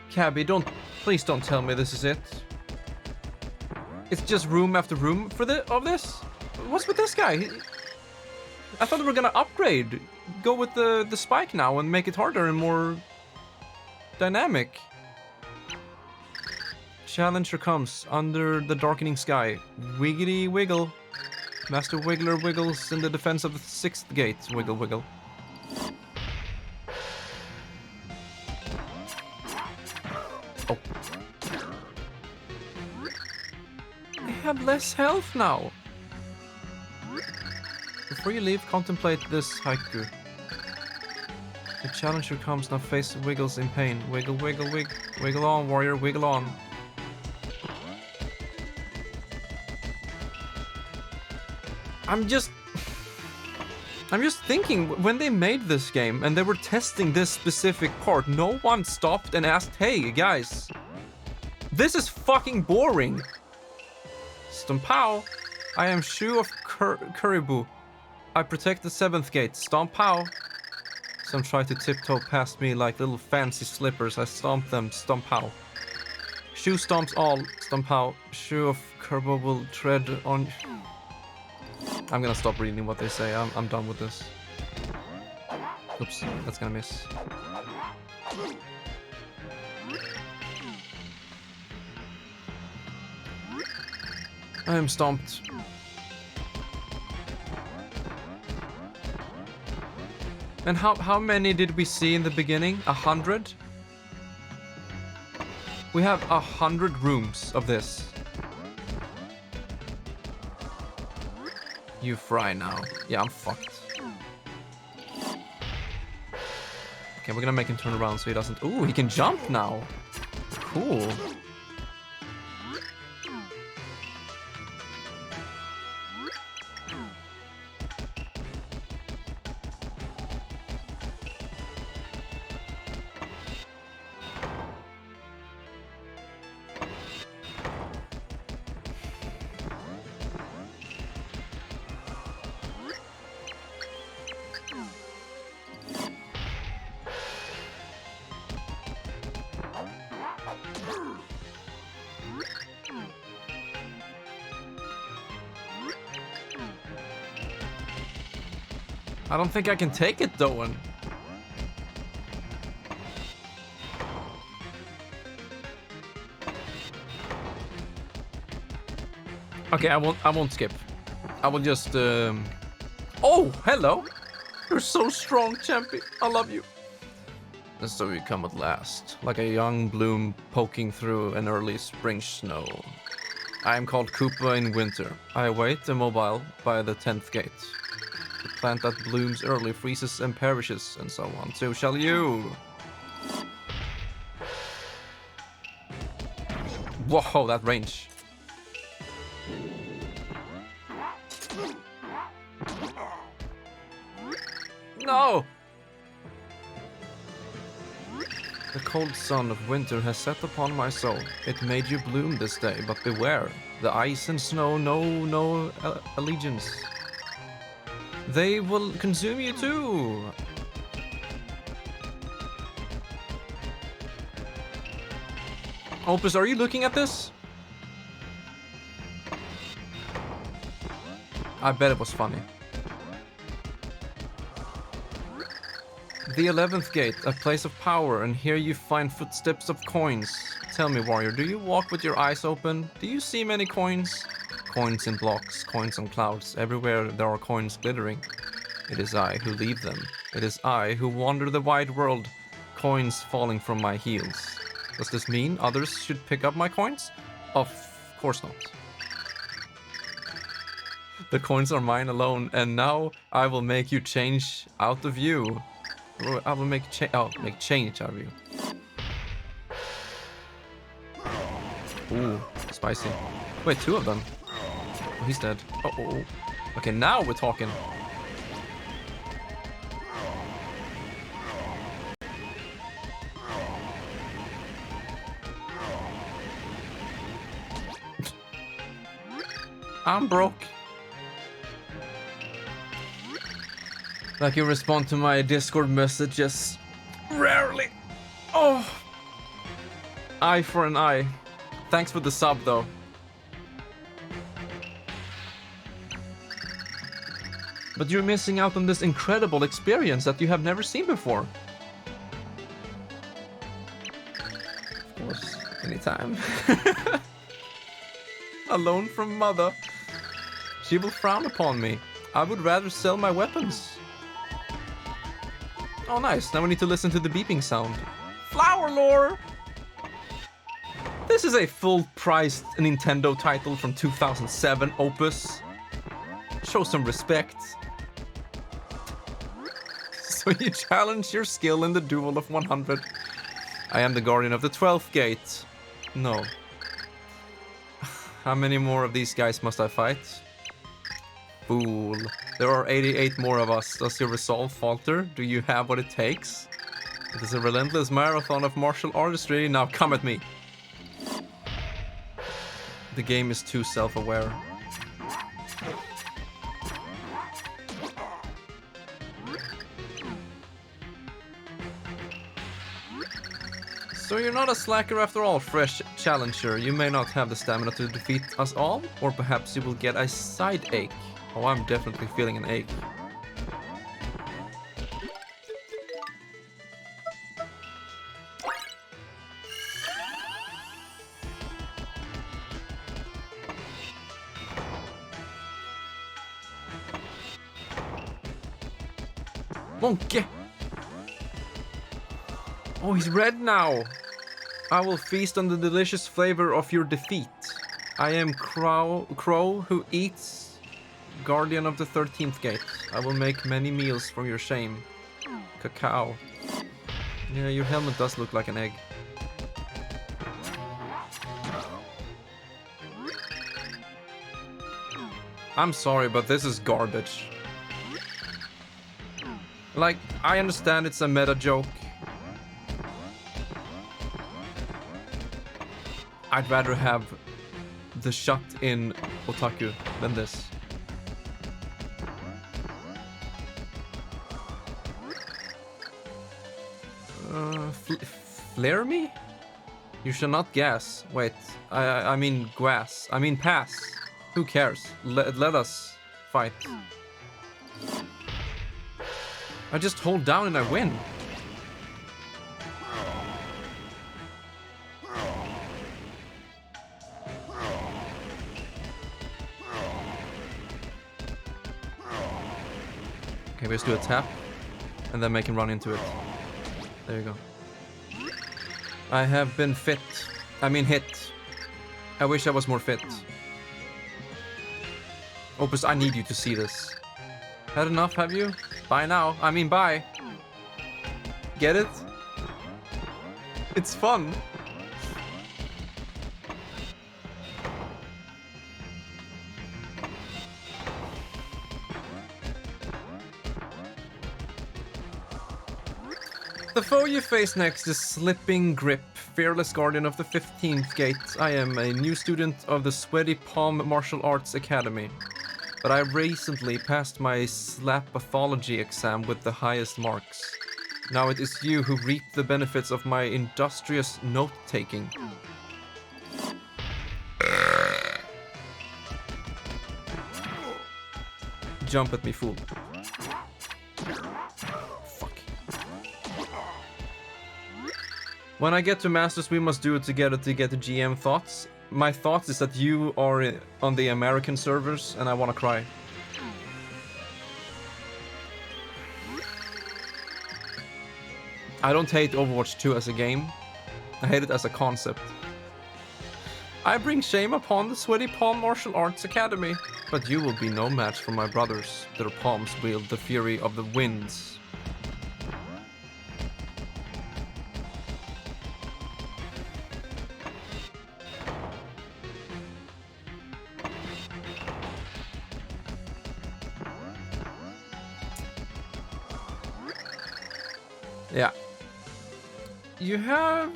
Speaker 1: Cabby, please don't tell me this is it. It's just room after room for this? What's with this guy? I thought we were gonna upgrade. Go with the spike now and make it harder and more dynamic. Challenger comes under the darkening sky. Wiggity wiggle. Master Wiggler wiggles in the defense of the sixth gate. Wiggle, wiggle. Oh. I have less health now. Before you leave, contemplate this haiku. The challenger comes, now face wiggles in pain. Wiggle, wiggle, wiggle. Wiggle on, warrior, wiggle on. I'm just thinking, when they made this game and they were testing this specific part, no one stopped and asked, hey guys, This is fucking boring. Stompow. I am Shoe of Kuribu. I protect the 7th gate. Stompow. Some try to tiptoe past me like little fancy slippers. I stomp them. Stompow. Shoe stomps all. Stompow. Shoe of Kuribu will tread on... I'm gonna stop reading what they say. I'm done with this. Oops, that's gonna miss. I am stomped. And how many did we see in the beginning? 100? We have 100 rooms of this. You fry now. Yeah, I'm fucked. Okay, we're gonna make him turn around so he doesn't... Ooh, he can jump now. Cool. I don't think I can take it, Doan. Okay, I won't skip. I will just Oh, hello. You're so strong, champion. I love you. And so you come at last, like a young bloom poking through an early spring snow. I am called Koopa in winter. I await immobile by the 10th gate. The plant that blooms early freezes and perishes, and so on. So shall you. Whoa, that range. No! The cold sun of winter has set upon my soul. It made you bloom this day, but beware. The ice and snow know no allegiance. They will consume you too. Opus, are you looking at this? I bet it was funny. The 11th gate, a place of power, and here you find footsteps of coins. Tell me, warrior, do you walk with your eyes open? Do you see many coins? Coins in blocks, coins on clouds, everywhere there are coins glittering. It is I who leave them. It is I who wander the wide world, coins falling from my heels. Does this mean others should pick up my coins? Of course not. The coins are mine alone, and now I will make you change out of you. I will make change out of you. Ooh, spicy. Wait, 2 of them. Oh, he's dead. Uh-oh. Okay, now we're talking. I'm broke. Like you respond to my Discord messages rarely. Oh. Eye for an eye. Thanks for the sub though. But you're missing out on this incredible experience that you have never seen before. Of course, anytime. Alone from mother. She will frown upon me. I would rather sell my weapons. Oh nice, now we need to listen to the beeping sound. Flower lore! This is a full-priced Nintendo title from 2007, Opus. Show some respect. So you challenge your skill in the duel of 100. I am the guardian of the 12th gate. No. How many more of these guys must I fight? Fool. There are 88 more of us. Does your resolve falter? Do you have what it takes? It is a relentless marathon of martial artistry. Now come at me. The game is too self-aware. So you're not a slacker after all, fresh challenger. You may not have the stamina to defeat us all, or perhaps you will get a side ache. Oh, I'm definitely feeling an ache. Monkey! Oh, he's red now! I will feast on the delicious flavor of your defeat. I am Crow who eats, guardian of the 13th gate. I will make many meals from your shame. Cacao. Yeah, your helmet does look like an egg. I'm sorry, but this is garbage. Like, I understand it's a meta joke. I'd rather have the shut in otaku than this. Flare me? You shall not gas. Wait, I mean grass. I mean pass. Who cares? Let us fight. I just hold down and I win. Okay, we just do a tap and then make him run into it. There you go. I have been fit. I mean hit. I wish I was more fit. Opus, I need you to see this. Had enough, have you? Bye now. I mean, bye. Get it? It's fun. The foe you face next is Slipping Grip, fearless guardian of the 15th gate. I am a new student of the Sweaty Palm Martial Arts Academy, but I recently passed my slap pathology exam with the highest marks. Now it is you who reap the benefits of my industrious note-taking. Jump at me, fool. When I get to Masters, we must do it together to get the GM thoughts. My thoughts is that you are on the American servers, and I want to cry. I don't hate Overwatch 2 as a game. I hate it as a concept. I bring shame upon the Sweaty Palm Martial Arts Academy, but you will be no match for my brothers. Their palms wield the fury of the winds. Yeah. You have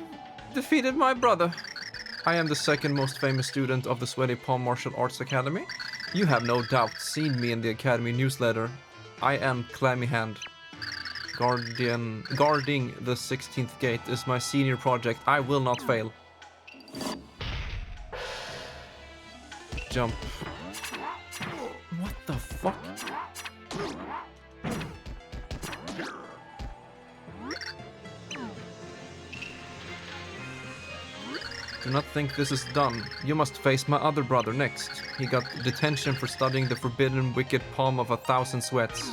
Speaker 1: defeated my brother. I am the second most famous student of the Sweaty Palm Martial Arts Academy. You have no doubt seen me in the Academy newsletter. I am Clammy Hand. Guarding the 16th gate is my senior project. I will not fail. Jump. What the fuck? Do not think this is done. You must face my other brother next. He got detention for studying the forbidden wicked palm of 1,000 sweats.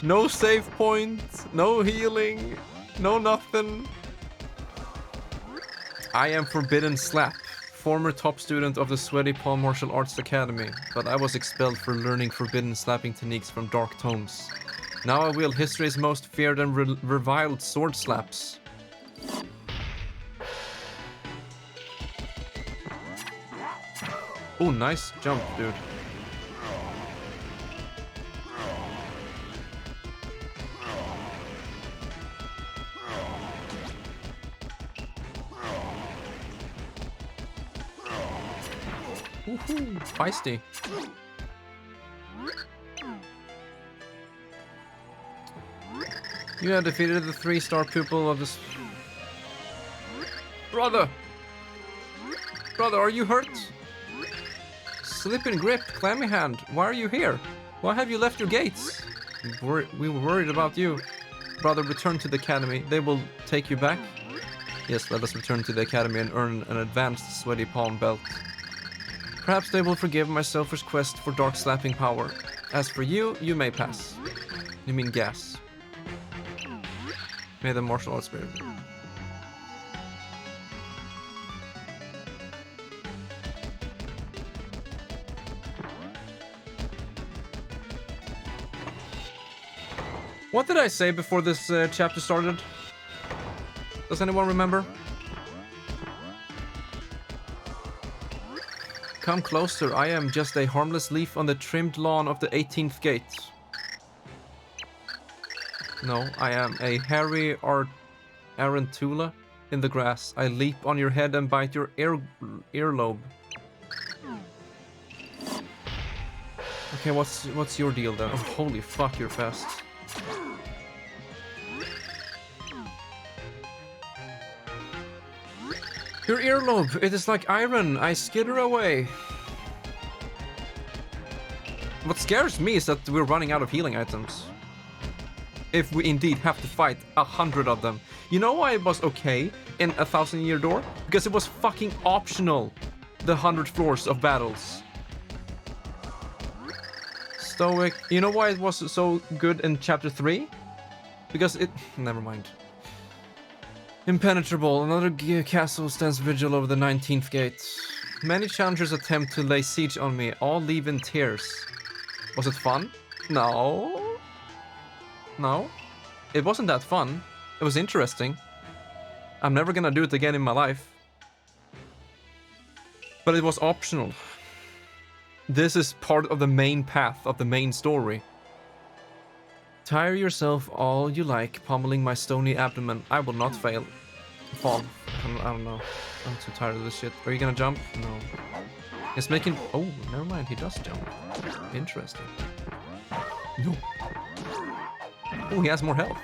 Speaker 1: No save point, no healing, no nothing. I am Forbidden Slap, former top student of the Sweaty Palm Martial Arts Academy, but I was expelled for learning forbidden slapping techniques from dark tomes. Now I wield history's most feared and reviled sword slaps. Oh, nice jump, dude. Woohoo! Feisty. You have defeated the 3-star pupil of this... Brother! Brother, are you hurt? Slip and grip, clammy hand. Why are you here? Why have you left your gates? We were worried about you. Brother, return to the academy. They will take you back. Yes, let us return to the academy and earn an advanced sweaty palm belt. Perhaps they will forgive my selfish quest for dark slapping power. As for you, you may pass. You mean gas. May the martial arts spirit. What did I say before this chapter started? Does anyone remember? Come closer, I am just a harmless leaf on the trimmed lawn of the 18th gate. No, I am a hairy Arantula in the grass. I leap on your head and bite your earlobe. Okay, what's your deal then? Oh, holy fuck, you're fast. Your earlobe, it is like iron. I skitter away. What scares me is that we're running out of healing items. If we indeed have to fight 100 of them. You know why it was okay in 1000-Year Door? Because it was fucking optional. The 100 floors of battles. Stoic. You know why it was so good in chapter 3? Because it... Never mind. Impenetrable. Another castle stands vigil over the 19th gate. Many challengers attempt to lay siege on me, all leave in tears. Was it fun? No. No. It wasn't that fun. It was interesting. I'm never gonna do it again in my life. But it was optional. This is part of the main path of the main story. Tire yourself all you like, pummeling my stony abdomen. I will not fail. Fall. I don't know. I'm too tired of this shit. Are you gonna jump? No. It's making... Oh, never mind. He does jump. Interesting. No. Oh, he has more health.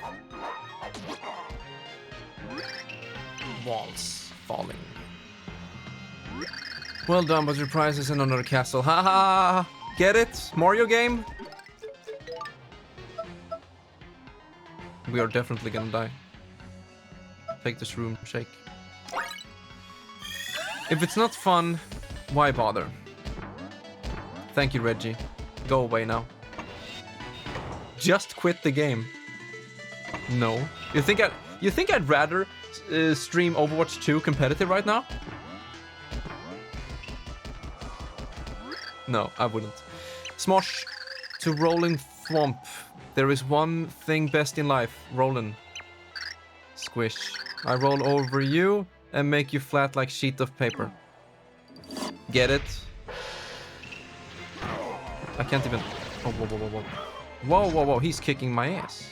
Speaker 1: Walls falling. Well done, but your prize is in another castle. Haha! Get it? Mario game? We are definitely gonna die. Take this room, shake. If it's not fun, why bother? Thank you, Reggie. Go away now. Just quit the game. No. You think I'd rather stream Overwatch 2 competitive right now? No, I wouldn't. Smosh to Rolling Thwomp. There is one thing best in life, rollin'. Squish. I roll over you and make you flat like sheet of paper. Get it? I can't even... Oh, whoa, whoa, whoa, whoa. Whoa, whoa, whoa, he's kicking my ass.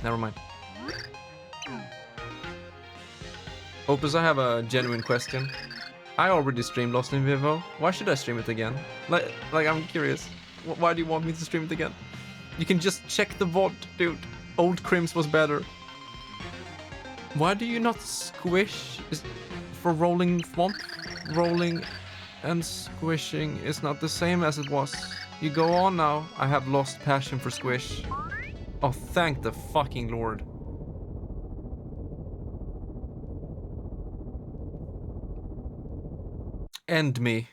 Speaker 1: Never mind. Opus, I have a genuine question. I already streamed Lost in Vivo. Why should I stream it again? Like I'm curious. Why do you want me to stream it again? You can just check the VOD, dude. Old Crims was better. Why do you not squish for rolling thwomp? Rolling and squishing is not the same as it was. You go on now. I have lost passion for squish. Oh, thank the fucking Lord. End me.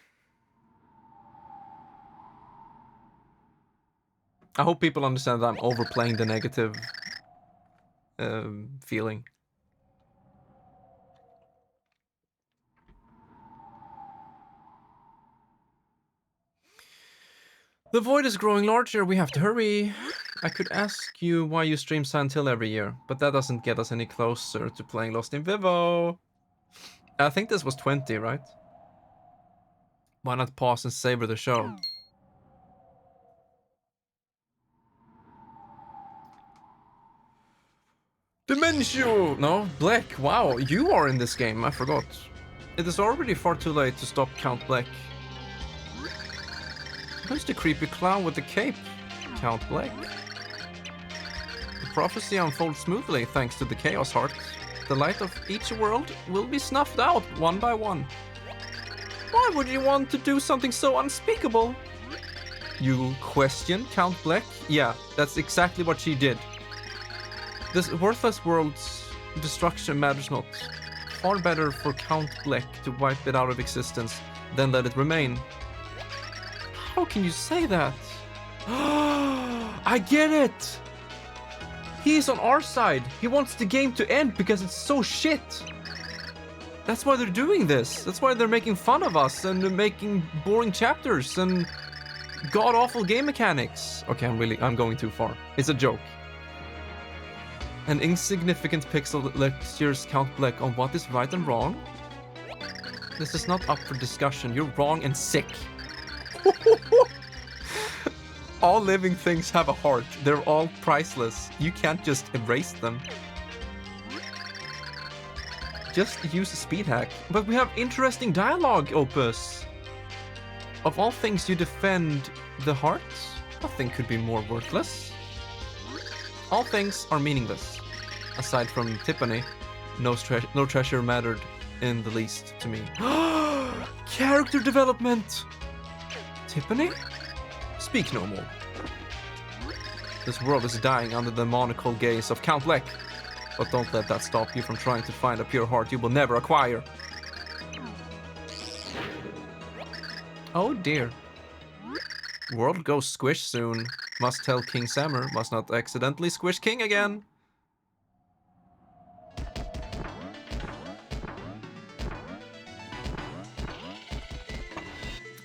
Speaker 1: I hope people understand that I'm overplaying the negative feeling. The void is growing larger, we have to hurry. I could ask you why you stream Silent Hill every year, but that doesn't get us any closer to playing Lost in Vivo. I think this was 20, right? Why not pause and savor the show? Dementio! No, Black, wow, you are in this game, I forgot. It is already far too late to stop Count Black. Who's the creepy clown with the cape? Count Black. The prophecy unfolds smoothly thanks to the Chaos Heart. The light of each world will be snuffed out one by one. Why would you want to do something so unspeakable? You question Count Black? Yeah, that's exactly what she did. This worthless world's destruction matters not. Far better for Count Black to wipe it out of existence than let it remain. How can you say that? I get it! He's on our side. He wants the game to end because it's so shit. That's why they're doing this. That's why they're making fun of us and they're making boring chapters and god-awful game mechanics. Okay, I'm going too far. It's a joke. An insignificant pixel lectures Count Black on what is right and wrong. This is not up for discussion. You're wrong and sick. All living things have a heart. They're all priceless. You can't just erase them. Just use a speed hack. But we have interesting dialogue, Opus. Of all things you defend the heart, nothing could be more worthless. All things are meaningless. Aside from Tiffany, no treasure mattered in the least to me. Character development! Tiffany? Speak no more. This world is dying under the monocle gaze of Count Black. But don't let that stop you from trying to find a pure heart you will never acquire. Oh dear. World goes squish soon. Must tell King Sammer. Must not accidentally squish King again.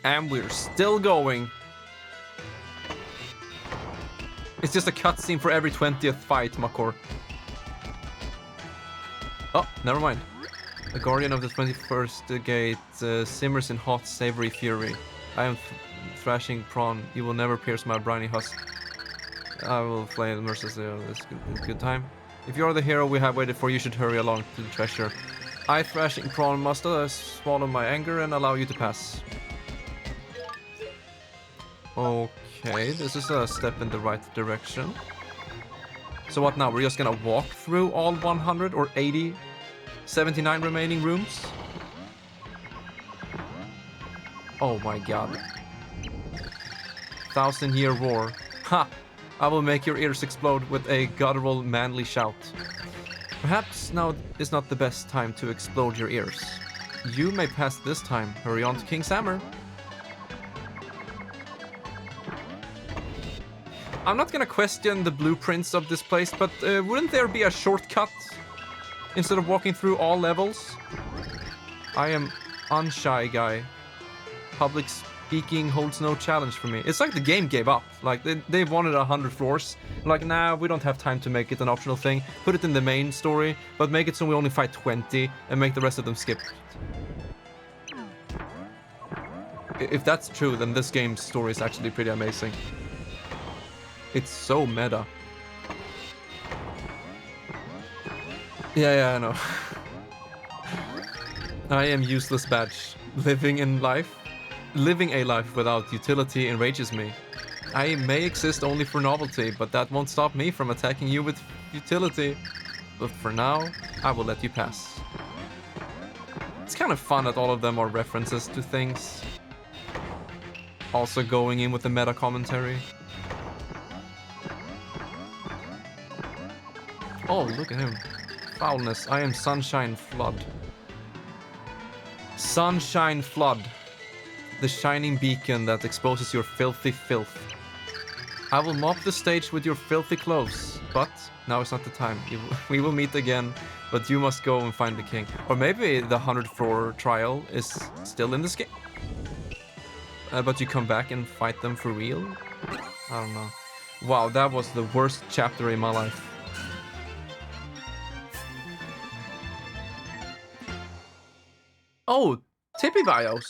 Speaker 1: And we're still going. It's just a cutscene for every 20th fight, Makor. Oh, never mind. The guardian of the 21st gate simmers in hot, savory fury. I am thrashing prawn. You will never pierce my briny husk. I will flay the mercilessly on this good time. If you are the hero we have waited for, you should hurry along to the treasure. I, thrashing prawn, must swallow my anger and allow you to pass. Okay, this is a step in the right direction. So what now? We're just gonna walk through all 100 or 80, 79 remaining rooms? Oh my god. 1,000-year war. Ha! I will make your ears explode with a guttural manly shout. Perhaps now is not the best time to explode your ears. You may pass this time. Hurry on to King Sammer. I'm not gonna question the blueprints of this place, but wouldn't there be a shortcut instead of walking through all levels? I am unshy guy. Public speaking holds no challenge for me. It's like the game gave up. Like they wanted 100 floors. Like, nah, we don't have time to make it an optional thing. Put it in the main story, but make it so we only fight 20 and make the rest of them skip. If that's true, then this game's story is actually pretty amazing. It's so meta. Yeah, I know. I am useless badge. Living a life without utility enrages me. I may exist only for novelty, but that won't stop me from attacking you with utility. But for now, I will let you pass. It's kind of fun that all of them are references to things. Also going in with the meta commentary. Oh, look at him. Foulness. I am Sunshine Flood. Sunshine Flood. The shining beacon that exposes your filthy filth. I will mop the stage with your filthy clothes, but now is not the time. We will meet again, but you must go and find the king. Or maybe the 100 floor trial is still in this game. But you come back and fight them for real? I don't know. Wow, that was the worst chapter in my life. Oh, Tippy bios.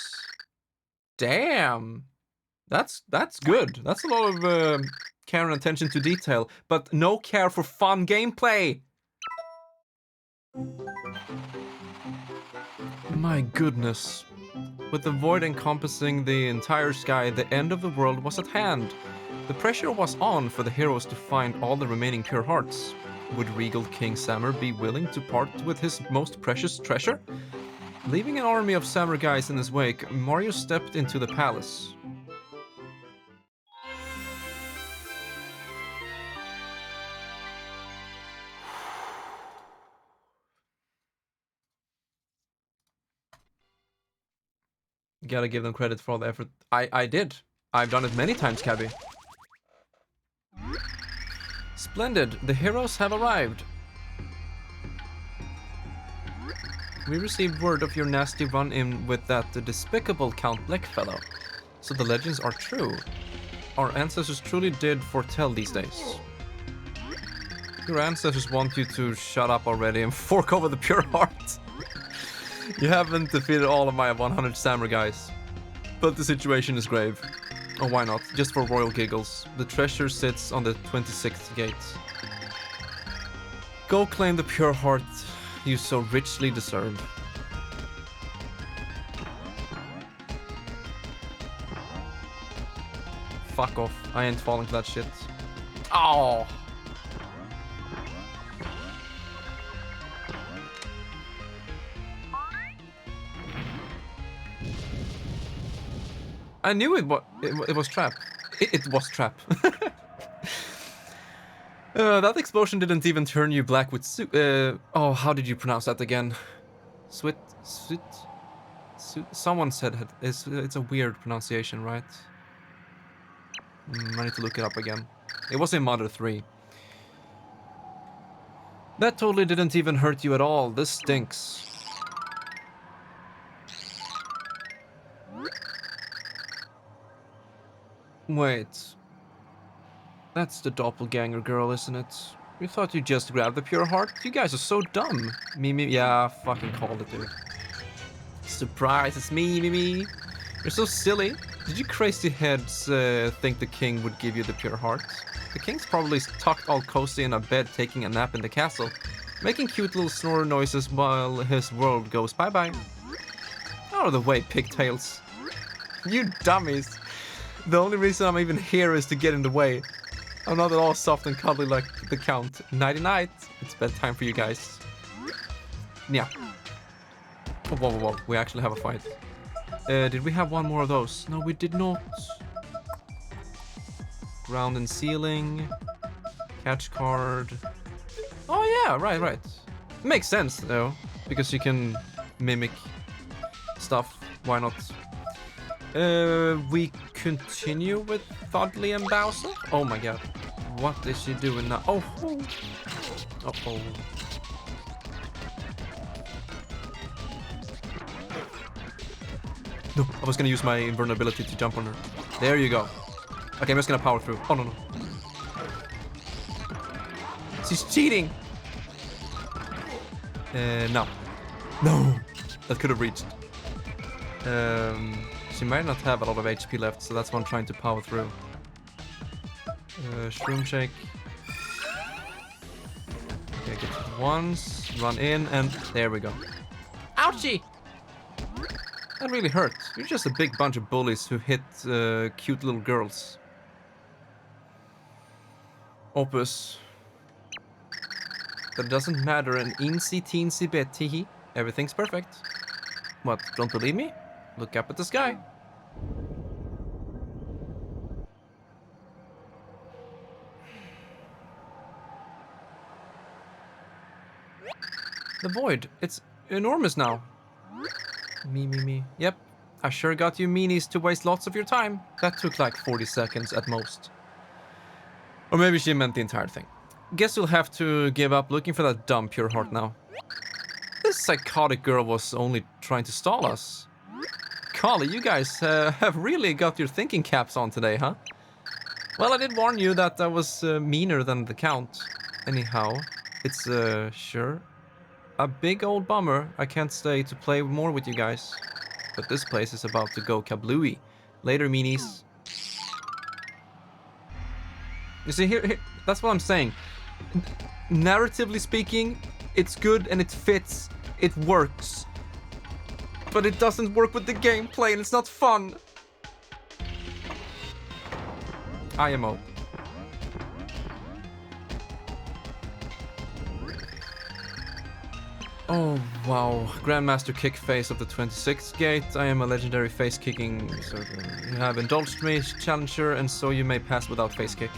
Speaker 1: Damn. That's good. That's a lot of care and attention to detail, but no care for fun gameplay. My goodness. With the void encompassing the entire sky, the end of the world was at hand. The pressure was on for the heroes to find all the remaining pure hearts. Would regal King Samur be willing to part with his most precious treasure? Leaving an army of Samur guys in his wake, Mario stepped into the palace. Gotta give them credit for all the effort. I did. I've done it many times, Cabby. Splendid. The heroes have arrived. We received word of your nasty run-in with that despicable Count Bleck fellow. So the legends are true. Our ancestors truly did foretell these days. Your ancestors want you to shut up already and fork over the pure heart. You haven't defeated all of my 100 samurai guys. But the situation is grave. Oh, why not? Just for royal giggles. The treasure sits on the 26th gate. Go claim the pure heart you so richly deserve. Fuck off. I ain't falling for that shit. Oh! I knew it was trap. It was trap. That explosion didn't even turn you black with oh, how did you pronounce that again? Swit. Someone said it. It's a weird pronunciation, right? I need to look it up again. It was in Mother 3. That totally didn't even hurt you at all. This stinks. Wait. That's the doppelganger girl, isn't it? You thought you just grabbed the pure heart? You guys are so dumb. Mimi, yeah, fucking called it, dude. Surprise, it's me, Mimi. You're so silly. Did you crazy heads think the king would give you the pure heart? The king's probably tucked all cozy in a bed taking a nap in the castle, making cute little snore noises while his world goes bye-bye. Out of the way, pigtails. You dummies. The only reason I'm even here is to get in the way. I'm not at all soft and cuddly like the Count. Nighty-night. It's bedtime for you guys. Yeah. Oh, whoa, whoa, whoa. We actually have a fight. Did we have one more of those? No, we did not. Ground and ceiling. Catch card. Oh, yeah. Right. Makes sense, though. Because you can mimic stuff. Why not? We continue with Thoddley and Bowser? Oh my god. What is she doing now? Oh. Uh-oh. No, I was gonna use my invulnerability to jump on her. There you go. Okay, I'm just gonna power through. Oh, no. She's cheating! No. No! That could have reached. She might not have a lot of HP left, so that's why I'm trying to power through. Shroom shake. Okay, get it once, run in, and there we go. Ouchie! That really hurt. You're just a big bunch of bullies who hit cute little girls. Opus. That doesn't matter an eensy teensy bit, teehee. Everything's perfect. What, don't believe me? Look up at the sky. The void, it's enormous now. Me. Yep, I sure got you meanies to waste lots of your time. That took like 40 seconds at most. Or maybe she meant the entire thing. Guess you'll have to give up looking for that dumb pure heart now. This psychotic girl was only trying to stall us. Golly, you guys have really got your thinking caps on today, huh? Well, I did warn you that I was meaner than the Count. Anyhow, it's sure a big old bummer I can't stay to play more with you guys. But this place is about to go kablooey. Later, meanies. You see, here, that's what I'm saying. Narratively speaking, it's good and it fits. It works. but it doesn't work with the gameplay and it's not fun. IMO. Oh, wow. Grandmaster kick face of the 26th gate. I am a legendary face kicking server. You have indulged me, challenger, and so you may pass without face kick.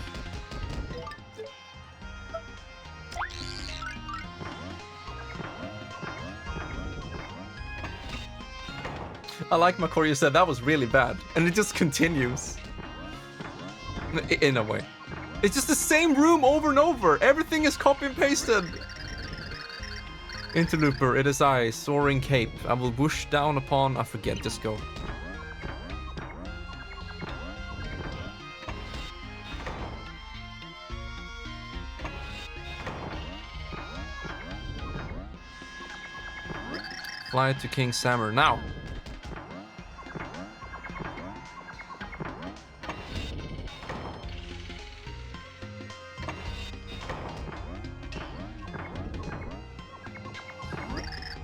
Speaker 1: I like Makori, you said that was really bad. And it just continues. In a way. It's just the same room over and over. Everything is copy and pasted. Interlooper, it is I, soaring cape. I will whoosh down upon... I forget, just go. Fly to King Samur now.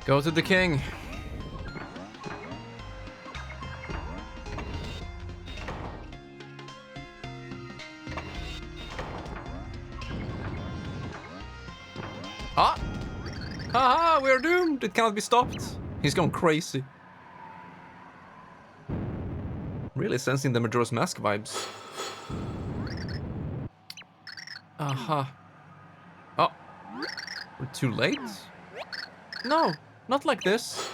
Speaker 1: Go to the king. Ah! Haha, we are doomed! It cannot be stopped. He's gone crazy. Really sensing the Majora's Mask vibes. Aha. Oh. We're too late? No, not like this.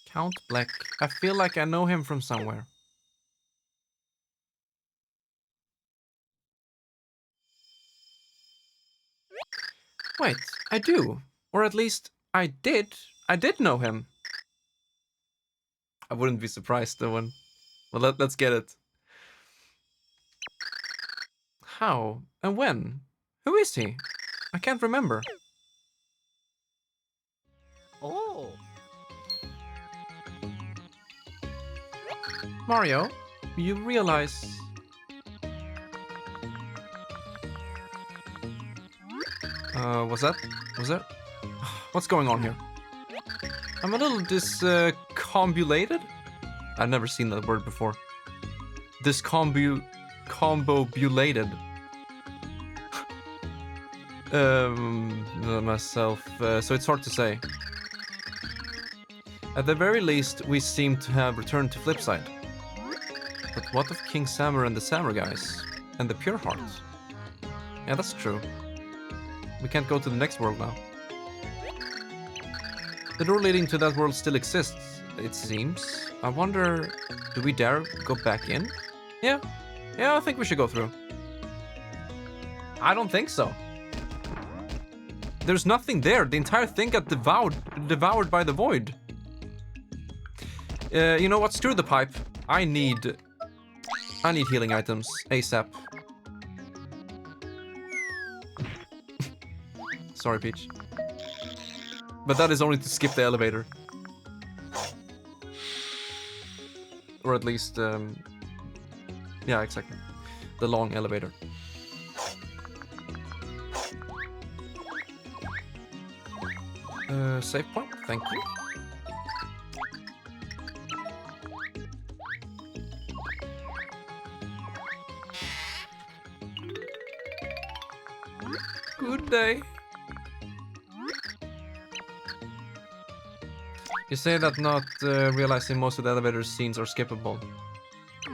Speaker 1: Count Black. I feel like I know him from somewhere. Wait, I do. Or at least I did. I did know him. I wouldn't be surprised though. Well, let's get it. How? And when? Who is he? I can't remember.
Speaker 3: Oh.
Speaker 1: Mario, you realize... Was that? What's going on here? I'm a little discombobulated. I've never seen that word before. Discombobulated. Myself. So it's hard to say. At the very least, we seem to have returned to Flipside. But what of King Samur and the Samur guys? And the Pure Hearts? Yeah, that's true. We can't go to the next world now. The door leading to that world still exists, it seems. I wonder, do we dare go back in? Yeah, I think we should go through. I don't think so. There's nothing there. The entire thing got devoured by the void. You know what? Screw the pipe. I need healing items ASAP. Sorry, Peach. But that is only to skip the elevator. Or at least, yeah, exactly. The long elevator. Save point, thank you. Good day. You say that not realizing most of the elevator scenes are skippable.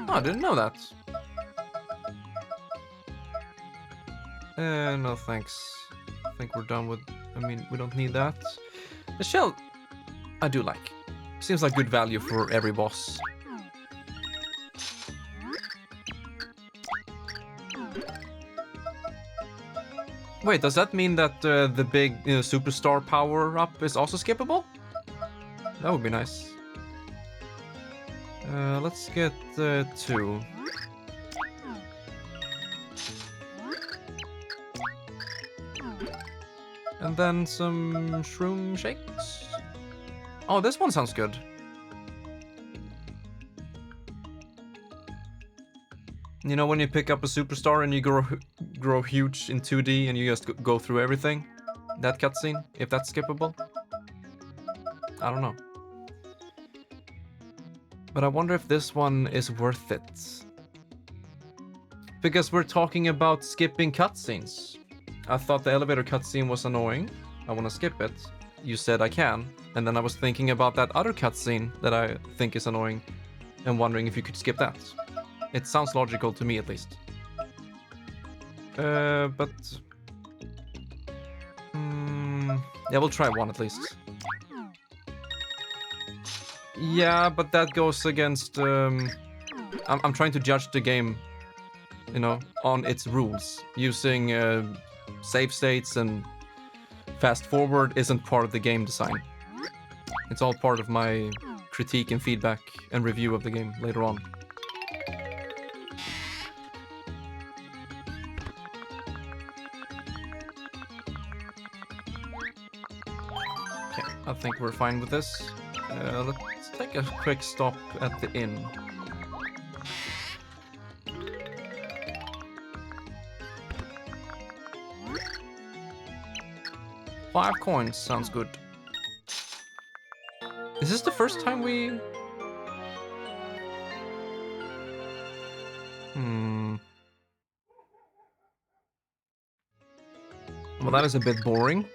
Speaker 1: Oh, I didn't know that. No thanks. I think we're done with... I mean, we don't need that. The shell, I do like. Seems like good value for every boss. Wait, does that mean that the big superstar power-up is also skippable? That would be nice. Let's get 2. And then some shroom shakes. Oh, this one sounds good. You know when you pick up a superstar and you grow huge in 2D and you just go through everything? That cutscene, if that's skippable? I don't know. But I wonder if this one is worth it. Because we're talking about skipping cutscenes. I thought the elevator cutscene was annoying. I want to skip it. You said I can. And then I was thinking about that other cutscene that I think is annoying and wondering if you could skip that. It sounds logical to me, at least. But... yeah, we'll try one at least. Yeah, but that goes against... I'm trying to judge the game, you know, on its rules. Using save states and fast forward isn't part of the game design. It's all part of my critique and feedback and review of the game later on. Okay, I think we're fine with this. Let's take a quick stop at the inn. $5 coins sounds good. Is this the first time we... Well, that is a bit boring.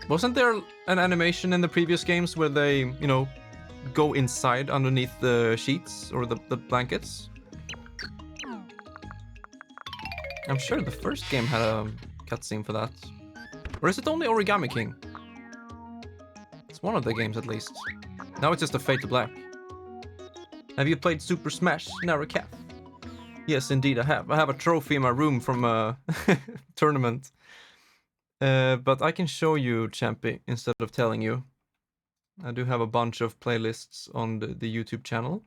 Speaker 1: Wasn't there an animation in the previous games where they, you know, go inside underneath the sheets or the blankets? I'm sure the first game had a cutscene for that. Or is it only Origami King? It's one of the games at least. Now it's just a Fade to Black. Have you played Super Smash Narokath? Yes, indeed I have. I have a trophy in my room from a tournament. But I can show you, Champy, instead of telling you. I do have a bunch of playlists on the YouTube channel.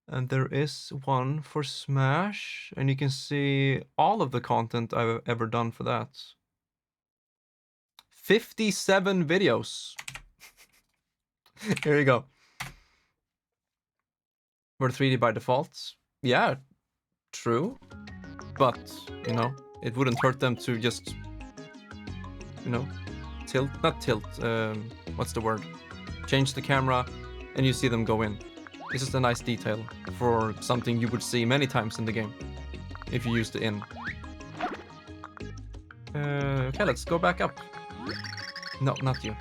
Speaker 1: And there is one for Smash. And you can see all of the content I've ever done for that. 57 videos. Here you go. We're 3D by default. Yeah, true. But, you know, it wouldn't hurt them to just... you know, not tilt, what's the word? Change the camera and you see them go in. This is a nice detail for something you would see many times in the game if you use the in. Okay, let's go back up. No, not you.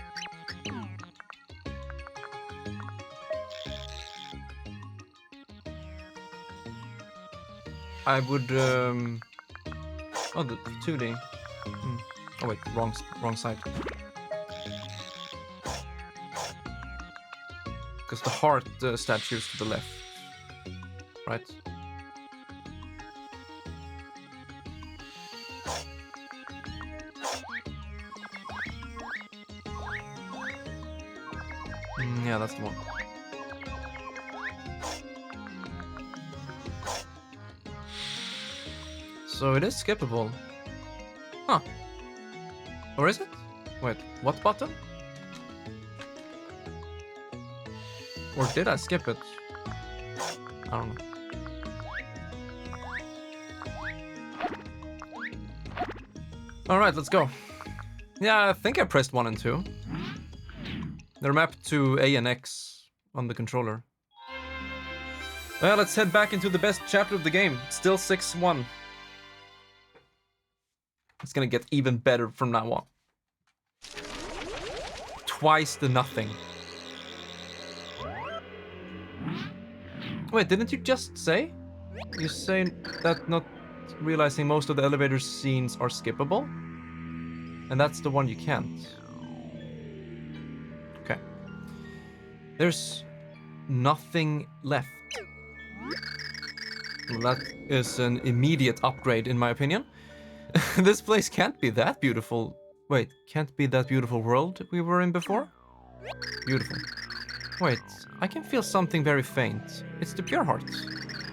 Speaker 1: I would, oh, the 2D. Oh wait, wrong side. Because the heart statue's to the left, right? Yeah, that's the one. So it is skippable. Huh. Or is it? Wait, what button? Or did I skip it? I don't know. Alright, let's go. Yeah, I think I pressed 1 and 2. They're mapped to A and X on the controller. Well, let's head back into the best chapter of the game. Still 6-1. It's gonna get even better from now on. Twice the nothing. Wait, didn't you just say? You say that not realizing most of the elevator scenes are skippable? And that's the one you can't. Okay. There's nothing left. Well, that is an immediate upgrade in my opinion. This place can't be that beautiful. Wait, can't be that beautiful world we were in before? Beautiful. Wait, I can feel something very faint. It's the pure heart.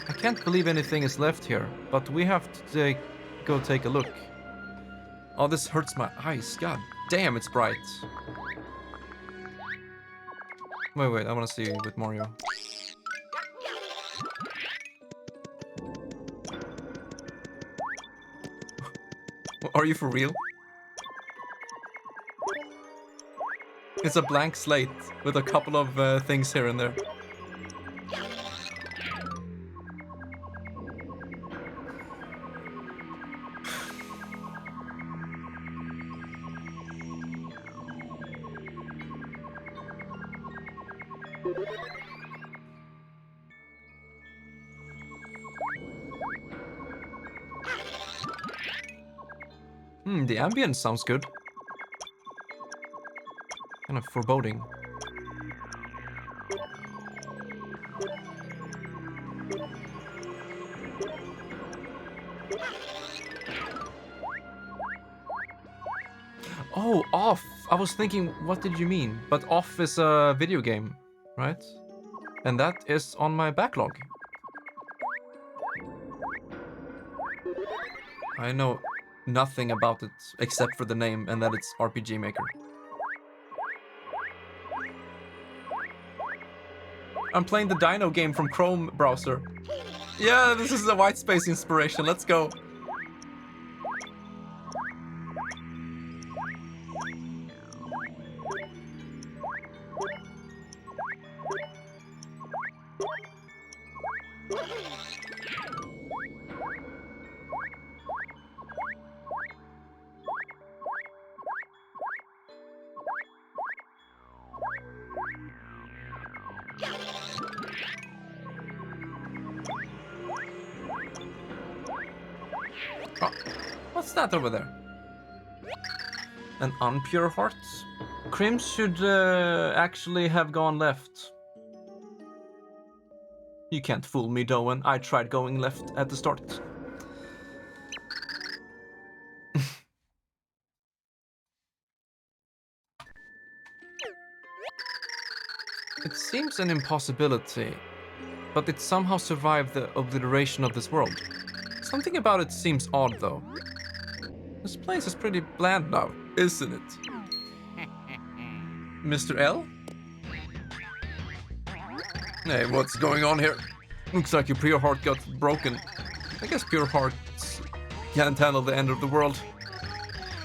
Speaker 1: I can't believe anything is left here, but we have to go take a look. Oh, this hurts my eyes. God damn, it's bright. Wait, I want to see with Mario. Are you for real? It's a blank slate with a couple of things here and there. The ambience sounds good. Kind of foreboding. Oh, Off! I was thinking, what did you mean? But Off is a video game, right? And that is on my backlog. I know nothing about it except for the name and that it's RPG Maker. I'm playing the Dino game from Chrome browser. Yeah, this is a white space inspiration. Let's go. Oh, what's that over there? An unpure heart? Crim should actually have gone left. You can't fool me, Doan. I tried going left at the start. It seems an impossibility, but it somehow survived the obliteration of this world. Something about it seems odd, though. This place is pretty bland now, isn't it? Mr. L? Hey, what's going on here? Looks like your pure heart got broken. I guess pure hearts can't handle the end of the world.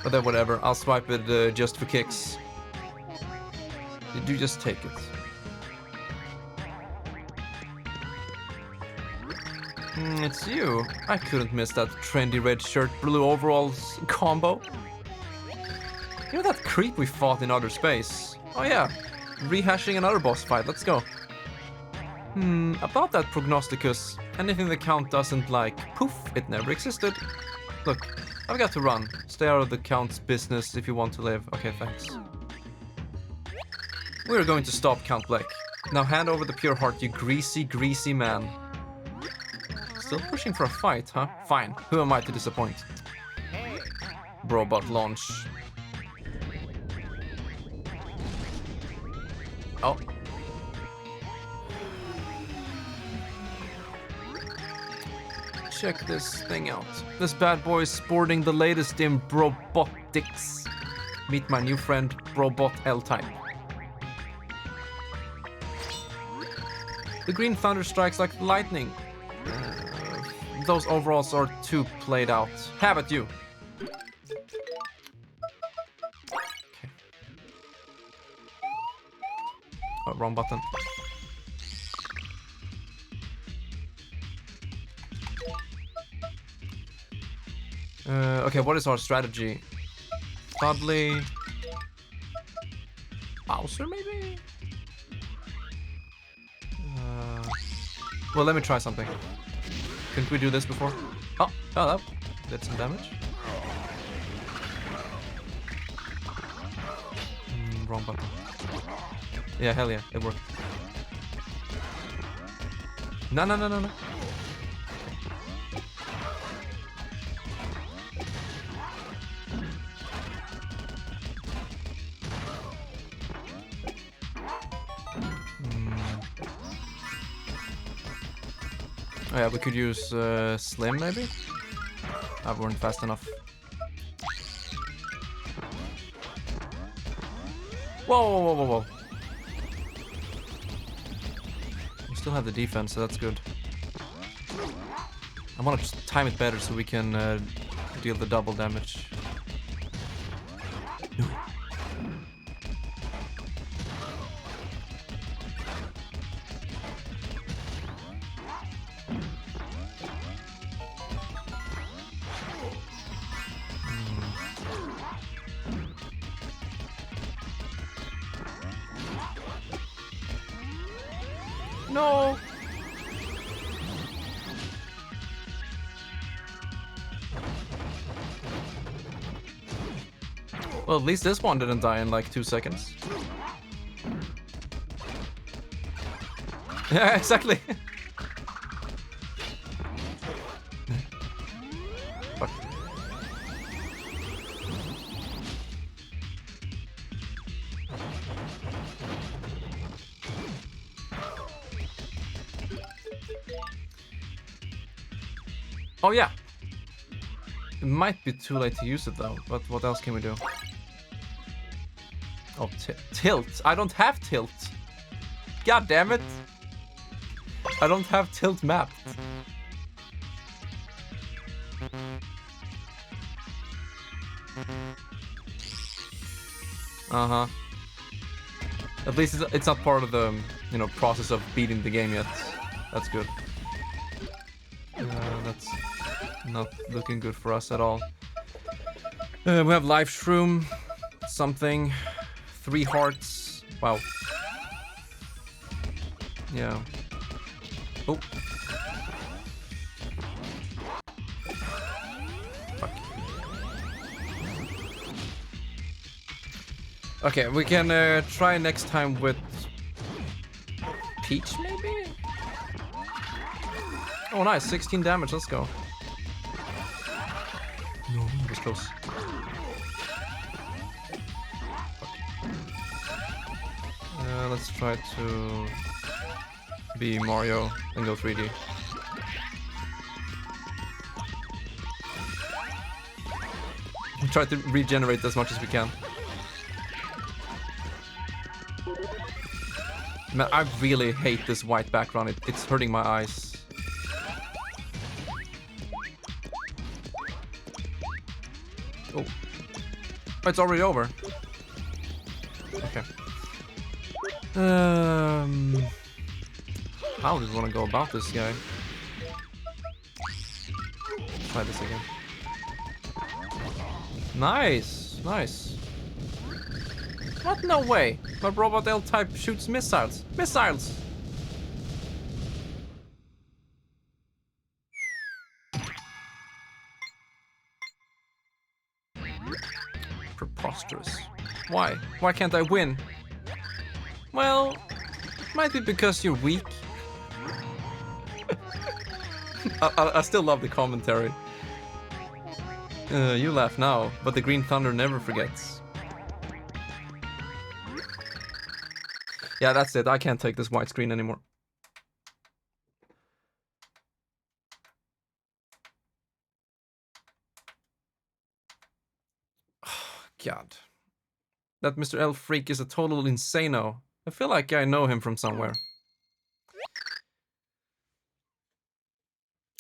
Speaker 1: But then whatever, I'll swipe it just for kicks. Did you just take it? It's you. I couldn't miss that trendy red shirt, blue overalls combo. You know that creep we fought in outer space? Oh yeah, rehashing another boss fight, let's go. About that prognosticus, anything the Count doesn't like, poof, it never existed. Look, I've got to run. Stay out of the Count's business if you want to live. Okay, thanks. We're going to stop Count Black. Now hand over the pure heart, you greasy, greasy man. Still pushing for a fight, huh? Fine. Who am I to disappoint? Robot launch. Oh. Check this thing out. This bad boy is sporting the latest in robotics. Meet my new friend, Robot L-Type. The green thunder strikes like lightning. Those overalls are too played out. Have it, you. Okay. Oh, wrong button. Okay, what is our strategy? Probably Bowser, maybe? Well, let me try something. Couldn't we do this before? Oh, that did some damage. Wrong button. Yeah, hell yeah, it worked. No. Oh yeah, we could use Slim maybe? That weren't fast enough. Whoa. still have the defense, so that's good. I want to time it better so we can deal the double damage. No. No! Well, at least this one didn't die in like 2 seconds. Yeah, exactly. Fuck. Oh yeah. It might be too late to use it though, but what else can we do? Oh, tilt. I don't have tilt. God damn it. I don't have tilt mapped. Uh-huh. At least it's not part of the, you know, process of beating the game yet. That's good. That's not looking good for us at all. We have life shroom, something, 3 hearts. Wow. Yeah. Oh. Fuck. Okay, we can try next time with Peach, maybe? Oh, nice. 16 damage. Let's go. No, it was close. Let's try to be Mario and go 3D. Try to regenerate as much as we can. Man, I really hate this white background. It's hurting my eyes. Oh. It's already over. Okay. How do we want to go about this guy? Try this again. Nice, nice. What? No way. My robot L-type shoots missiles. Missiles! Preposterous. Why? Why can't I win? Well, might be because you're weak. I still love the commentary. You laugh now, but the Green Thunder never forgets. Yeah, that's it. I can't take this white screen anymore. God. That Mr. L freak is a total insano. I feel like I know him from somewhere.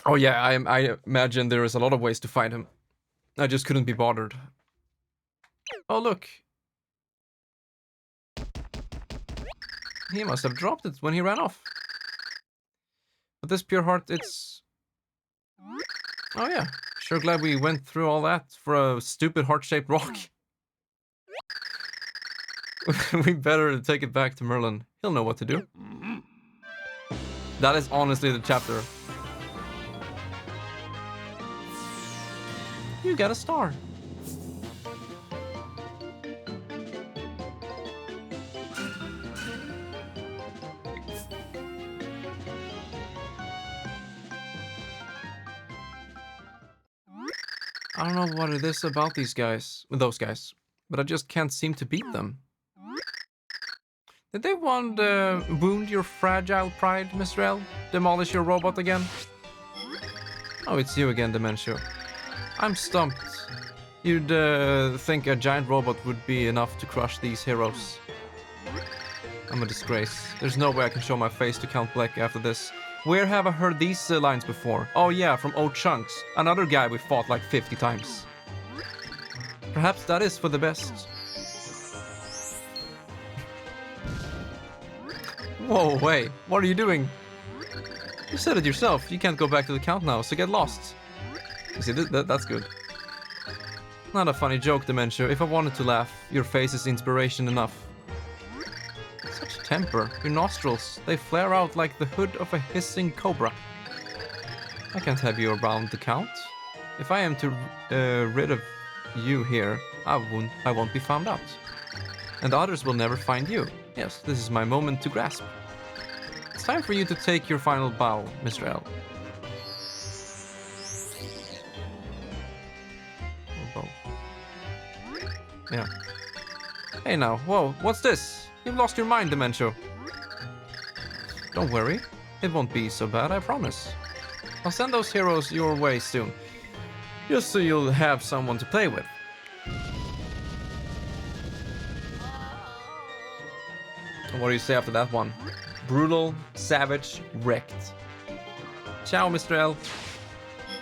Speaker 1: Oh yeah, I imagine there is a lot of ways to fight him. I just couldn't be bothered. Oh look. He must have dropped it when he ran off. But this pure heart, it's... Oh yeah, sure glad we went through all that for a stupid heart-shaped rock. We better take it back to Merlin. He'll know what to do. That is honestly the chapter. You got a star. I don't know what it is about those guys, but I just can't seem to beat them. Did they want to wound your fragile pride, Mr. L? Demolish your robot again? Oh, it's you again, Dementio. I'm stumped. You'd think a giant robot would be enough to crush these heroes. I'm a disgrace. There's no way I can show my face to Count Bleck after this. Where have I heard these lines before? Oh yeah, from old Chunks. Another guy we fought like 50 times. Perhaps that is for the best. Whoa, wait. What are you doing? You said it yourself. You can't go back to the Count now, so get lost. You see, that's good. Not a funny joke, Dementia. If I wanted to laugh, your face is inspiration enough. Such temper. Your nostrils, they flare out like the hood of a hissing cobra. I can't have you around the Count. If I am to rid of you here, I won't be found out. And the others will never find you. Yes, this is my moment to grasp. It's time for you to take your final bow, Mr. L. Bow. Yeah. Hey now, whoa, what's this? You've lost your mind, Dementio. Don't worry, it won't be so bad, I promise. I'll send those heroes your way soon, just so you'll have someone to play with. What do you say after that one? Brutal, savage, wrecked. Ciao, Mr. L.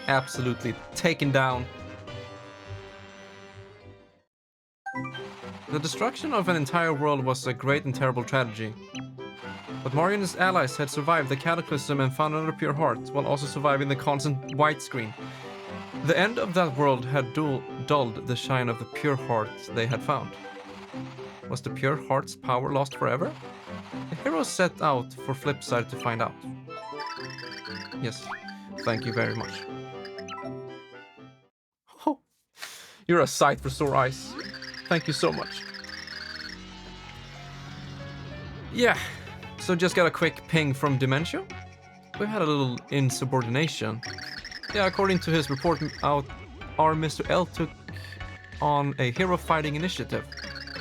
Speaker 1: Absolutely taken down. The destruction of an entire world was a great and terrible tragedy. But Mario and his allies had survived the cataclysm and found another pure heart, while also surviving the constant widescreen. The end of that world had dulled the shine of the pure heart they had found. Was the pure heart's power lost forever? The heroes set out for Flipside to find out. Yes, thank you very much. Oh, you're a sight for sore eyes. Thank you so much. Yeah, so just got a quick ping from Dementio. We had a little insubordination. Yeah, according to his report out, our Mr. L took on a hero fighting initiative.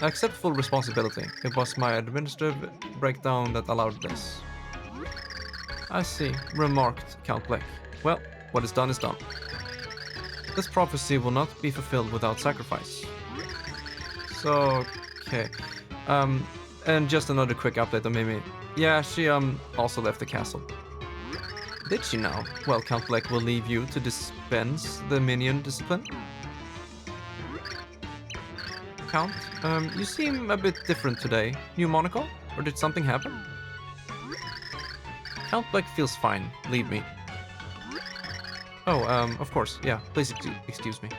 Speaker 1: I accept full responsibility. It was my administrative breakdown that allowed this. I see, remarked Count Bleck. Well, what is done is done. This prophecy will not be fulfilled without sacrifice. So, okay. And just another quick update on Mimi. Yeah, she also left the castle. Did she now? Well, Count Bleck will leave you to dispense the minion discipline. Count, you seem a bit different today. New monocle? Or did something happen? Count Bleck feels fine, believe me. Oh, of course, yeah, please excuse me.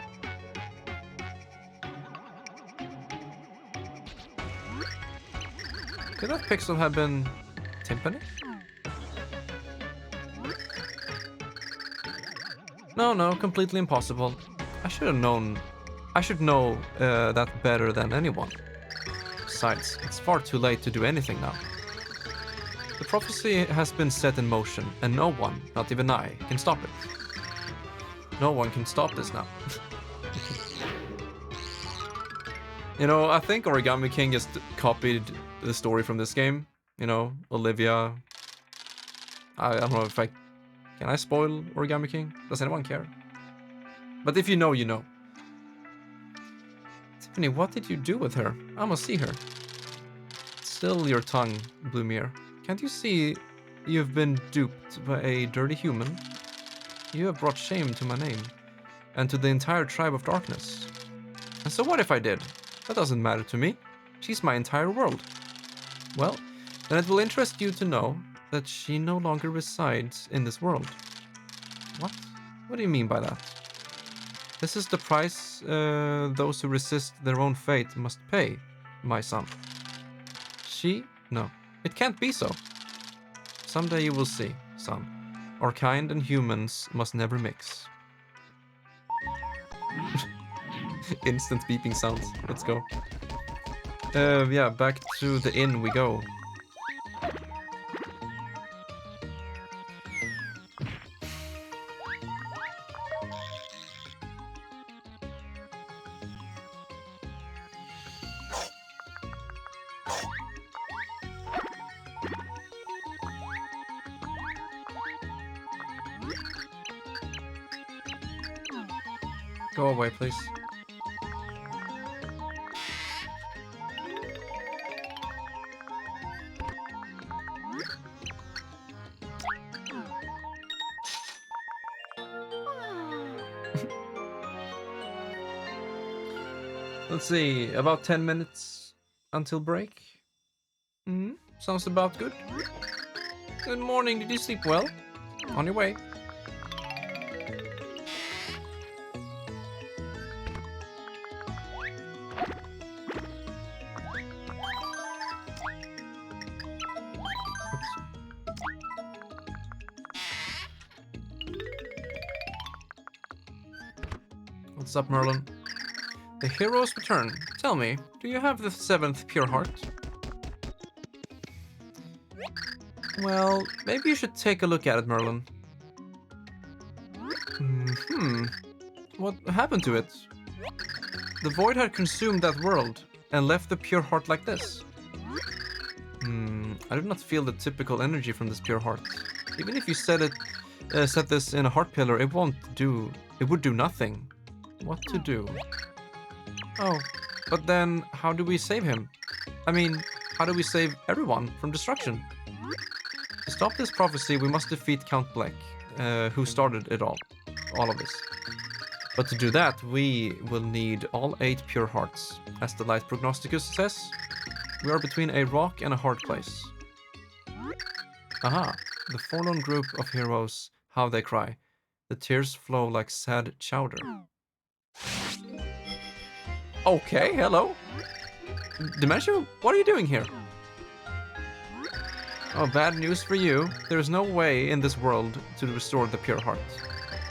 Speaker 1: Could that pixel have been Timpani? No, completely impossible. I should know that better than anyone. Besides, it's far too late to do anything now. The prophecy has been set in motion, and no one, not even I, can stop it. No one can stop this now. You know, I think Origami King just copied the story from this game. You know, Olivia. I don't know if I... Can I spoil Origami King? Does anyone care? But if you know, you know. Tiffany, what did you do with her? I must see her. Still your tongue, Blumiere. Can't you see you've been duped by a dirty human? You have brought shame to my name, and to the entire tribe of darkness. And so what if I did? That doesn't matter to me. She's my entire world. Well, then it will interest you to know that she no longer resides in this world. What? What do you mean by that? This is the price those who resist their own fate must pay, my son. She? No. It can't be so. Someday you will see, son. Our kind and humans must never mix. Instant beeping sounds. Let's go. Yeah, back to the inn we go. Go away, please. Let's see, about 10 minutes until break. Sounds about good. Good morning, did you sleep well? On your way. What's up, Merlin? The heroes return. Tell me, do you have the 7th pure heart? Well, maybe you should take a look at it, Merlin. What happened to it? The void had consumed that world and left the pure heart like this. I do not feel the typical energy from this pure heart. Even if you set this in a heart pillar, it would do nothing. What to do? Oh, but then how do we save him? I mean, how do we save everyone from destruction? To stop this prophecy, we must defeat Count Black, who started it all of this. But to do that, we will need all 8 pure hearts. As the Light Prognosticus says, we are between a rock and a hard place. Aha, the forlorn group of heroes, how they cry. The tears flow like sad chowder. Okay, hello. Dementia, what are you doing here? Oh, bad news for you. There is no way in this world to restore the pure heart.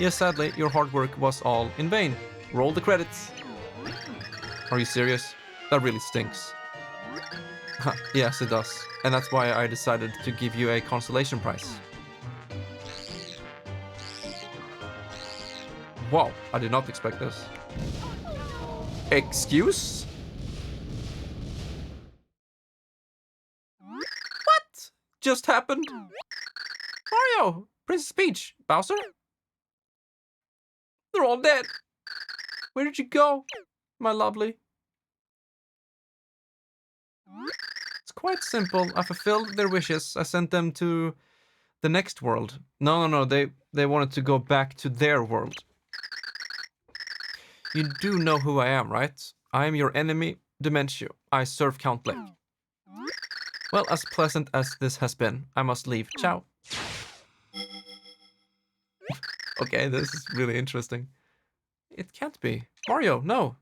Speaker 1: Yes, sadly, your hard work was all in vain. Roll the credits. Are you serious? That really stinks. Yes, it does. And that's why I decided to give you a consolation prize. Wow, I did not expect this. Excuse? What just happened? Mario, Princess Peach, Bowser? They're all dead. Where did you go, my lovely? It's quite simple. I fulfilled their wishes. I sent them to the next world. No. They wanted to go back to their world. You do know who I am, right? I am your enemy, Dementio. I serve Count Black. Well, as pleasant as this has been, I must leave. Ciao. Okay, this is really interesting. It can't be. Mario, no.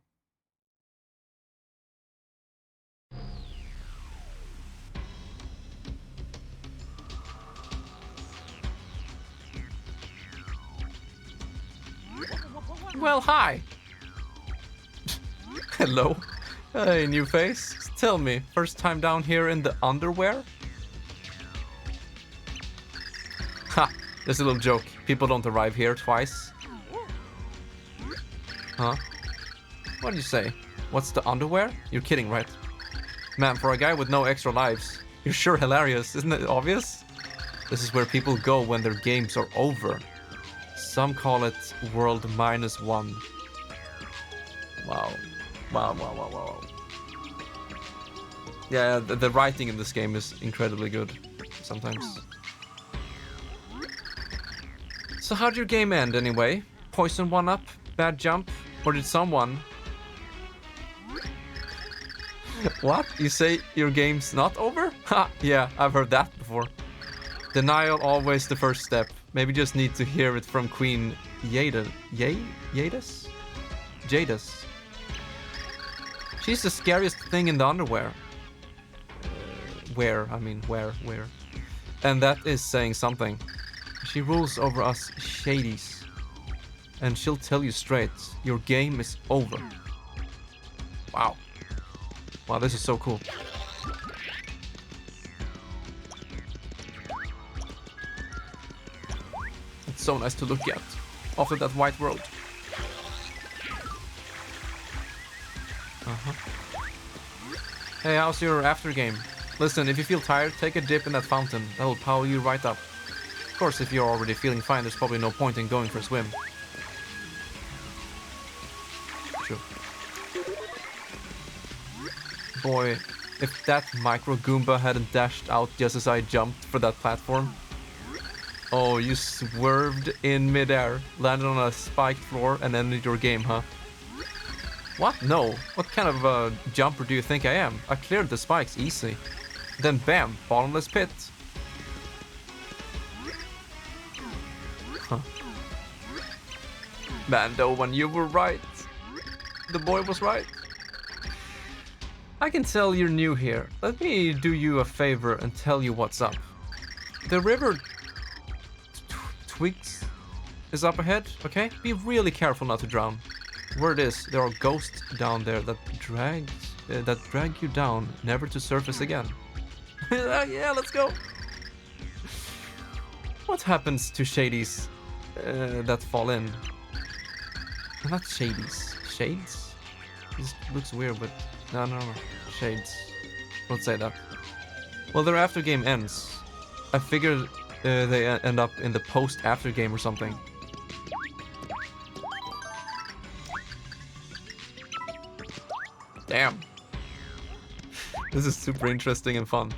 Speaker 1: Well, hi. Hello. Hey, new face. Tell me, first time down here in the underwear? Ha, just a little joke. People don't arrive here twice. Huh? What did you say? What's the underwear? You're kidding, right? Man, for a guy with no extra lives, you're sure hilarious, isn't it obvious? This is where people go when their games are over. Some call it World -1. Wow. Wow. Yeah, the writing in this game is incredibly good sometimes. So how'd your game end anyway? Poison 1-up? Bad jump? Or did someone... What? You say your game's not over? Ha! Yeah, I've heard that before. Denial always the first step. Maybe just need to hear it from Queen Jadis? Jadis. She's the scariest thing in the underwear. Where? And that is saying something. She rules over us shadies. And she'll tell you straight, your game is over. Wow. Wow, this is so cool. It's so nice to look at. After that white world. Hey, how's your after game? Listen, if you feel tired, take a dip in that fountain. That'll power you right up. Of course, if you're already feeling fine, there's probably no point in going for a swim. True. Boy, if that micro Goomba hadn't dashed out just as I jumped for that platform. Oh, you swerved in midair, landed on a spiked floor, and ended your game, huh? What? No. What kind of jumper do you think I am? I cleared the spikes easy. Then bam, bottomless pit. Huh. Mando, when you were right. The boy was right. I can tell you're new here. Let me do you a favor and tell you what's up. The river Twigs is up ahead, okay? Be really careful not to drown. Word is, there are ghosts down there that drag you down, never to surface again. Yeah, let's go. What happens to shadies that fall in? Not shadies. Shades? This looks weird, but no. Shades. Don't say that. Well, their after game ends. I figured they end up in the post after game or something. Damn. This is super interesting and fun.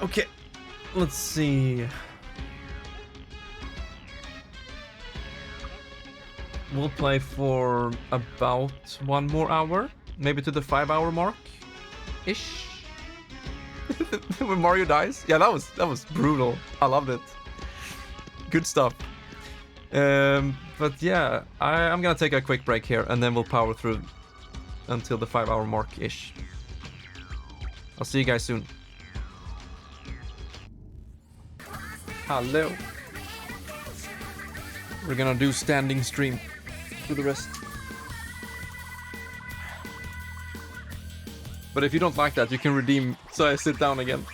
Speaker 1: Okay, let's see. We'll play for about 1 more hour, maybe to the 5-hour mark, ish. When Mario dies, yeah, that was brutal. I loved it. Good stuff. But yeah, I'm gonna take a quick break here, and then we'll power through until the 5-hour mark ish. I'll see you guys soon. Hello. We're gonna do standing stream for the rest. But if you don't like that, you can redeem so I sit down again.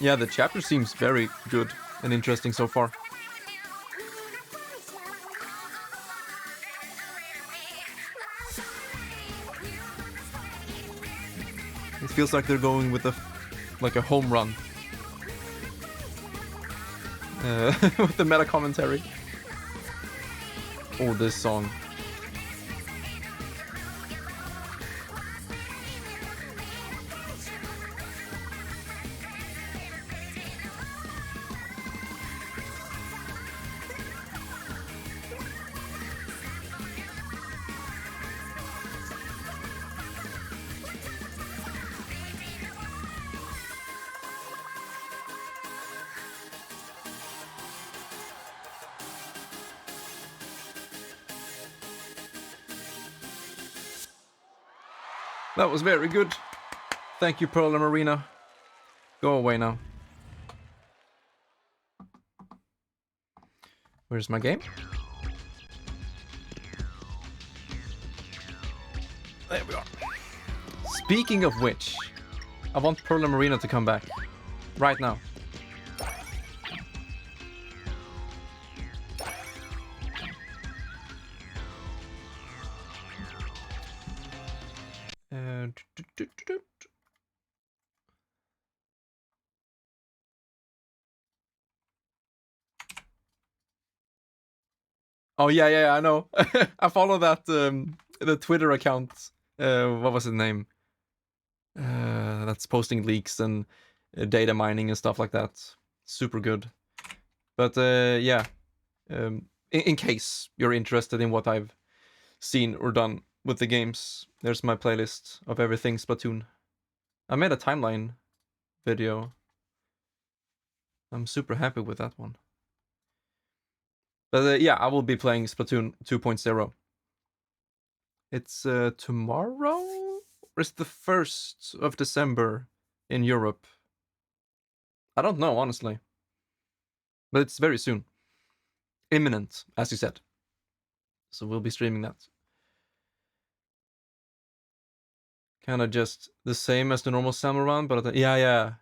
Speaker 1: Yeah, the chapter seems very good and interesting so far. It feels like they're going with a home run. With the meta commentary. Oh, this song. That was very good. Thank you, Pearl and Marina. Go away now. Where's my game? There we are. Speaking of which, I want Pearl and Marina to come back. Right now. Oh yeah, I know. I follow that the Twitter account. What was his name? That's posting leaks and data mining and stuff like that. Super good. But yeah, in case you're interested in what I've seen or done with the games, there's my playlist of everything Splatoon. I made a timeline video. I'm super happy with that one. But yeah, I will be playing Splatoon 2.0. It's tomorrow? Or is it the 1st of December in Europe? I don't know, honestly. But it's very soon. Imminent, as you said. So we'll be streaming that. Kind of just the same as the normal summer run, but yeah.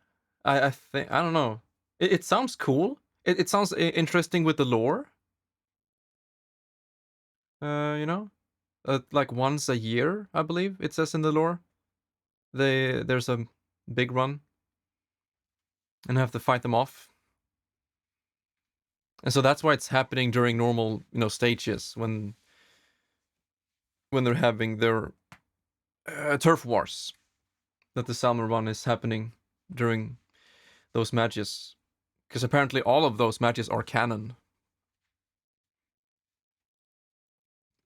Speaker 1: I think, I don't know. It sounds cool. It sounds interesting with the lore. You know? Like once a year, I believe it says in the lore. There's a big run. And have to fight them off. And so that's why it's happening during normal, stages when they're having their turf wars. That the summer run is happening during those matches. Because apparently all of those matches are canon.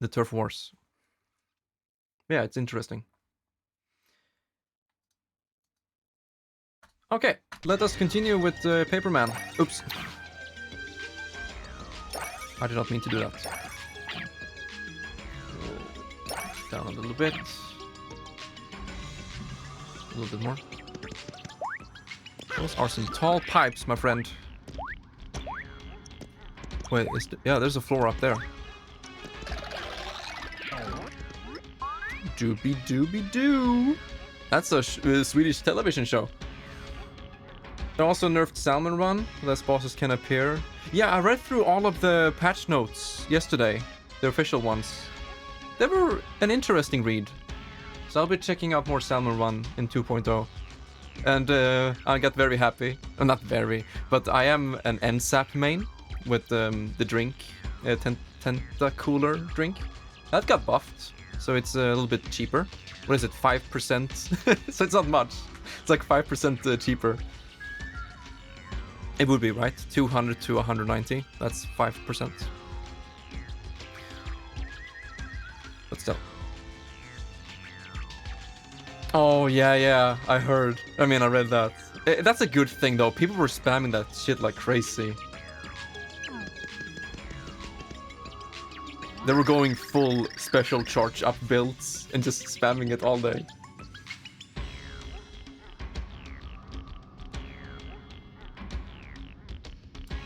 Speaker 1: The Turf Wars. Yeah, it's interesting. Okay, let us continue with Paperman. Oops. I did not mean to do that. Down a little bit. A little bit more. Those are some tall pipes, my friend. Wait, yeah, there's a floor up there. Doobie doobie doo. That's a Swedish television show. They also nerfed Salmon Run. Less bosses can appear. Yeah, I read through all of the patch notes yesterday. The official ones. They were an interesting read. So I'll be checking out more Salmon Run in 2.0. And I got very happy. Not very, but I am an NSAP main with the drink. Tentacooler drink. That got buffed. So it's a little bit cheaper. What is it, 5%? So it's not much. It's like 5% cheaper. It would be, right? 200 to 190. That's 5%. But still. Oh, yeah. I heard. I mean, I read that. That's a good thing, though. People were spamming that shit like crazy. They were going full special charge up builds and just spamming it all day.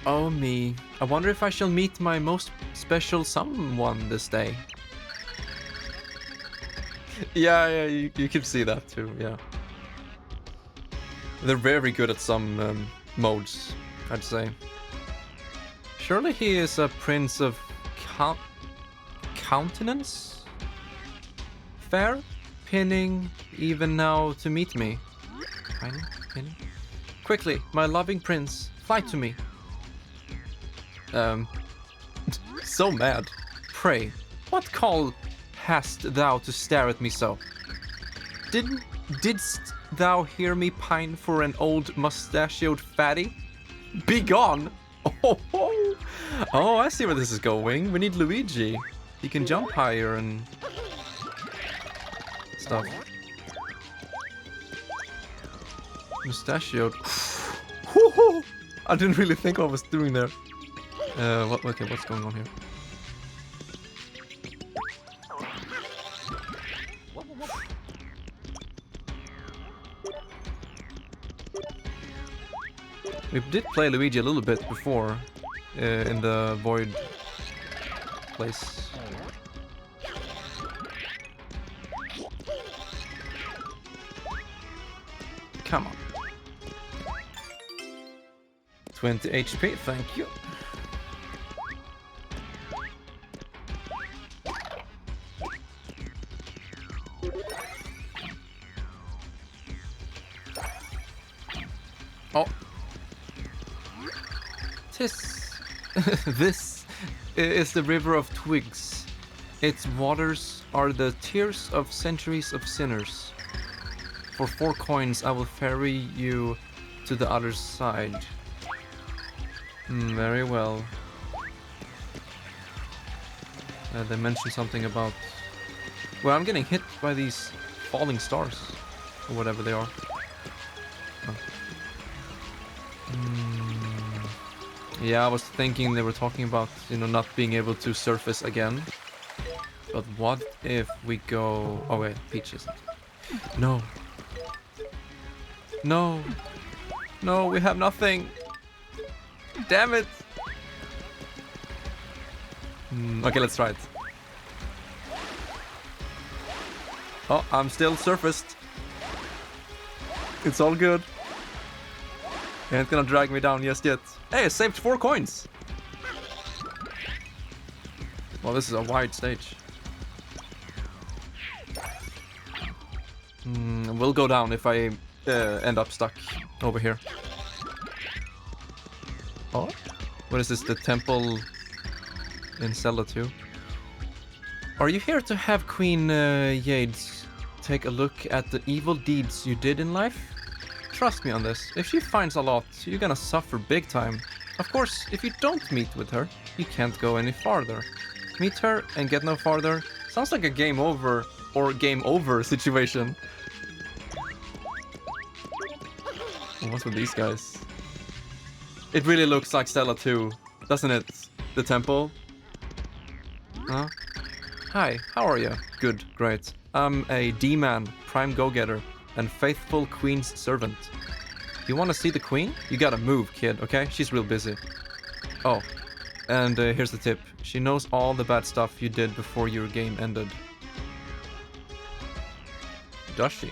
Speaker 1: Oh me. I wonder if I shall meet my most special someone this day. Yeah, you can see that too, yeah. They're very good at some modes, I'd say. Surely he is a prince of countenance? Fair? Pinning even now to meet me. Pinning? Quickly, my loving prince, fly to me. So mad. Pray, what call hast thou to stare at me so? Didst thou hear me pine for an old mustachioed fatty? Be gone! Oh, I see where this is going. We need Luigi. He can jump higher and stuff. Mustachioed. I didn't really think what I was doing there. Okay, what's going on here? We did play Luigi a little bit before in the void place. Come on. 20 HP, thank you. Oh. This is the river of twigs. Its waters are the tears of centuries of sinners. For 4 coins I will ferry you to the other side. Very well. They mentioned something about... Well, I'm getting hit by these falling stars. Or whatever they are. Oh. Yeah, I was thinking they were talking about, not being able to surface again. But what if we go... Oh wait, Peach isn't. No. No. No, we have nothing. Damn it. Okay, let's try it. Oh, I'm still surfaced. It's all good. Ain't gonna drag me down just yet. Hey, I saved 4 coins. Well, this is a wide stage. We'll go down if I end up stuck over here. Oh, what is this? The temple in Zelda 2? Are you here to have Queen Yades take a look at the evil deeds you did in life? trust me on this. If she finds a lot, you're gonna suffer big time. Of course, if you don't meet with her, you can't go any farther. Meet her and get no farther? Sounds like a game over or game over situation. What's with these guys? It really looks like Stella 2, doesn't it? The temple. Huh? Hi, how are you? Good, great. I'm a D-man, prime go-getter, and faithful queen's servant. You want to see the queen? You gotta move, kid, okay? She's real busy. Oh, and here's the tip. She knows all the bad stuff you did before your game ended. Does she?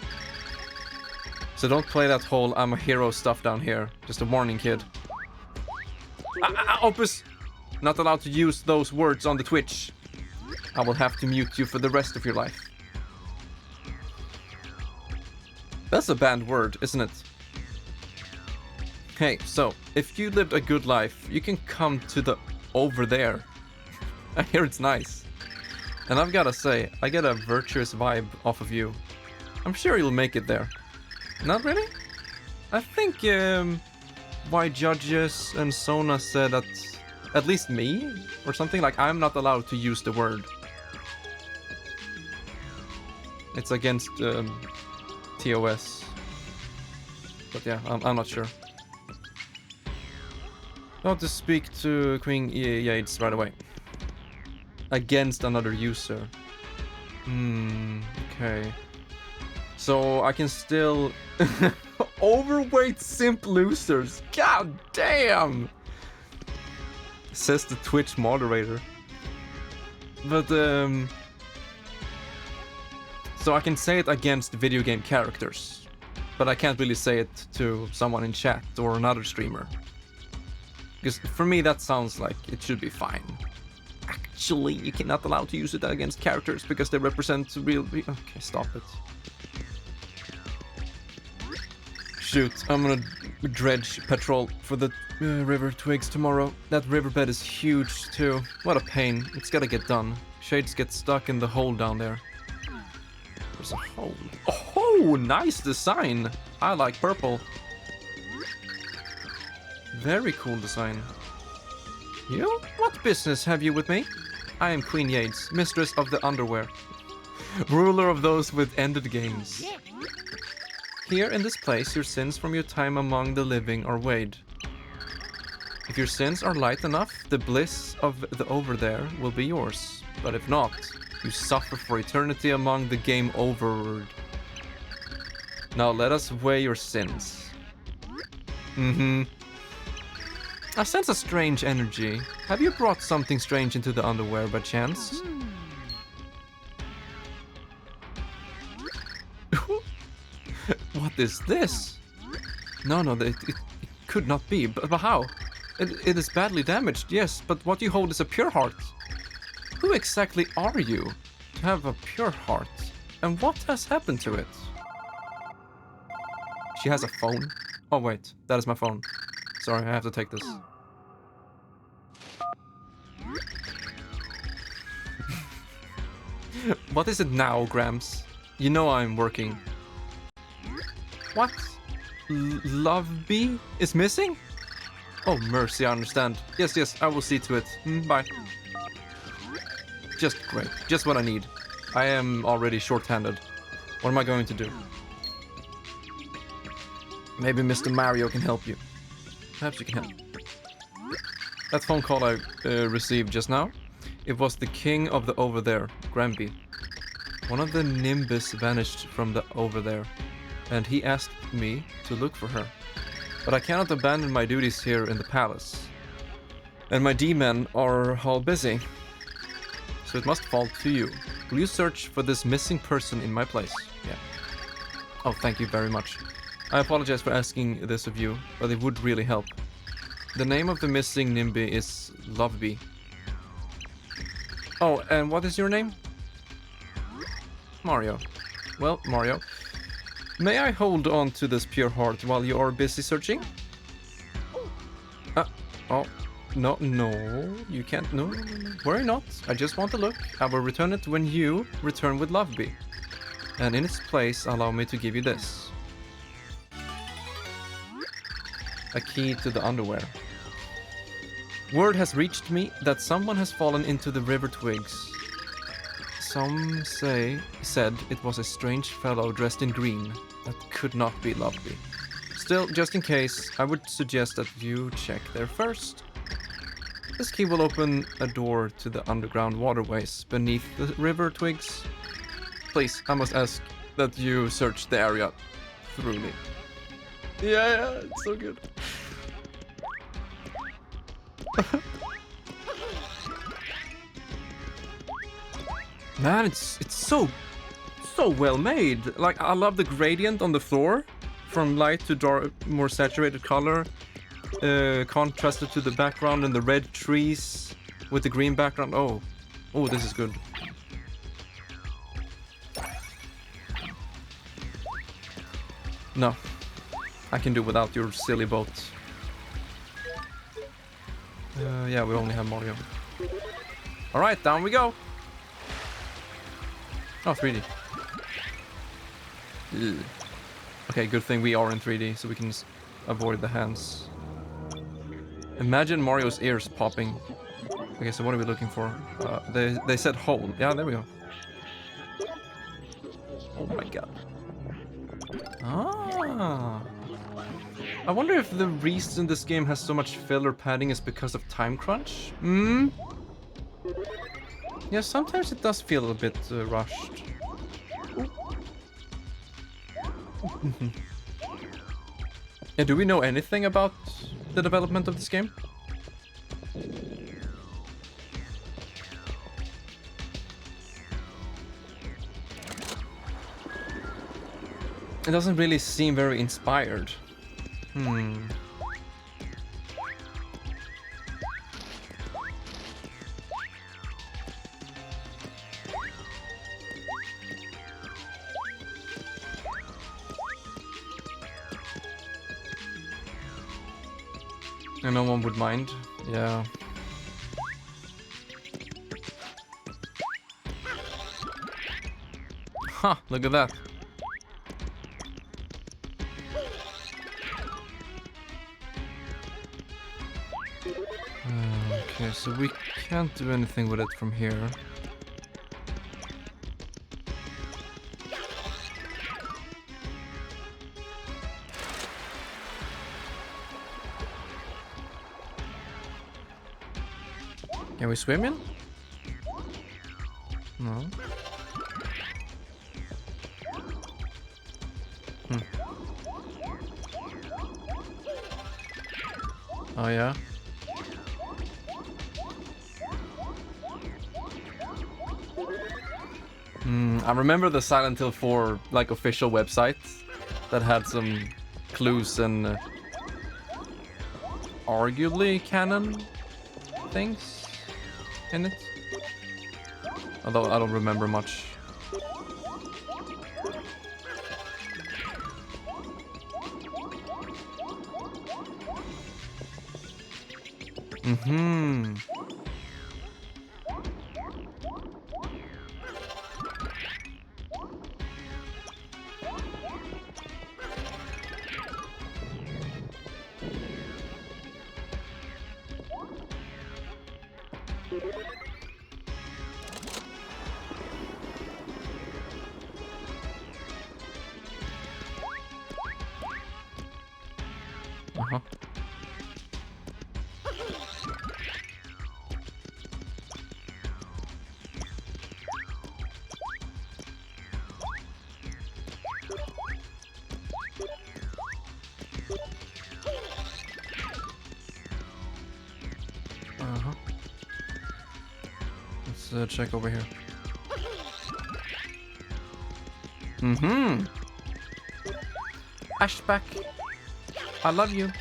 Speaker 1: So don't play that whole I'm a hero stuff down here. Just a warning, kid. Opus! Not allowed to use those words on the Twitch. I will have to mute you for the rest of your life. That's a banned word, isn't it? Hey, so, if you lived a good life, you can come to the over there. I hear it's nice. And I've gotta say, I get a virtuous vibe off of you. I'm sure you'll make it there. Not really? I think, why Judges and Sona said that, at least me, or something like I'm not allowed to use the word. It's against, TOS. But yeah, I'm not sure. Not to speak to Queen Yates right away. Against another user. Okay. So I can still... Overweight simp losers. God damn! Says the Twitch moderator. But, so I can say it against video game characters. But I can't really say it to someone in chat or another streamer. Because for me that sounds like it should be fine. Actually, you cannot allow to use it against characters because they represent real... Okay, stop it. Shoot, I'm gonna dredge petrol for the river twigs tomorrow. That riverbed is huge too. What a pain. It's gotta get done. Shades get stuck in the hole down there. There's a hole. Oh, nice design. I like purple. Very cool design. You? What business have you with me? I am Queen Yates, mistress of the underwear. Ruler of those with ended games. Here in this place, your sins from your time among the living are weighed. If your sins are light enough, the bliss of the over there will be yours. But if not, you suffer for eternity among the game overward. Now let us weigh your sins. I sense a strange energy. Have you brought something strange into the underwear by chance? What is this? No, it could not be. But how? It is badly damaged, yes, but what you hold is a pure heart. Who exactly are you to have a pure heart? And what has happened to it? She has a phone. Oh wait, that is my phone. Sorry, I have to take this. What is it now, Grams? You know I'm working. What? Love Bee is missing? Oh, mercy, I understand. Yes, I will see to it. Bye. Just great. Just what I need. I am already short-handed. What am I going to do? Maybe Mr. Mario can help you. Perhaps you can help. That phone call I received just now, it was the king of the over there, Granby. One of the Nimbus vanished from the over there, and he asked me to look for her. But I cannot abandon my duties here in the palace. And my D-men are all busy. So it must fall to you. Will you search for this missing person in my place? Yeah. Oh, thank you very much. I apologize for asking this of you, but it would really help. The name of the missing Nimby is Loveby. Oh, and what is your name? Mario. Well, Mario, may I hold on to this pure heart while you are busy searching? Oh, no, you can't, no. Worry not, I just want to look. I will return it when you return with Loveby. And in its place, allow me to give you this. A key to the underwear. Word has reached me that someone has fallen into the river Twigs. Some said it was a strange fellow dressed in green. That could not be lovely. Still, just in case, I would suggest that you check there first. This key will open a door to the underground waterways beneath the river Twigs. Please, I must ask that you search the area thoroughly. Yeah, it's so good. Man, it's so well made. Like, I love the gradient on the floor from light to dark, more saturated color, contrasted to the background and the red trees with the green background. Oh, this is good. No, I can do without your silly boat. Yeah, we only have Mario. Alright, down we go. Oh, 3D. Ugh. Okay, good thing we are in 3D, so we can avoid the hands. Imagine Mario's ears popping. Okay, so what are we looking for? They said hole. Yeah, there we go. Oh my god. Ah. I wonder if the reason this game has so much filler padding is because of time crunch? Yeah, sometimes it does feel a bit rushed. Yeah, do we know anything about the development of this game? It doesn't really seem very inspired. And no one would mind. Yeah. Huh, look at that. Okay, so we can't do anything with it from here. Can we swim in? No. Oh yeah. I remember the Silent Hill 4 like official website that had some clues and arguably canon things in it. Although I don't remember much. Let's check over here. Ashback, I love you.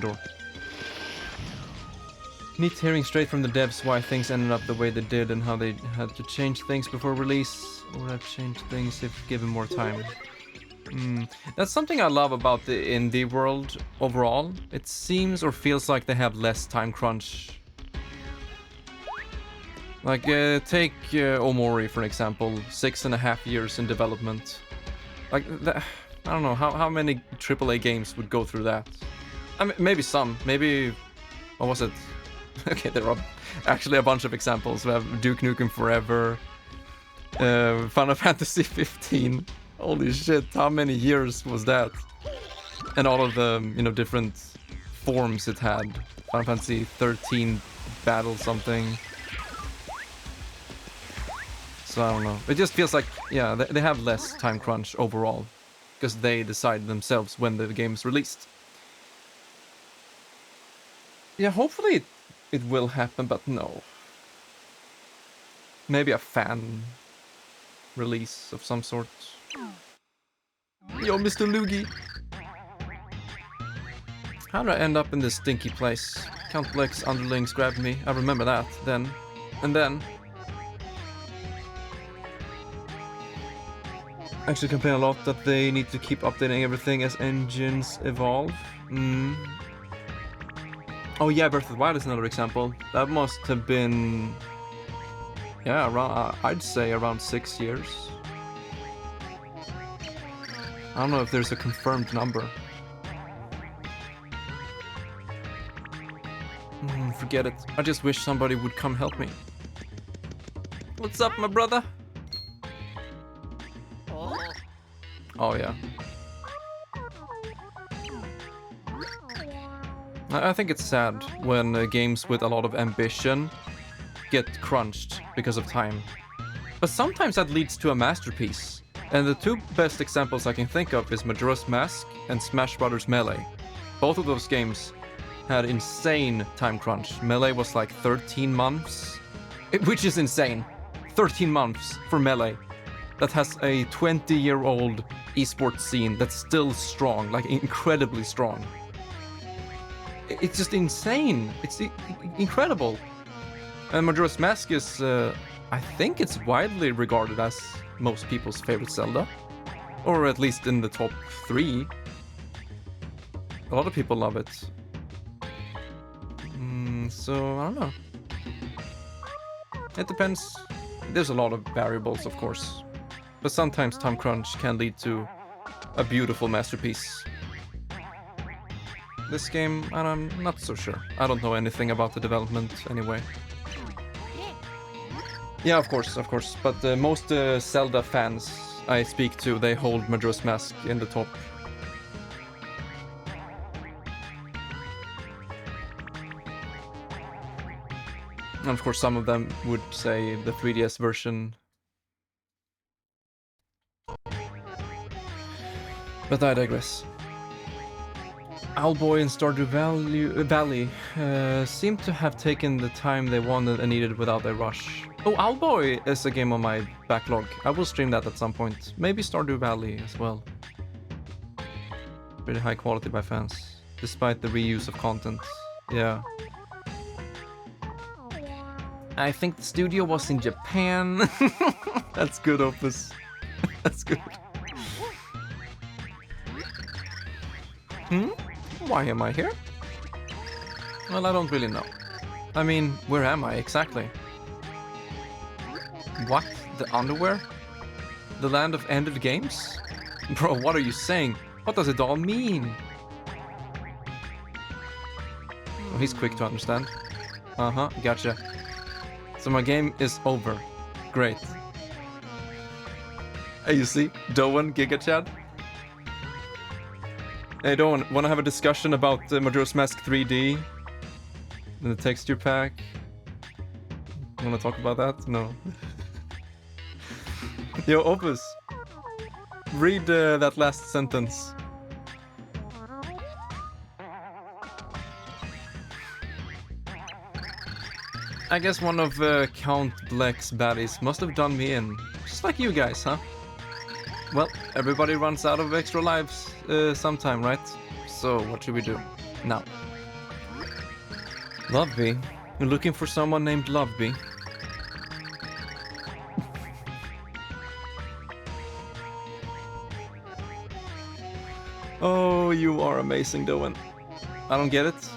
Speaker 1: Door. Neat hearing straight from the devs why things ended up the way they did and how they had to change things before release, or have changed things if given more time. That's something I love about the indie world overall. It seems or feels like they have less time crunch. Like, take Omori for example, 6.5 years in development. Like, I don't know, how many AAA games would go through that? I mean, maybe some. Maybe... What was it? Okay, there are actually a bunch of examples. We have Duke Nukem Forever, Final Fantasy 15. Holy shit, how many years was that? And all of the, you know, different forms it had. Final Fantasy 13 Battle something. So I don't know. It just feels like, yeah, they have less time crunch overall. Because they decide themselves when the game is released. Yeah, hopefully it will happen, but no. Maybe a fan release of some sort. Yo, Mr. Loogie! How did I end up in this stinky place? Count Black's underlings grabbed me. I remember that, then. And then... Actually complain a lot that they need to keep updating everything as engines evolve. Oh yeah, Breath of the Wild is another example. That must have been... Yeah, around, I'd say around 6 years. I don't know if there's a confirmed number. Forget it. I just wish somebody would come help me. What's up, my brother? Oh yeah. I think it's sad when games with a lot of ambition get crunched because of time. But sometimes that leads to a masterpiece. And the two best examples I can think of is Majora's Mask and Smash Bros. Melee. Both of those games had insane time crunch. Melee was like 13 months, which is insane. 13 months for Melee. That has a 20-year-old esports scene that's still strong, like incredibly strong. It's just insane. It's incredible. And Majora's Mask is, I think it's widely regarded as most people's favorite Zelda. Or at least in the top 3. A lot of people love it. So, I don't know. It depends. There's a lot of variables, of course. But sometimes time crunch can lead to a beautiful masterpiece. This game, I'm not so sure. I don't know anything about the development anyway. Yeah, of course. But most Zelda fans I speak to, they hold Majora's Mask in the top. And of course, some of them would say the 3DS version. But I digress. Owlboy and Stardew Valley seem to have taken the time they wanted and needed without a rush. Oh, Owlboy is a game on my backlog. I will stream that at some point. Maybe Stardew Valley as well. Pretty high quality by fans, despite the reuse of content. Yeah. I think the studio was in Japan. That's good, Opus. That's good. Why am I here? Well, I don't really know. I mean, where am I exactly? What? The underwear? The land of ended games? Bro, what are you saying? What does it all mean? Oh, he's quick to understand. Uh-huh, gotcha. So my game is over. Great. Hey, you see? Doan, Giga Chad? Hey, Doan, wanna have a discussion about Majora's Mask 3D? And the texture pack? Wanna talk about that? No. Yo, Opus. Read that last sentence. I guess one of Count Black's baddies must have done me in. Just like you guys, huh? Well, everybody runs out of extra lives sometime, right? So what should we do? Now. Loveby. You're looking for someone named Loveby. Oh, you are amazing, Doan. I don't get it.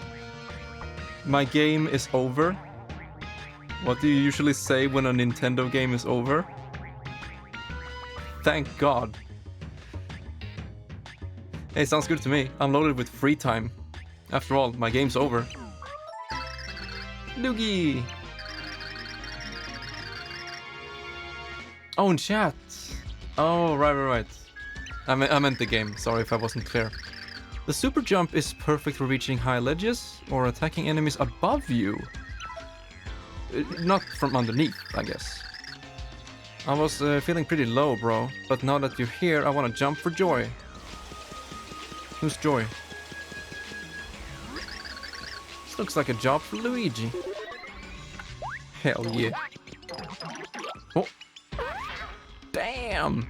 Speaker 1: My game is over. What do you usually say when a Nintendo game is over? Thank God. Hey, sounds good to me. Unloaded with free time. After all, my game's over. Loogie! Oh, in chat! Oh, right. I meant the game. Sorry if I wasn't clear. The super jump is perfect for reaching high ledges or attacking enemies above you. Not from underneath, I guess. I was feeling pretty low, bro. But now that you're here, I want to jump for joy. Who's Joy? This looks like a job for Luigi. Hell yeah. Oh. Damn!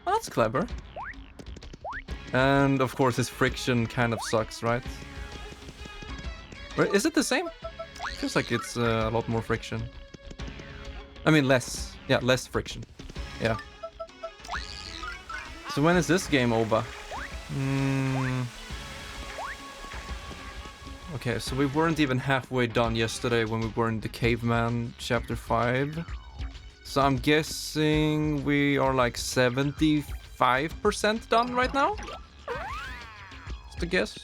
Speaker 1: Well, that's clever. And of course his friction kind of sucks, right? Is it the same? Feels like it's a lot more friction. I mean less. Yeah, less friction. Yeah. So when is this game over? Okay, so we weren't even halfway done yesterday when we were in the Caveman Chapter 5. So I'm guessing we are like 75% done right now? Just a guess.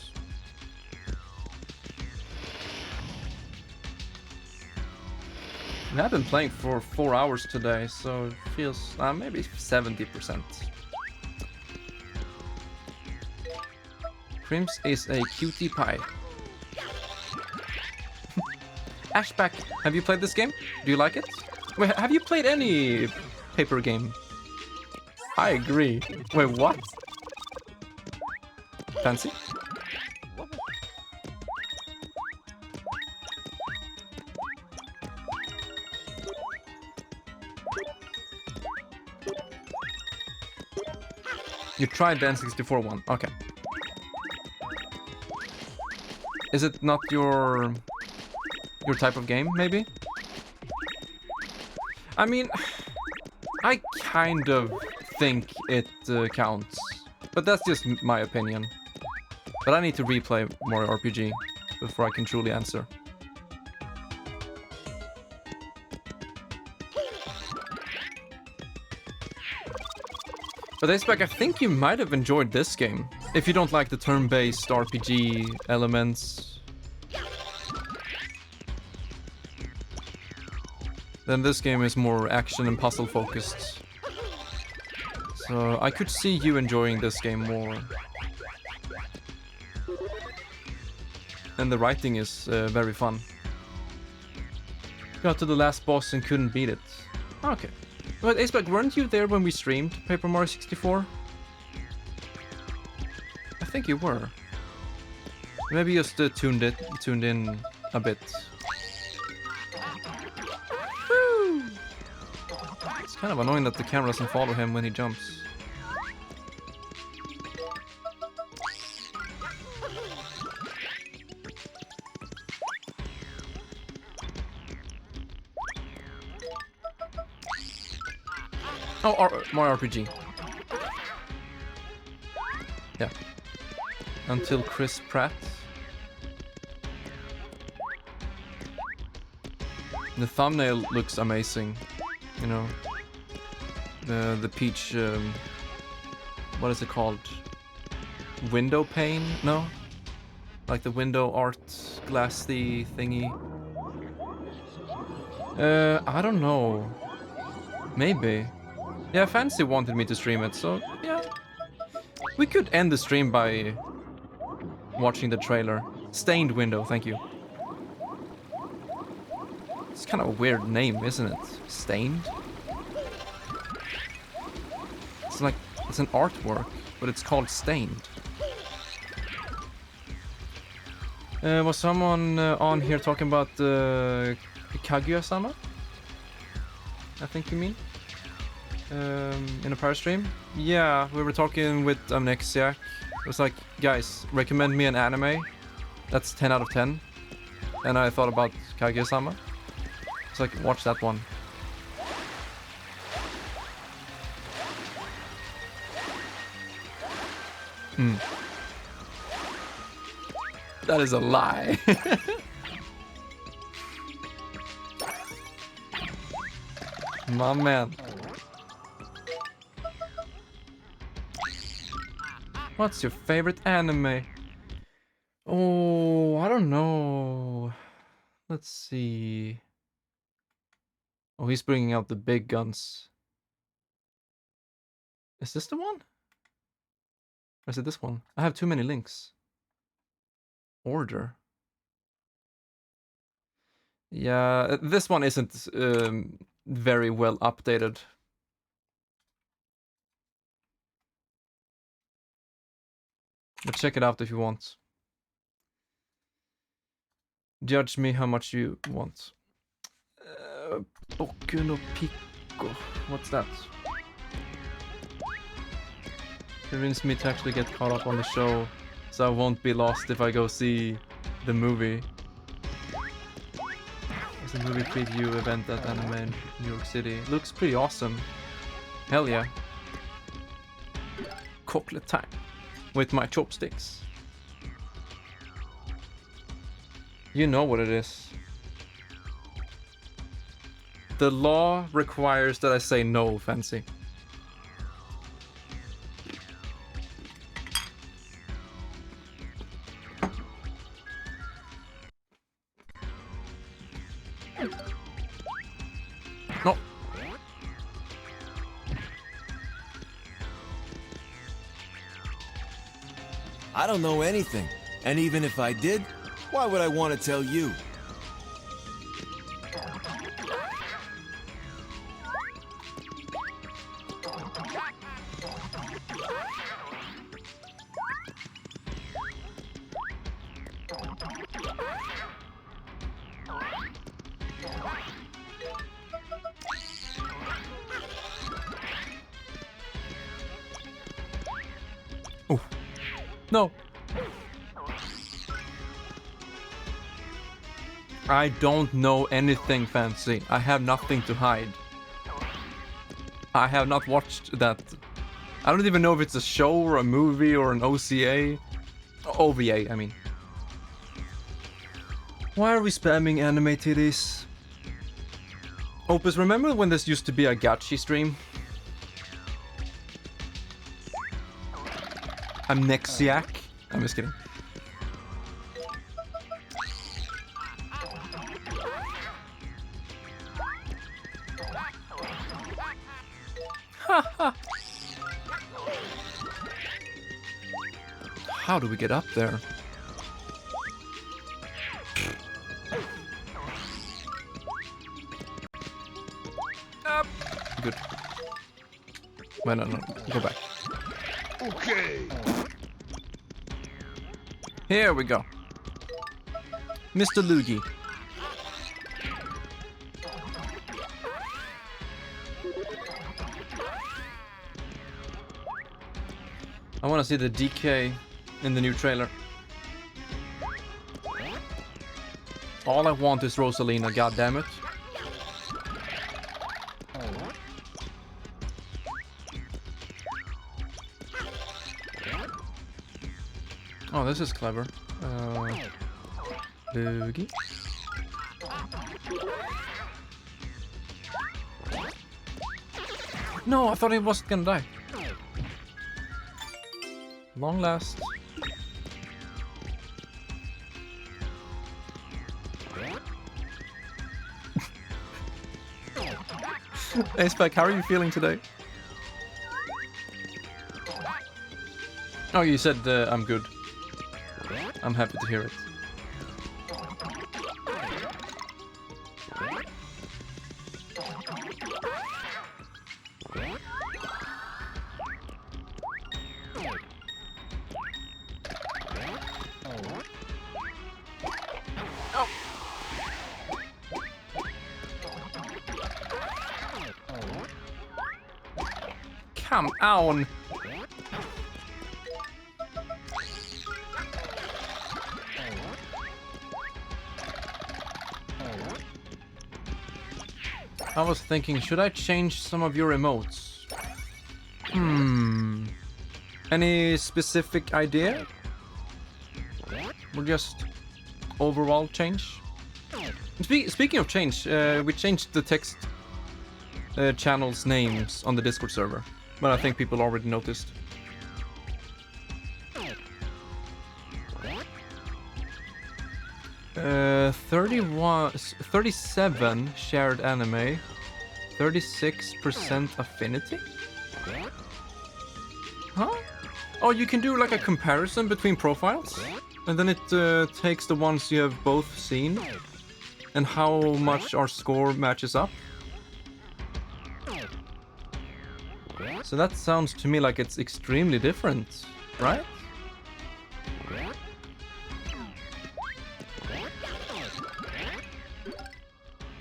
Speaker 1: I've been playing for 4 hours today, so it feels maybe 70%. Crims is a cutie pie. Ashback, have you played this game? Do you like it? Wait, have you played any paper game? I agree. Wait, what? Fancy? You tried the N64 one. Okay. Is it not your type of game, maybe? I mean, I kind of think it counts. But that's just my opinion. But I need to replay more RPG before I can truly answer. But Aceback, I think you might have enjoyed this game. If you don't like the turn-based RPG elements, then this game is more action and puzzle focused. So I could see you enjoying this game more. And the writing is very fun. Got to the last boss and couldn't beat it. Okay. But Aceback, weren't you there when we streamed Paper Mario 64? I think you were. Maybe just tuned in a bit. Woo! It's kind of annoying that the camera doesn't follow him when he jumps. Oh, more RPG. Yeah. Until Chris Pratt. The thumbnail looks amazing. You know. The Peach... what is it called? Window pane? No? Like the window art glassy thingy. I don't know. Maybe. Yeah, Fancy wanted me to stream it, so yeah. We could end the stream by watching the trailer. Stained Window, thank you. It's kind of a weird name, isn't it? Stained? It's like, it's an artwork, but it's called Stained. Was someone on here talking about Kaguya-sama? I think you mean? In a power stream? Yeah, we were talking with Amnexiac. It was like, guys, recommend me an anime that's 10 out of 10. And I thought about Kaguya-sama. It's like, watch that one. That is a lie. My man. What's your favorite anime? Oh, I don't know. Let's see. Oh, he's bringing out the big guns. Is this the one? Or is it this one? I have too many links. Order. Yeah, this one isn't very well updated. But check it out if you want. Judge me how much you want. Boku no Pico. What's that? Convince me to actually get caught up on the show, so I won't be lost if I go see the movie. There's a movie preview event at Anime in New York City. Looks pretty awesome. Hell yeah. Chocolate time. With my chopsticks. You know what it is. The law requires that I say no, Fancy. No.
Speaker 3: I don't know anything. And even if I did, why would I want to tell you?
Speaker 1: Oh. No. I don't know anything, Fancy. I have nothing to hide. I have not watched that. I don't even know if it's a show or a movie or an OCA. OVA, I mean. Why are we spamming anime titties? Opus, remember when this used to be a gachi stream? Amnexiac? I'm just kidding. How do we get up there? Up. Good. Wait, no, go back.
Speaker 4: Okay.
Speaker 1: Here we go. Mr. Luigi. I want to see the DK in the new trailer. All I want is Rosalina, goddammit. Oh, this is clever. Luigi. No, I thought he wasn't gonna die. Long last. Hey Spec, how are you feeling today? Oh, you said I'm good. I'm happy to hear it. Come on! I was thinking, should I change some of your emotes? Any specific idea? Or just overall change? Speaking of change, we changed the text channels names on the Discord server. But I think people already noticed. 37 shared anime, 36% affinity? Huh? Oh, you can do like a comparison between profiles? And then it takes the ones you have both seen and how much our score matches up. So that sounds to me like it's extremely different, right?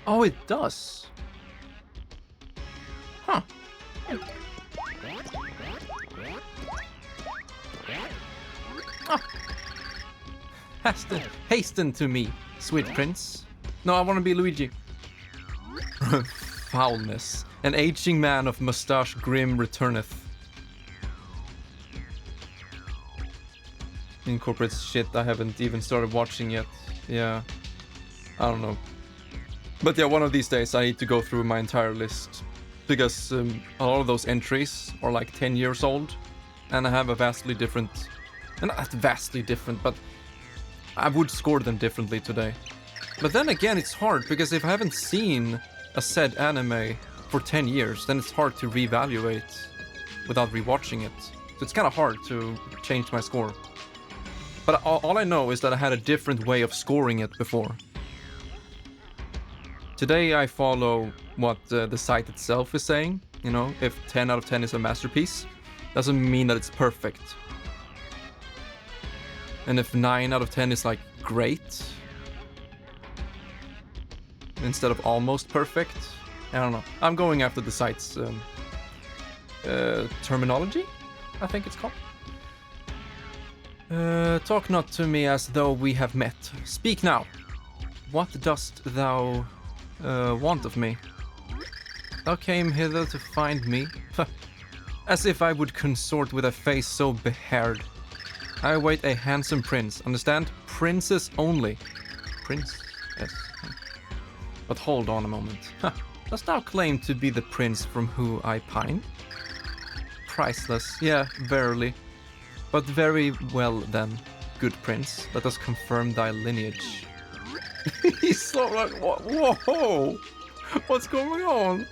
Speaker 1: Oh, it does. Huh. Ah. Hasten to me, sweet prince. No, I want to be Luigi. Foulness. An aging man of mustache grim returneth. Incorporates shit I haven't even started watching yet. Yeah. I don't know. But yeah, one of these days I need to go through my entire list. Because a lot of those entries are like 10 years old. And I have a vastly different... Not vastly different, but... I would score them differently today. But then again, it's hard, because if I haven't seen a said anime for 10 years, then it's hard to reevaluate without rewatching it. So it's kind of hard to change my score. But all I know is that I had a different way of scoring it before. Today I follow what the site itself is saying. You know, if 10 out of 10 is a masterpiece, doesn't mean that it's perfect. And if 9 out of 10 is like great, instead of almost perfect, I don't know. I'm going after the site's terminology, I think it's called. Talk not to me as though we have met. Speak now. What dost thou want of me? Thou came hither to find me. As if I would consort with a face so behaired. I await a handsome prince, understand? Princess only. Prince? Yes. But hold on a moment. Dost thou claim to be the prince from whom I pine? Priceless, yeah, verily. But very well then, good prince, let us confirm thy lineage. He's so like, whoa! What's going on?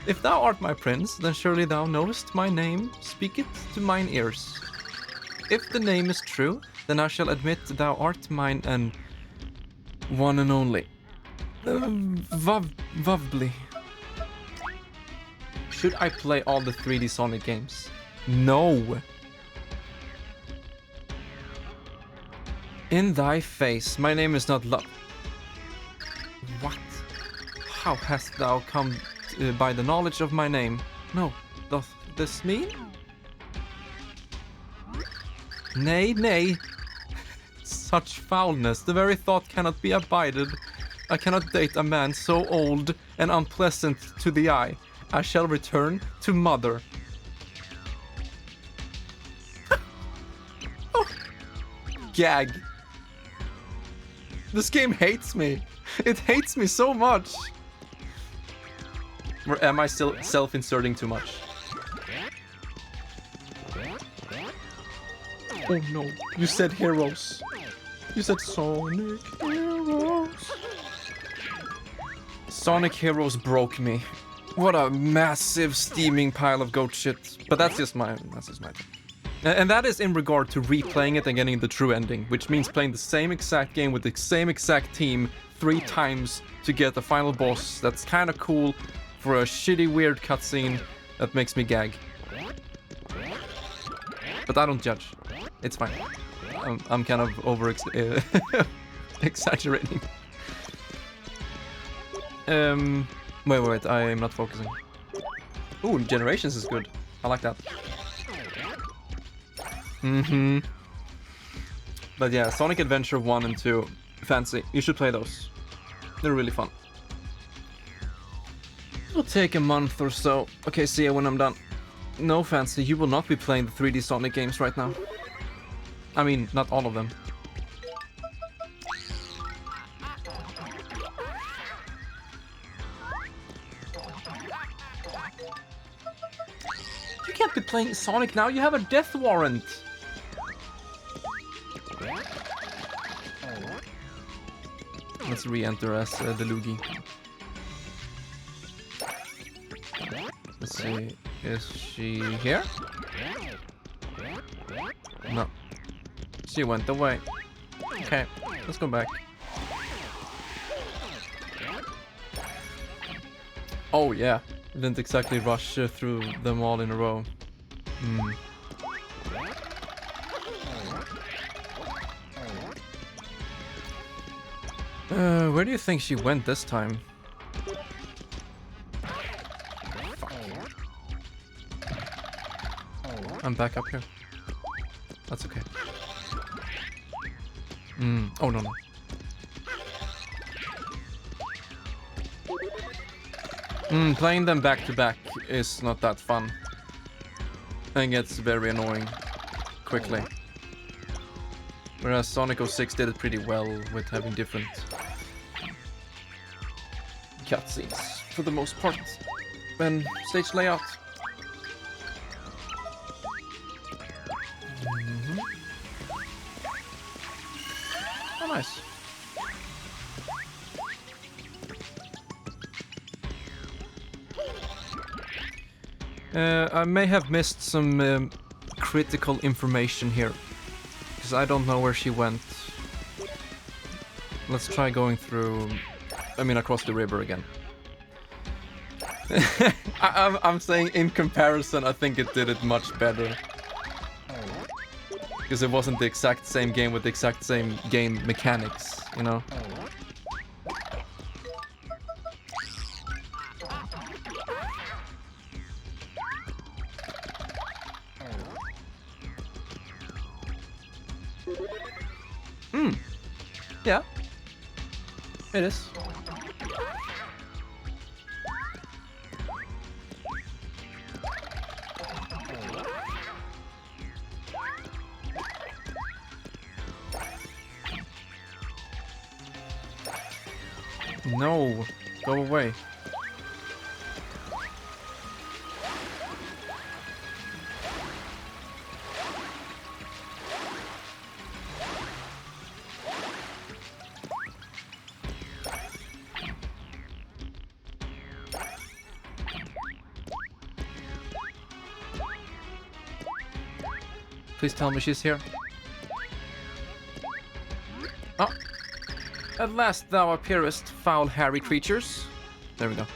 Speaker 1: If thou art my prince, then surely thou knowest my name. Speak it to mine ears. If the name is true, then I shall admit thou art mine and one and only. Vavbly. Should I play all the 3D Sonic games? No. In thy face, my name is not love. What? How hast thou come by the knowledge of my name? No, doth this mean? Nay, nay. Such foulness, the very thought cannot be abided. I cannot date a man so old and unpleasant to the eye. I shall return to mother. Oh. Gag. This game hates me. It hates me so much. Or am I still self-inserting too much? Oh no, you said heroes. You said Sonic Heroes. Sonic Heroes broke me. What a massive steaming pile of goat shit. But that's just my thing. And that is in regard to replaying it and getting the true ending, which means playing the same exact game with the same exact team 3 times to get the final boss. That's kind of cool for a shitty weird cutscene that makes me gag. But I don't judge. It's fine. I'm kind of exaggerating. Wait, I am not focusing. Ooh, Generations is good. I like that. But yeah, Sonic Adventure 1 and 2, fancy. You should play those. They're really fun. It'll take a month or so. Okay, see ya when I'm done. No, Fancy, you will not be playing the 3D Sonic games right now. I mean, not all of them. You can't be playing Sonic now, you have a death warrant! Let's re-enter as the Luigi. Let's see, is she here? No. She went away. Okay, let's go back. Oh yeah, didn't exactly rush through them all in a row. Where do you think she went this time? Fuck. I'm back up here. That's okay. Oh no. Playing them back to back is not that fun. And gets very annoying quickly. Whereas Sonic 06 did it pretty well with having different cutscenes for the most part. And stage layout. Oh, nice. I may have missed some critical information here, because I don't know where she went. Let's try going through, across the river again. I'm saying in comparison, I think it did it much better. Because it wasn't the exact same game with the exact same game mechanics, you know? Yeah. It is. No, go away. Please tell me she's here. Oh. At last thou appearest, foul hairy creatures. There we go.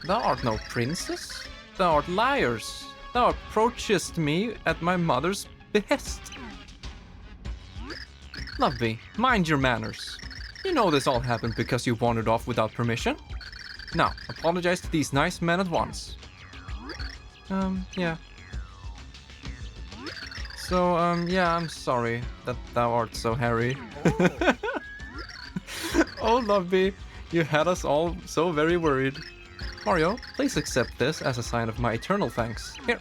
Speaker 1: Thou art no princess. Thou art liars. Thou approachest me at my mother's behest. Lovey, mind your manners. You know this all happened because you wandered off without permission. Now, apologize to these nice men at once. Yeah. So, yeah, I'm sorry that thou art so hairy. Oh, Lovey, you had us all so very worried. Mario, please accept this as a sign of my eternal thanks. Here.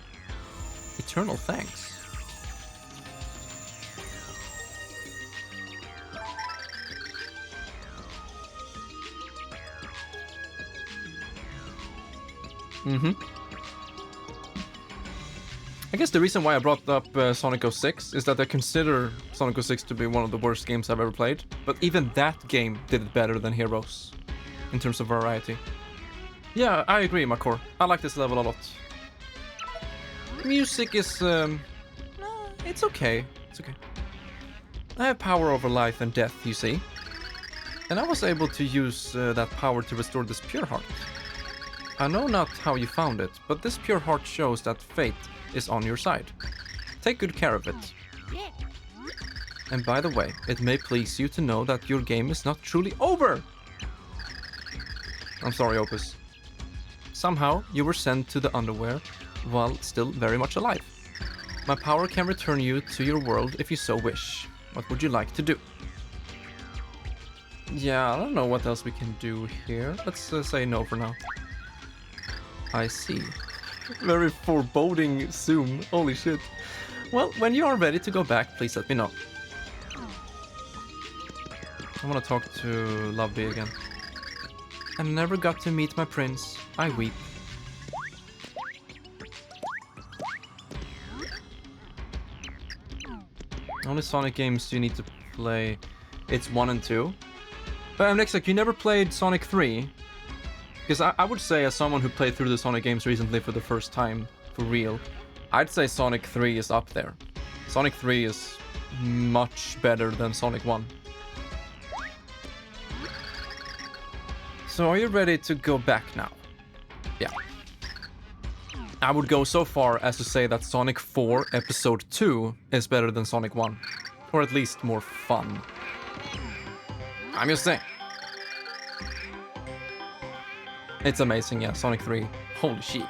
Speaker 1: Eternal thanks? I guess the reason why I brought up Sonic 06 is that I consider Sonic 06 to be one of the worst games I've ever played. But even that game did it better than Heroes, in terms of variety. Yeah, I agree, Makor. I like this level a lot. Music is... it's okay. It's okay. I have power over life and death, you see. And I was able to use that power to restore this pure heart. I know not how you found it, but this pure heart shows that fate is on your side. Take good care of it. And by the way, it may please you to know that your game is not truly over. I'm sorry, Opus. Somehow, you were sent to the underwear while still very much alive. My power can return you to your world if you so wish. What would you like to do? Yeah, I don't know what else we can do here. Let's say no for now. I see. Very foreboding zoom. Holy shit. Well, when you are ready to go back, please let me know. I want to talk to Lovey again. I never got to meet my prince. I weep. Only Sonic games you need to play it's 1 and 2. But Next, like, you never played Sonic 3? Because I would say, as someone who played through the Sonic games recently for the first time, for real, I'd say Sonic 3 is up there. Sonic 3 is much better than Sonic 1. So are you ready to go back now? Yeah. I would go so far as to say that Sonic 4 Episode 2 is better than Sonic 1. Or at least more fun. I'm just saying. It's amazing, yeah, Sonic 3. Holy shit.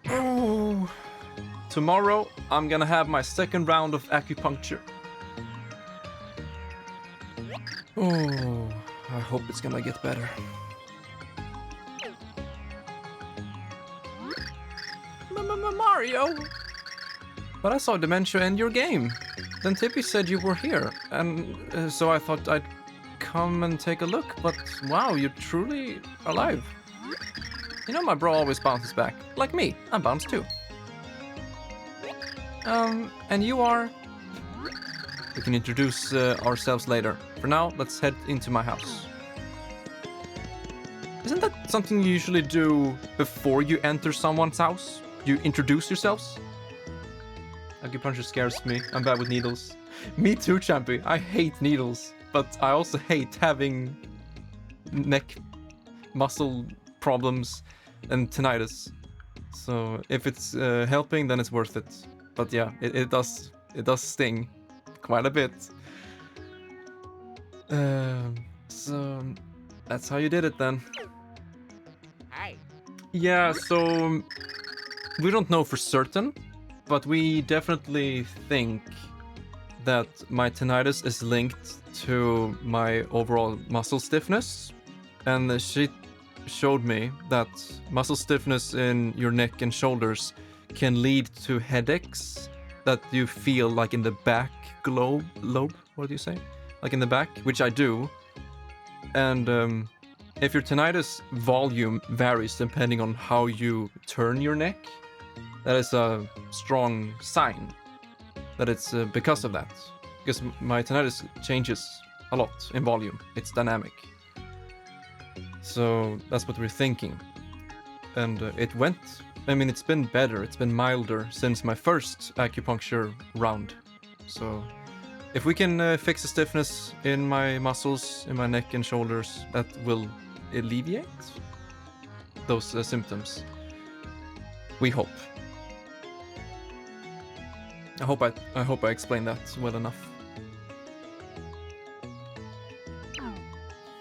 Speaker 1: Oh. Tomorrow, I'm gonna have my second round of acupuncture. Oh, I hope it's gonna get better. Mario! But I saw Dementia in your game. Then Tippy said you were here, and so I thought I'd come and take a look, but wow, you're truly alive. You know my bro always bounces back. Like me, I bounce too. And you are... We can introduce ourselves later. For now, let's head into my house. Isn't that something you usually do before you enter someone's house? You introduce yourselves? Acupuncture scares me. I'm bad with needles. Me too, Champy. I hate needles. But I also hate having neck muscle problems and tinnitus. So if it's helping, then it's worth it. But yeah, it does sting quite a bit. So that's how you did it then.
Speaker 4: Hi.
Speaker 1: Yeah, so we don't know for certain, but we definitely think that my tinnitus is linked to my overall muscle stiffness. And she showed me that muscle stiffness in your neck and shoulders can lead to headaches that you feel like in the back lobe, what do you say? Like in the back, which I do. And if your tinnitus volume varies depending on how you turn your neck, that is a strong sign that it's because of that. Because my tinnitus changes a lot in volume. It's dynamic. So that's what we're thinking. And it went... I mean, it's been better. It's been milder since my first acupuncture round. So if we can fix the stiffness in my muscles, in my neck and shoulders, that will alleviate those symptoms. We hope. I hope I explained that well enough.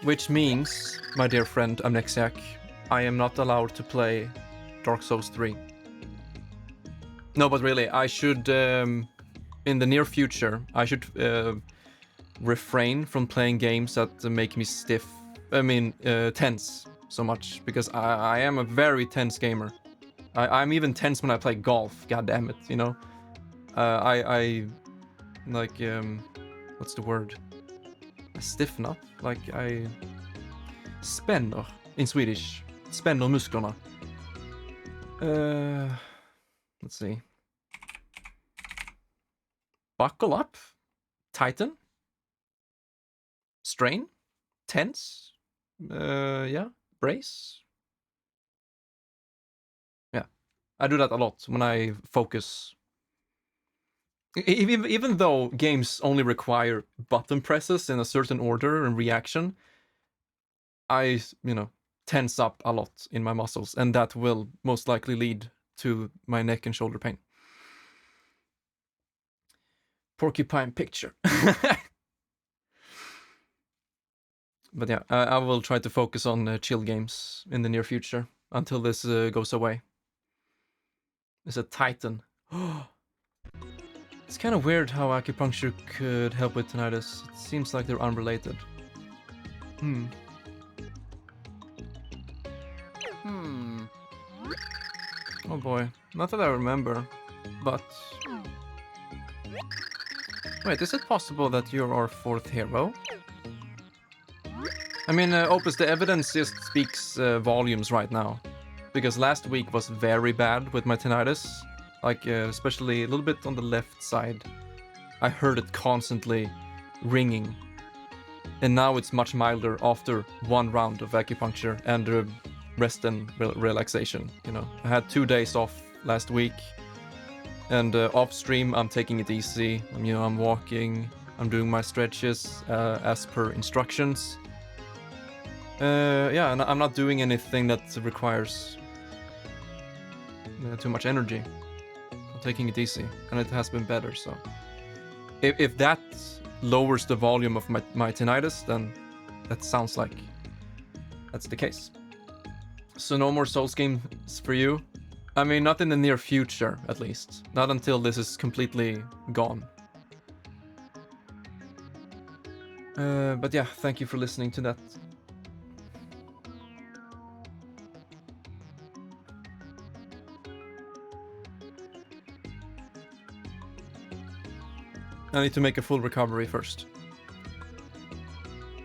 Speaker 1: Which means, my dear friend Amnexiac, I am not allowed to play Dark Souls 3. No, but really, I should, in the near future, I should refrain from playing games that make me stiff. I mean, tense so much, because I am a very tense gamer. I'm even tense when I play golf, god damn it, you know? I like, what's the word? I stiffen up, like I spänner in Swedish. Spänner musklerna. Let's see. Buckle up, tighten, strain, tense, yeah, brace. Yeah, I do that a lot when I focus. Even though games only require button presses in a certain order and reaction, I, tense up a lot in my muscles, and that will most likely lead to my neck and shoulder pain. Porcupine picture. But yeah, I will try to focus on chill games in the near future until this goes away. It's a Titan. It's kind of weird how acupuncture could help with tinnitus. It seems like they're unrelated. Oh boy, not that I remember, but... Wait, is it possible that you're our 4th hero? I mean, Opus, the evidence just speaks volumes right now. Because last week was very bad with my tinnitus. Like, especially a little bit on the left side. I heard it constantly ringing. And now it's much milder after 1 round of acupuncture and rest and relaxation, you know. I had 2 days off last week. And off stream, I'm taking it easy. I'm walking, I'm doing my stretches as per instructions. Yeah, and I'm not doing anything that requires too much energy. I'm taking it easy, and it has been better, so... If that lowers the volume of my tinnitus, then that sounds like that's the case. So no more Souls games for you? I mean, not in the near future, at least. Not until this is completely gone. But yeah, thank you for listening to that. I need to make a full recovery first.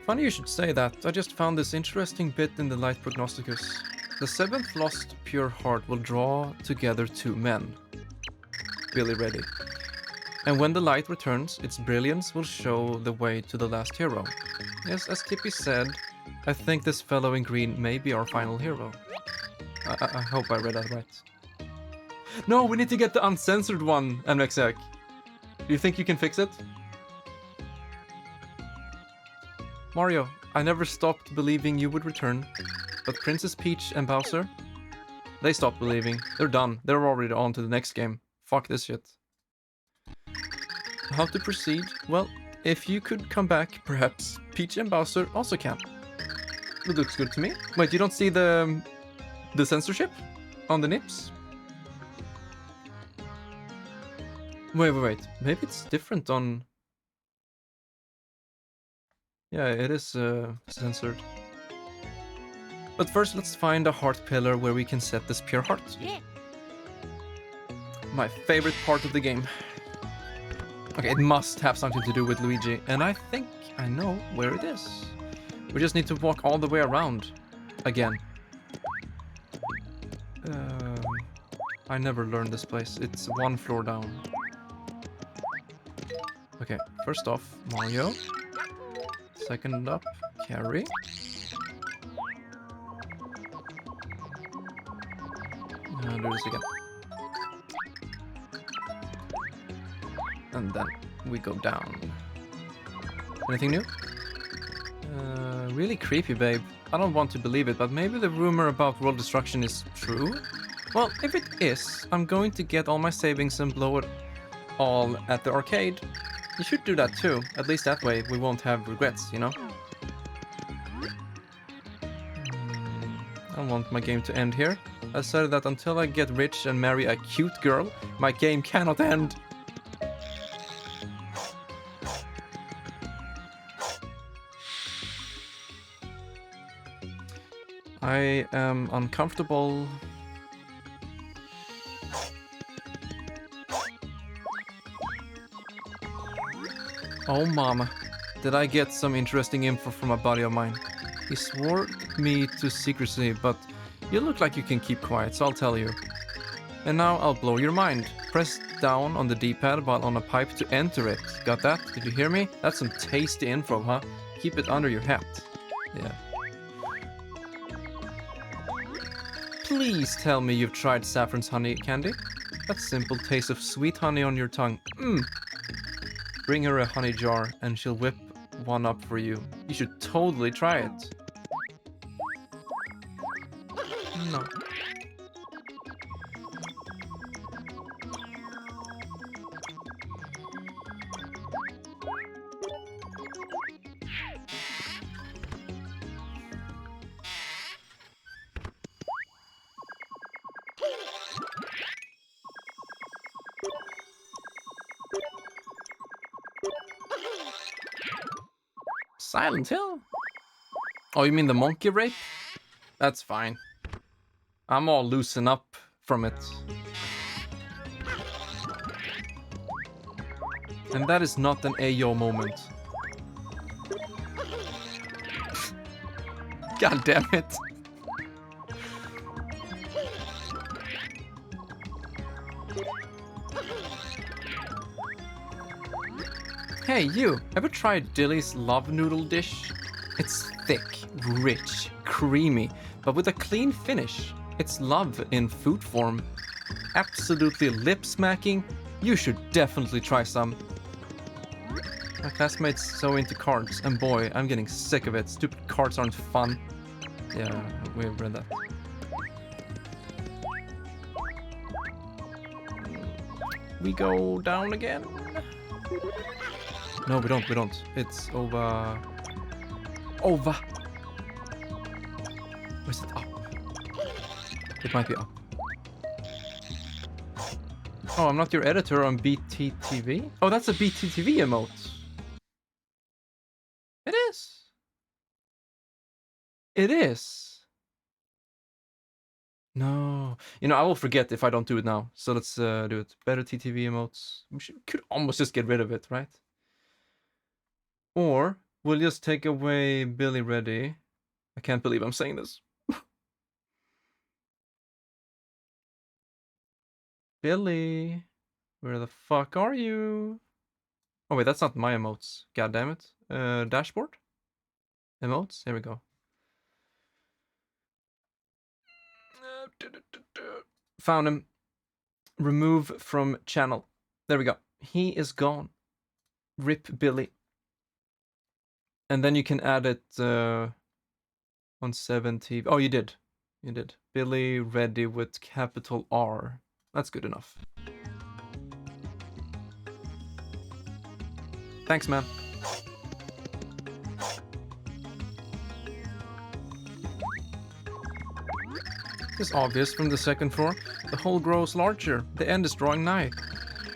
Speaker 1: Funny you should say that. I just found this interesting bit in the Light Prognosticus. The 7th lost pure heart will draw together 2 men. Really ready. And when the light returns, its brilliance will show the way to the last hero. Yes, as Kippy said, I think this fellow in green may be our final hero. I hope I read that right. No, we need to get the uncensored one, MXX. Do you think you can fix it? Mario, I never stopped believing you would return. But Princess Peach and Bowser? They stopped believing. They're done. They're already on to the next game. Fuck this shit. How to proceed? Well, if you could come back, perhaps Peach and Bowser also can. It looks good to me. Wait, you don't see the censorship on the nips? Wait. Maybe it's different on... Yeah, it is censored. But first, let's find a heart pillar where we can set this pure heart.
Speaker 4: Yeah.
Speaker 1: My favorite part of the game. Okay, it must have something to do with Luigi, and I think I know where it is. We just need to walk all the way around again. I never learned this place. It's 1 floor down. Okay, first off, Mario. Second up, Carrie. Do this again. And then we go down. Anything new? Really creepy, babe. I don't want to believe it, but maybe the rumor about world destruction is true? Well, if it is, I'm going to get all my savings and blow it all at the arcade. You should do that too. At least that way we won't have regrets, you know? I don't want my game to end here. I said that until I get rich and marry a cute girl, my game cannot end. I am uncomfortable. Oh mama, did I get some interesting info from a buddy of mine. He swore me to secrecy, but you look like you can keep quiet, so I'll tell you. And now I'll blow your mind. Press down on the D-pad while on a pipe to enter it. Got that? Did you hear me? That's some tasty info, huh? Keep it under your hat. Yeah. Please tell me you've tried Saffron's honey candy. That simple taste of sweet honey on your tongue. Bring her a honey jar and she'll whip one up for you. You should totally try it. No. Silent Hill? Oh, you mean the monkey rape? That's fine. I'm all loosen up from it. And that is not an Ayo moment. God damn it. Hey, you, ever tried Dilly's love noodle dish? It's thick, rich, creamy, but with a clean finish. It's love in food form. Absolutely lip-smacking. You should definitely try some. My classmate's so into cards, and boy, I'm getting sick of it. Stupid cards aren't fun. Yeah, we've read that. We go down again? No, we don't. It's over. Over. Or is it up? It might be up. Oh, I'm not your editor on BTTV? Oh, that's a BTTV emote. It is. It is. No. You know, I will forget if I don't do it now. So let's do it. Better TTV emotes. Could almost just get rid of it, right? Or we'll just take away Billy Ready. I can't believe I'm saying this. Billy, where the fuck are you? Oh wait, that's not my emotes. God damn it. Dashboard? Emotes? Here we go. Found him. Remove from channel. There we go. He is gone. Rip Billy. And then you can add it on 70. Oh, you did. You did. Billy Ready with capital R. That's good enough. Thanks, man. It's obvious from the second floor. The hole grows larger. The end is drawing nigh.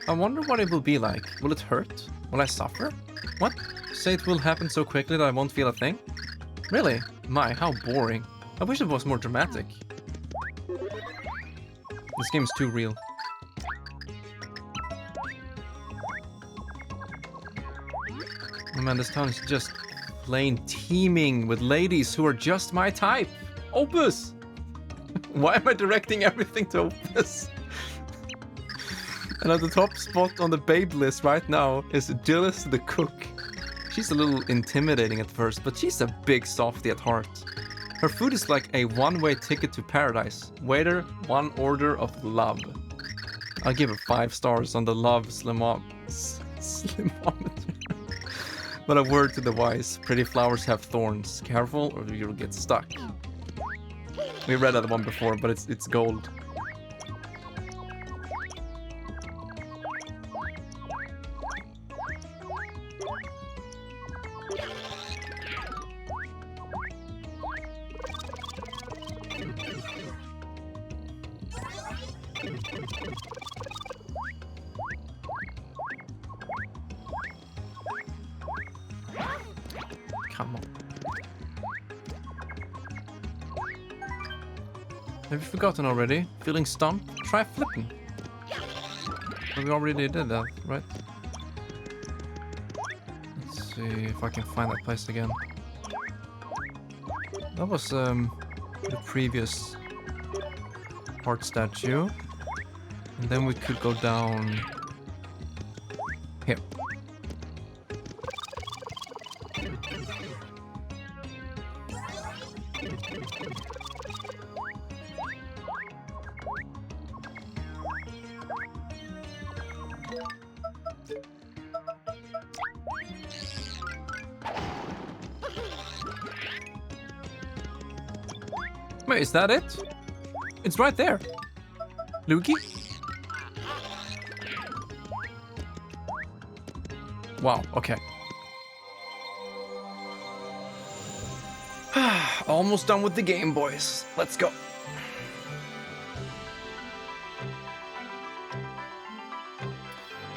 Speaker 1: I wonder what it will be like. Will it hurt? Will I suffer? What? Say it will happen so quickly that I won't feel a thing? Really? My, how boring. I wish it was more dramatic. This game is too real. Oh man, this town is just plain teeming with ladies who are just my type. Opus! Why am I directing everything to Opus? And at the top spot on the babe list right now is Dillis the cook. She's a little intimidating at first, but she's a big softie at heart. Her food is like a one-way ticket to paradise. Waiter, one order of love. I'll give her 5 stars on the love slimometer. But a word to the wise, pretty flowers have thorns. Careful or you'll get stuck. We read that one before, but it's gold. Come on. Have you forgotten already? Feeling stumped? Try flipping. But we already did that, right? Let's see if I can find that place again. That was the previous heart statue. And then we could go down here. Wait, is that it? It's right there. Lukey? Wow, okay. Almost done with the game, boys. Let's go.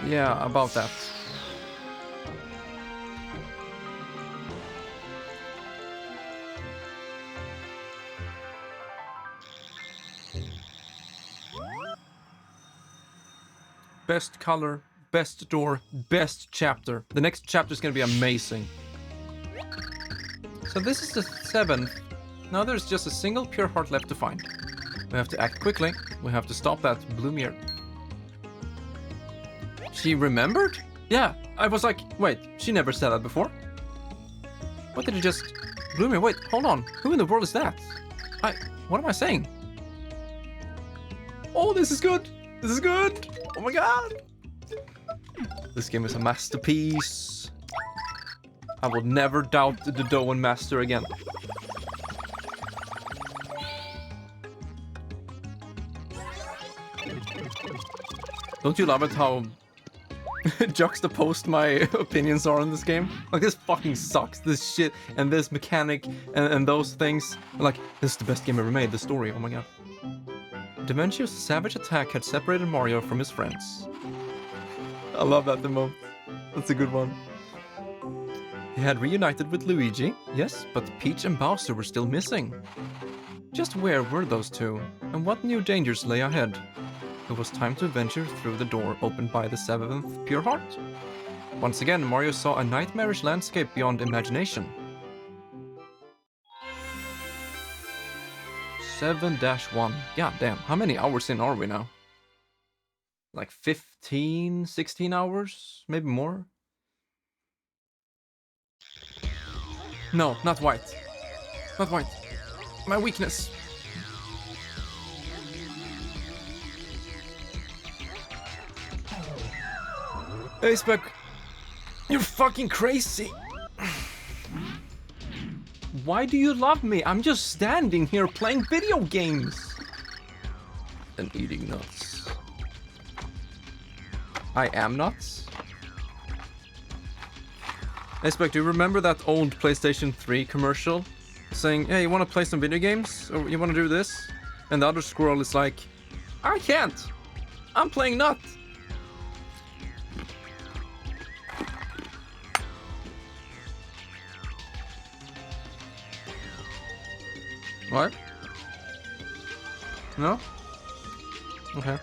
Speaker 1: Yeah, about that. Best color, best door, best chapter. The next chapter is gonna be amazing. So this is the 7th. Now there's just a single pure heart left to find. We have to act quickly. We have to stop that blue mirror. She remembered? Yeah, I was like, wait, she never said that before. What did it just... Blue mirror, wait, hold on. Who in the world is that? What am I saying? Oh, this is good. This is good. Oh my god. This game is a masterpiece. I will never doubt the Doan Master again. Don't you love it how juxtaposed my opinions are on this game? Like, this fucking sucks. This shit and this mechanic and those things. Like, this is the best game ever made. The story, oh my god. Dementia's savage attack had separated Mario from his friends. I love that the most. That's a good one. He had reunited with Luigi, yes, but Peach and Bowser were still missing. Just where were those two, and what new dangers lay ahead? It was time to venture through the door opened by the 7th Pure Heart. Once again, Mario saw a nightmarish landscape beyond imagination. 7-1. God damn, how many hours in are we now? Like 15, 16 hours? Maybe more? No, not white. Not white. My weakness. Hey, Spec. You're fucking crazy. Why do you love me? I'm just standing here playing video games. And eating nuts. I am nuts? Hey, Spec, do you remember that old PlayStation 3 commercial? Saying, hey, you want to play some video games? Or you want to do this? And the other squirrel is like, I can't. I'm playing nut. What? No? Okay.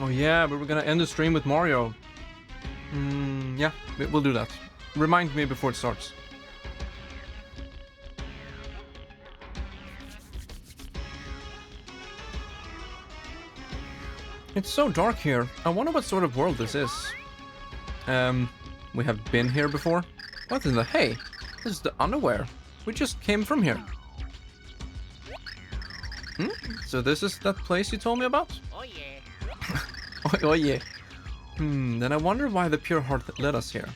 Speaker 1: Oh yeah, but we're gonna end the stream with Mario. Yeah, we'll do that. Remind me before it starts. It's so dark here. I wonder what sort of world this is. We have been here before. What in the... Hey, this is the underwear. We just came from here. So this is that place you told me about?
Speaker 4: Oh yeah.
Speaker 1: Oh yeah. Then I wonder why the Pure Heart led us here.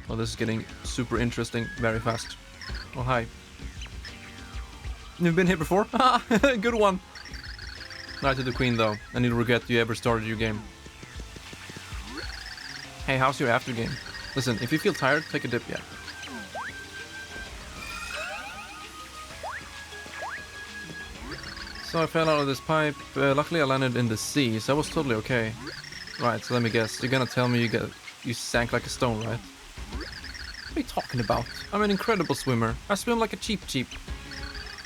Speaker 1: Oh, this is getting super interesting very fast. Oh, hi. You've been here before? Good one. Night to the Queen, though. And you'll regret you ever started your game. Hey, how's your after game? Listen, if you feel tired, take a dip, yeah. So I fell out of this pipe. Luckily I landed in the sea, so I was totally okay. Right, so let me guess. You're gonna tell me you sank like a stone, right? What are you talking about? I'm an incredible swimmer. I swim like a cheap.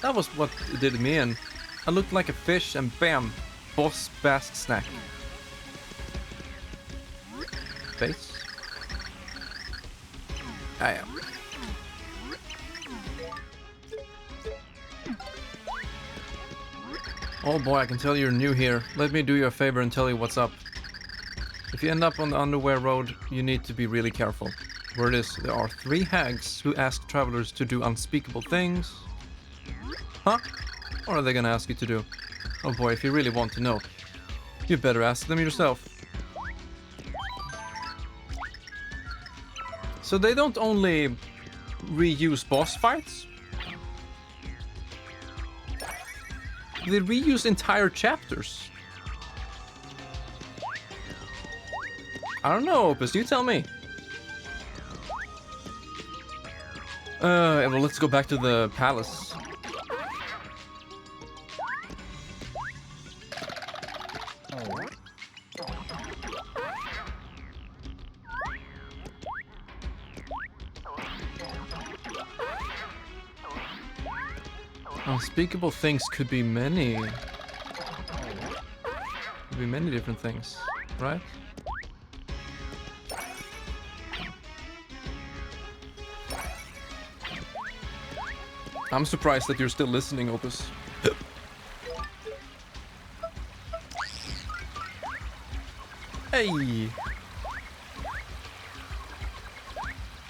Speaker 1: That was what it did me in. I looked like a fish and bam, boss bass snack. Face? I am. Oh boy, I can tell you're new here. Let me do you a favor and tell you what's up. If you end up on the underwear road, you need to be really careful. Word is, there are 3 hags who ask travelers to do unspeakable things. Huh? What are they gonna ask you to do? Oh boy, if you really want to know, you better ask them yourself. So they don't only reuse boss fights, they reuse entire chapters. I don't know, Opus, you tell me. Well, let's go back to the palace. Unspeakable things could be many. Could be many different things, right? I'm surprised that you're still listening, Opus. Hey!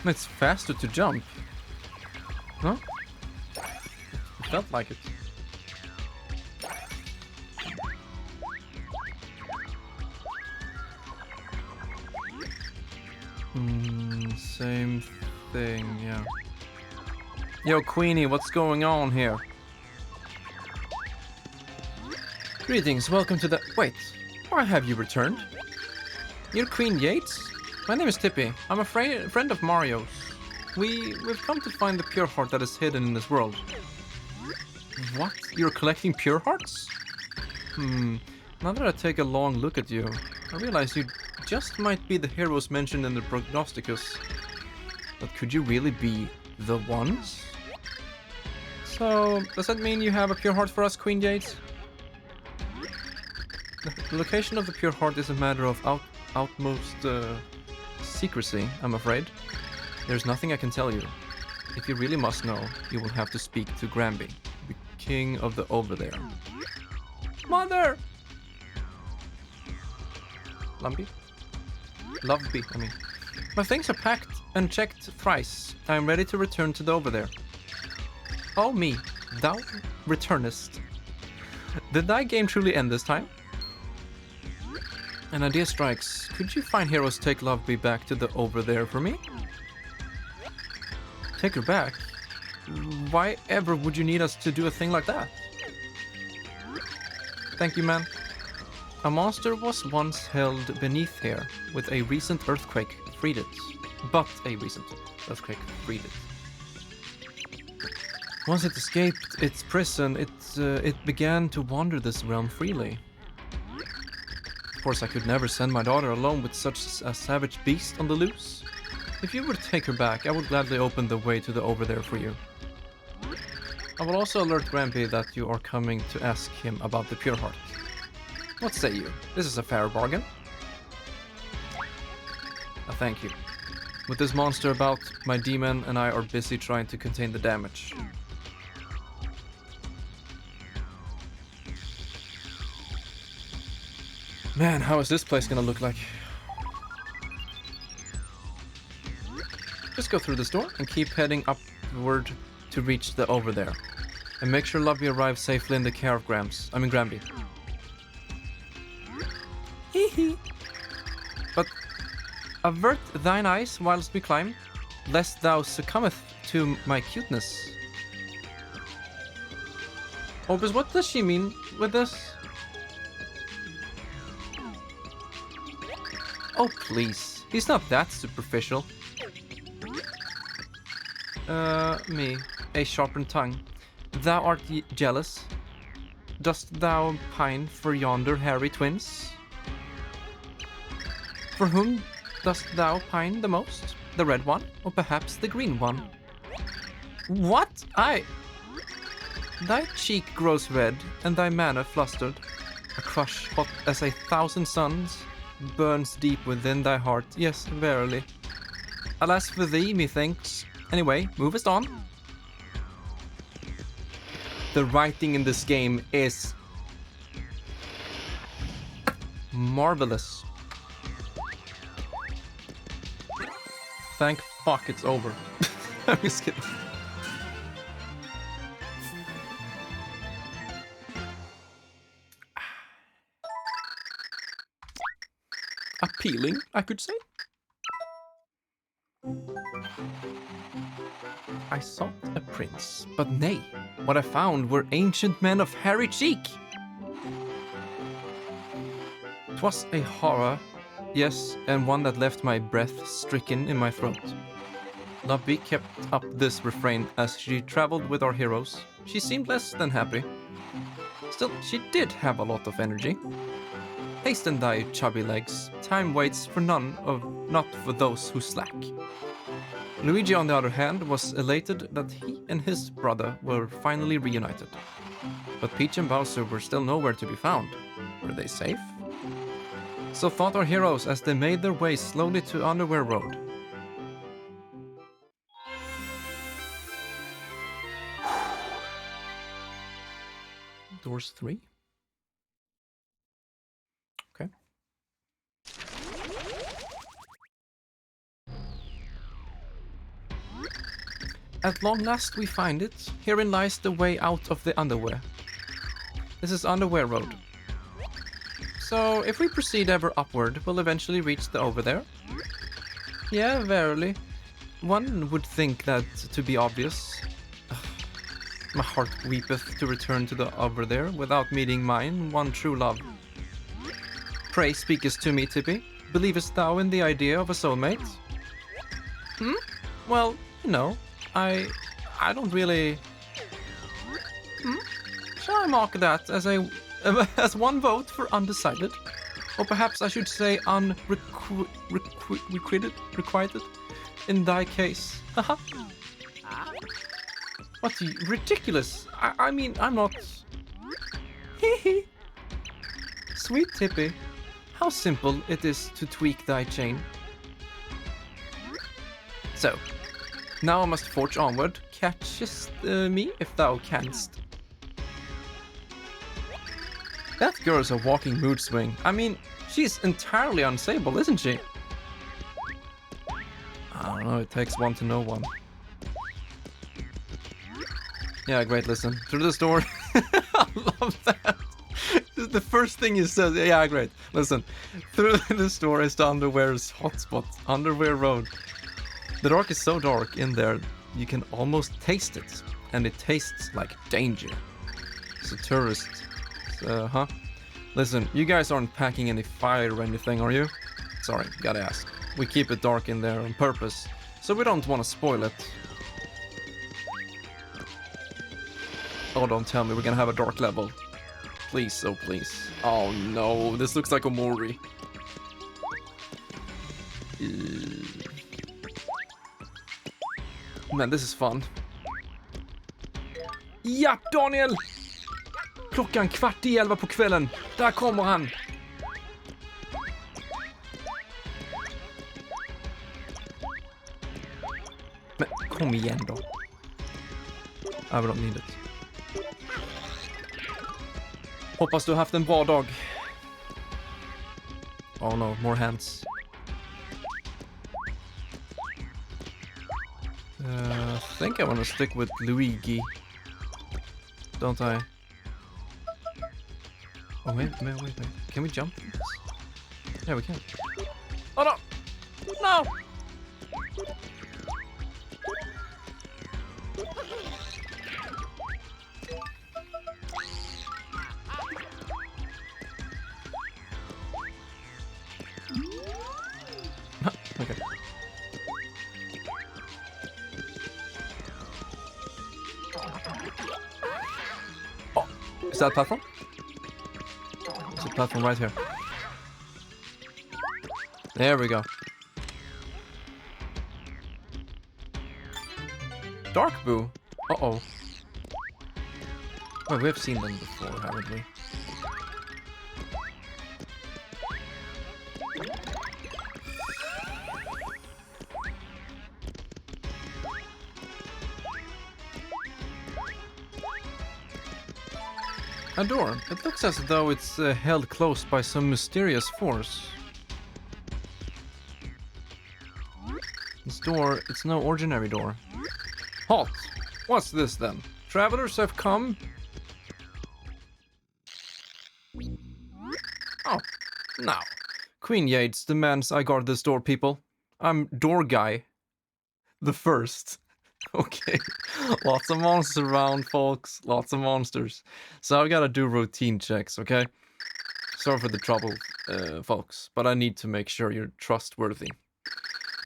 Speaker 1: It's faster to jump. Huh? It felt like it. Same thing, yeah. Yo, Queenie, what's going on here? Greetings, welcome to the... Wait, why have you returned? You're Queen Yates? My name is Tippy. I'm a friend of Mario's. We've come to find the pure heart that is hidden in this world. What? You're collecting pure hearts? Now that I take a long look at you, I realize you just might be the heroes mentioned in the prognosticus. But could you really be the ones? So, does that mean you have a pure heart for us, Queen Yates? The location of the pure heart is a matter of utmost secrecy, I'm afraid. There's nothing I can tell you. If you really must know, you will have to speak to Granby, the king of the over there. Mother! Lumpy? Loveby, I mean. My things are packed and checked thrice. I am ready to return to the over there. Oh me, thou returnest. Did thy game truly end this time? An idea strikes. Could you find heroes take Loveby back to the over there for me? Take her back? Why ever would you need us to do a thing like that? Thank you, man. A monster was once held beneath here, with a recent earthquake freed it. But a recent earthquake freed it. Once it escaped its prison, it began to wander this realm freely. Of course, I could never send my daughter alone with such a savage beast on the loose. If you were to take her back, I would gladly open the way to the over there for you. I will also alert Grampy that you are coming to ask him about the pure heart. What say you? This is a fair bargain. Thank you. With this monster about, my demon and I are busy trying to contain the damage. Man, how is this place gonna look like? Just go through this door and keep heading upward to reach the over there. And make sure Lovey arrives safely in the care of Granby. Hee. But avert thine eyes whilst we climb, lest thou succumbeth to my cuteness. Opus, what does she mean with this? Oh, please. He's not that superficial. Me, a sharpened tongue. Thou art jealous? Dost thou pine for yonder hairy twins? For whom dost thou pine the most? The red one, or perhaps the green one? What? Thy cheek grows red, and thy manner flustered. A crush hot as 1,000 suns burns deep within thy heart. Yes, verily. Alas for thee, methinks. Anyway, movest on. The writing in this game is marvelous. Thank fuck it's over. I'm just kidding. Appealing, I could say. I sought a prince, but nay, what I found were ancient men of hairy cheek. 'Twas a horror, yes, and one that left my breath stricken in my throat. Loveby kept up this refrain as she traveled with our heroes. She seemed less than happy. Still, she did have a lot of energy. Hasten thy chubby legs. Time waits for not for those who slack. Luigi, on the other hand, was elated that he and his brother were finally reunited. But Peach and Bowser were still nowhere to be found. Were they safe? So thought our heroes as they made their way slowly to Underwear Road. Doors 3? Okay. At long last we find it. Herein lies the way out of the underwear. This is Underwear Road. So, if we proceed ever upward, we'll eventually reach the over there? Yeah, verily. One would think that to be obvious. Ugh. My heart weepeth to return to the over there without meeting mine, one true love. Pray speakest to me, Tippy. Believest thou in the idea of a soulmate? Well, you know, I don't really... Shall I mark that as one vote for undecided? Or perhaps I should say requited in thy case. Haha. What ridiculous. I mean, I'm not... Hee. Sweet Tippy, how simple it is to tweak thy chain. So, now I must forge onward. Catchest me if thou canst. That girl's a walking mood swing. I mean, she's entirely unsable, isn't she? I don't know, it takes one to know one. Yeah, great, listen. Through this door. I love that. The first thing he says, yeah, great. Listen, through this door is the Underwear's hotspot, Underwear Road. The dark is so dark in there, you can almost taste it. And it tastes like danger. So tourists... Listen, you guys aren't packing any fire or anything, are you? Sorry, gotta ask. We keep it dark in there on purpose, so we don't want to spoil it. Oh, don't tell me we're gonna have a dark level. Please, oh please. Oh no, this looks like Omori. Man, this is fun. Ja, Daniel! Klockan 10:15 på kvällen. Där kommer han. Men kom igen då. I don't need it. Hoppas du har haft en bra dag. Oh no, more hands. I think I want to stick with Luigi. Don't I? Oh, wait. Can we jump this? Yeah, we can. Oh, no! No! Okay. Oh, is that a platform? There's a platform right here. There we go. Dark Boo. Uh-oh. Well, we've seen them before, haven't we? A door. It looks as though it's held close by some mysterious force. This door, it's no ordinary door. Halt! What's this then? Travelers have come? Oh, now. Queen Yates demands I guard this door, people. I'm door guy. The first. Okay. Lots of monsters around, folks. Lots of monsters. So I've got to do routine checks, okay? Sorry for the trouble, folks, but I need to make sure you're trustworthy.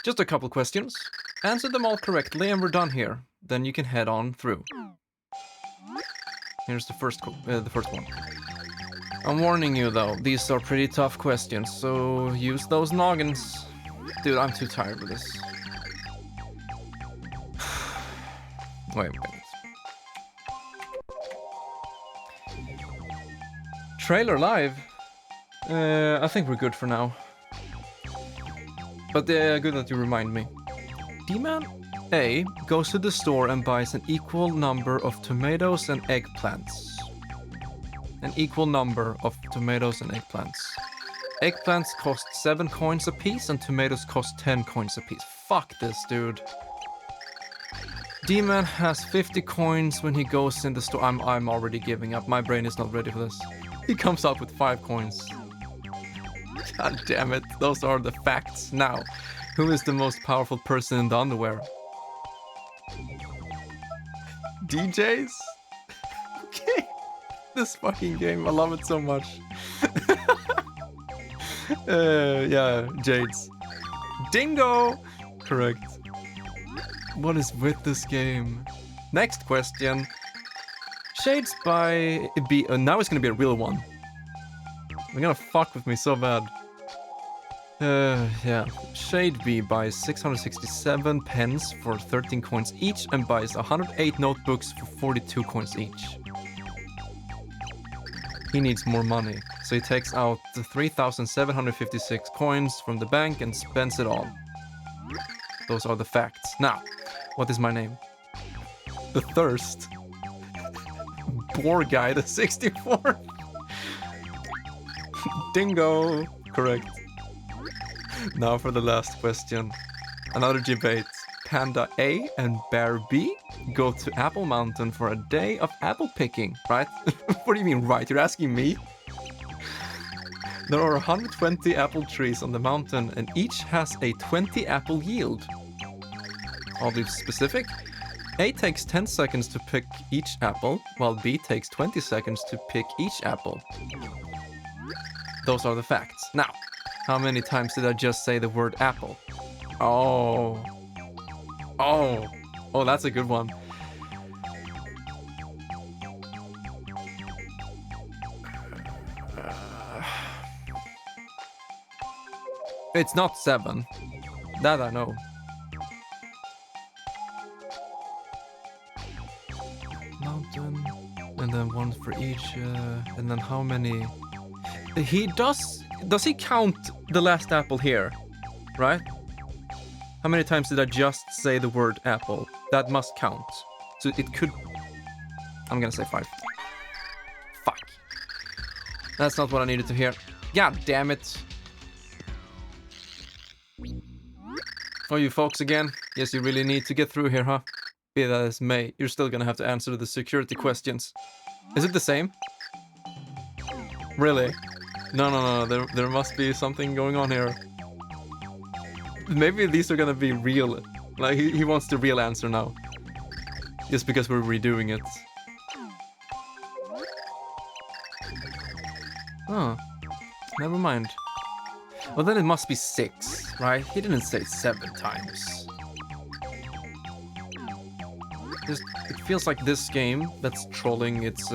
Speaker 1: Just a couple questions. Answer them all correctly and we're done here. Then you can head on through. Here's the first one. I'm warning you though, these are pretty tough questions, so use those noggins. Dude, I'm too tired for this. Wait. Trailer live? I think we're good for now. But good that you remind me. D-Man A goes to the store and buys an equal number of tomatoes and eggplants. An equal number of tomatoes and eggplants. Eggplants cost 7 coins a piece and tomatoes cost 10 coins a piece. Fuck this, dude. D-Man has 50 coins when he goes in the store. I'm already giving up. My brain is not ready for this. He comes out with 5 coins. God damn it. Those are the facts. Now, who is the most powerful person in the underwear? DJs? Okay. This fucking game. I love it so much. Yeah, Jades. Dingo! Correct. What is with this game? Next question. Shades by... now it's gonna be a real one. They're gonna fuck with me so bad. Yeah. Shade B buys 667 pens for 13 coins each and buys 108 notebooks for 42 coins each. He needs more money, so he takes out the 3,756 coins from the bank and spends it all. Those are the facts. Now, what is my name? The Thirst. Boar Guy, the 64. Dingo. Correct. Now for the last question. Another debate. Panda A and Bear B go to Apple Mountain for a day of apple picking, right? What do you mean, right? You're asking me? There are 120 apple trees on the mountain and each has a 20 apple yield. I'll be specific. A takes 10 seconds to pick each apple, while B takes 20 seconds to pick each apple. Those are the facts. Now, how many times did I just say the word apple? Oh, that's a good one. It's not 7. That I know. Mountain, and then one for each, and then how many? Does he count the last apple here? Right? How many times did I just say the word apple? That must count. So it could... I'm gonna say 5. Fuck. That's not what I needed to hear. God damn it. Oh, you folks again? Yes, you really need to get through here, huh? Be that as may, you're still gonna have to answer the security questions. Is it the same? Really? No. There must be something going on here. Maybe these are gonna be real. Like, he wants the real answer now. Just because we're redoing it. Oh. Never mind. Well, then it must be 6, right? He didn't say 7 times. It feels like this game that's trolling its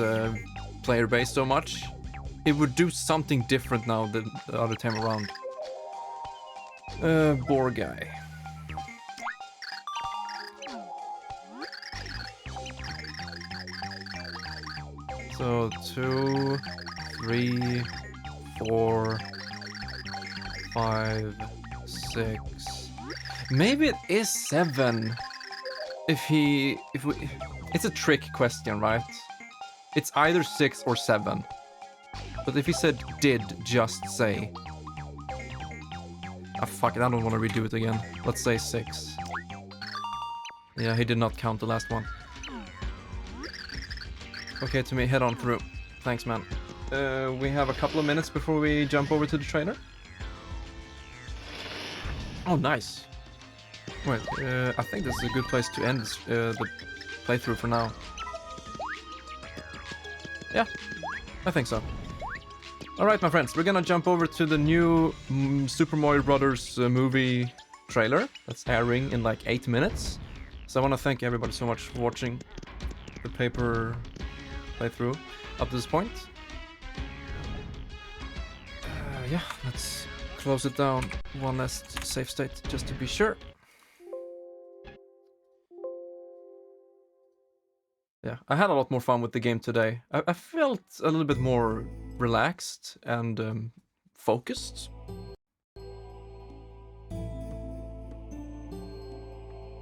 Speaker 1: player base so much, it would do something different now than the other time around. Boar Guy. So 2, 3, 4, 5, 6. Maybe it is 7. It's a trick question, right? It's either 6 or 7. But if he said did just say... Ah, fuck it, I don't want to redo it again. Let's say 6. Yeah, he did not count the last one. Okay, to me, head on through. Thanks, man. We have a couple of minutes before we jump over to the trailer. Oh, nice. Wait, I think this is a good place to end the playthrough for now. Yeah, I think so. Alright, my friends, we're gonna jump over to the new Super Mario Brothers movie trailer that's airing in like 8 minutes. So I want to thank everybody so much for watching the paper playthrough up to this point. Yeah, let's close it down. One last save state just to be sure. yeah, I had a lot more fun with the game today. I felt a little bit more relaxed and focused.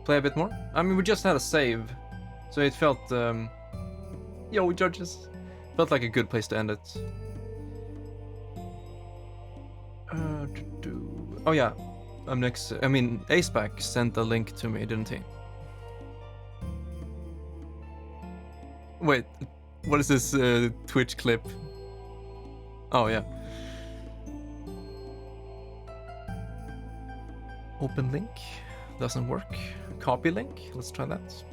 Speaker 1: Play a bit more. I mean, we just had a save, so it felt, yo, judges, felt like a good place to end it. Oh yeah, Aceback sent a link to me, didn't he? Wait, what is this Twitch clip? Oh yeah. Open link doesn't work. Copy link, let's try that.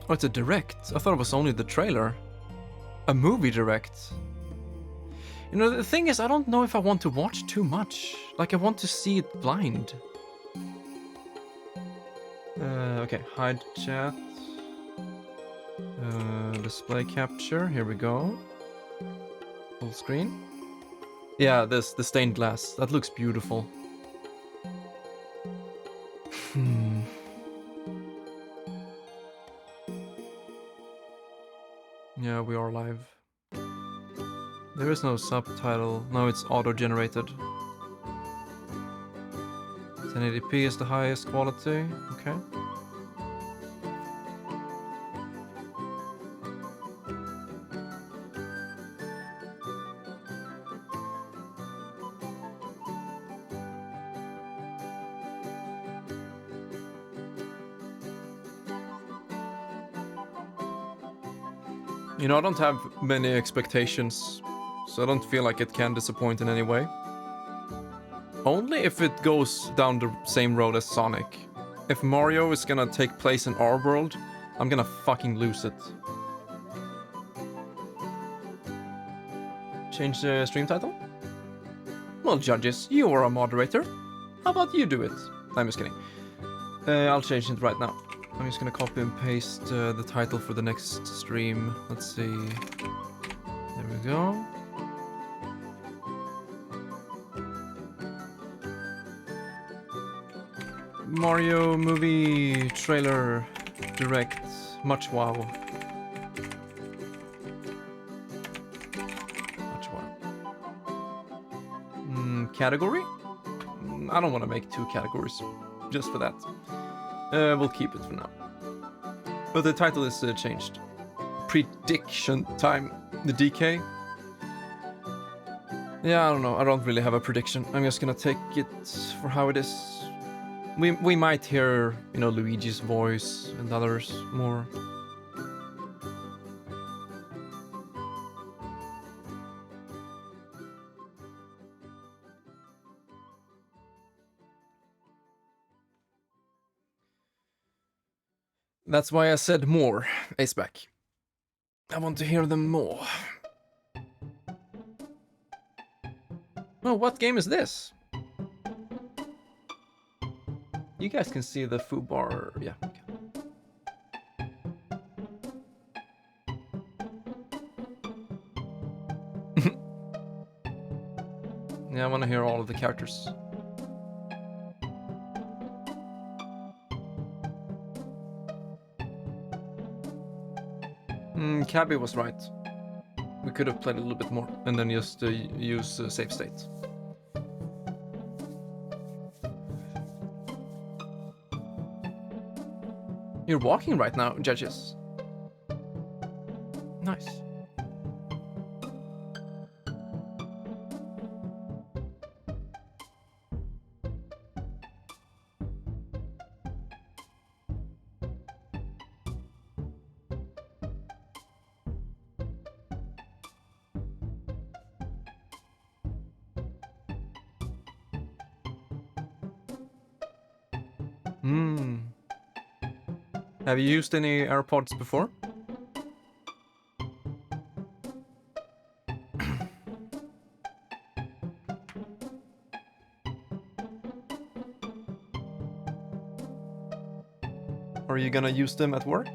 Speaker 1: Oh, it's a direct. I thought it was only the trailer. A movie direct. You know, the thing is, I don't know if I want to watch too much. Like, I want to see it blind. Okay, hide chat. Display capture, here we go. Full screen. Yeah, the stained glass. That looks beautiful. Yeah, we are live. There is no subtitle. No, it's auto-generated. 1080p is the highest quality. Okay. You know, I don't have many expectations, so I don't feel like it can disappoint in any way. Only if it goes down the same road as Sonic. If Mario is gonna take place in our world, I'm gonna fucking lose it. Change the stream title? Well, judges, you are a moderator. How about you do it? I'm just kidding. I'll change it right now. I'm just gonna copy and paste the title for the next stream. Let's see. There we go. Mario movie trailer direct. Much wow. Much wow. Category? I don't want to make 2 categories just for that. We'll keep it for now. But the title is changed. Prediction time. The DK. Yeah, I don't know. I don't really have a prediction. I'm just gonna take it for how it is. We might hear, you know, Luigi's voice and others more. That's why I said more, Aceback. I want to hear them more. Oh, what game is this? You guys can see the foo bar. Yeah, okay. Yeah, I want to hear all of the characters. Cabby was right. We could have played a little bit more and then just use save state. You're walking right now, judges. Nice. Have you used any AirPods before? Are you gonna use them at work?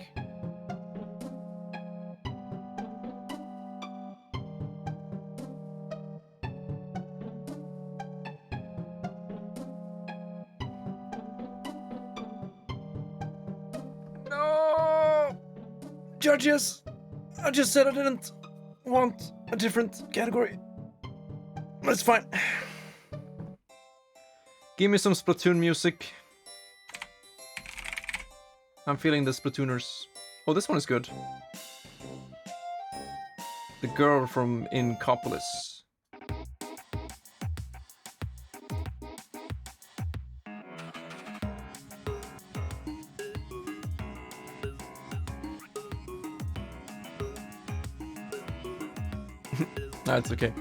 Speaker 1: judges! I just said I didn't want a different category. But it's fine. Give me some Splatoon music. I'm feeling the Splatooners. Oh, this one is good. The girl from Incopolis. No, it's okay.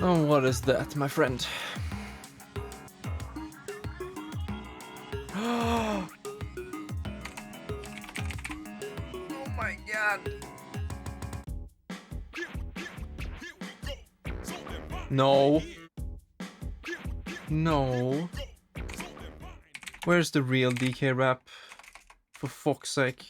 Speaker 1: Oh, what is that, my friend? Oh my god! No. No. Where's the real DK rap? For fuck's sake.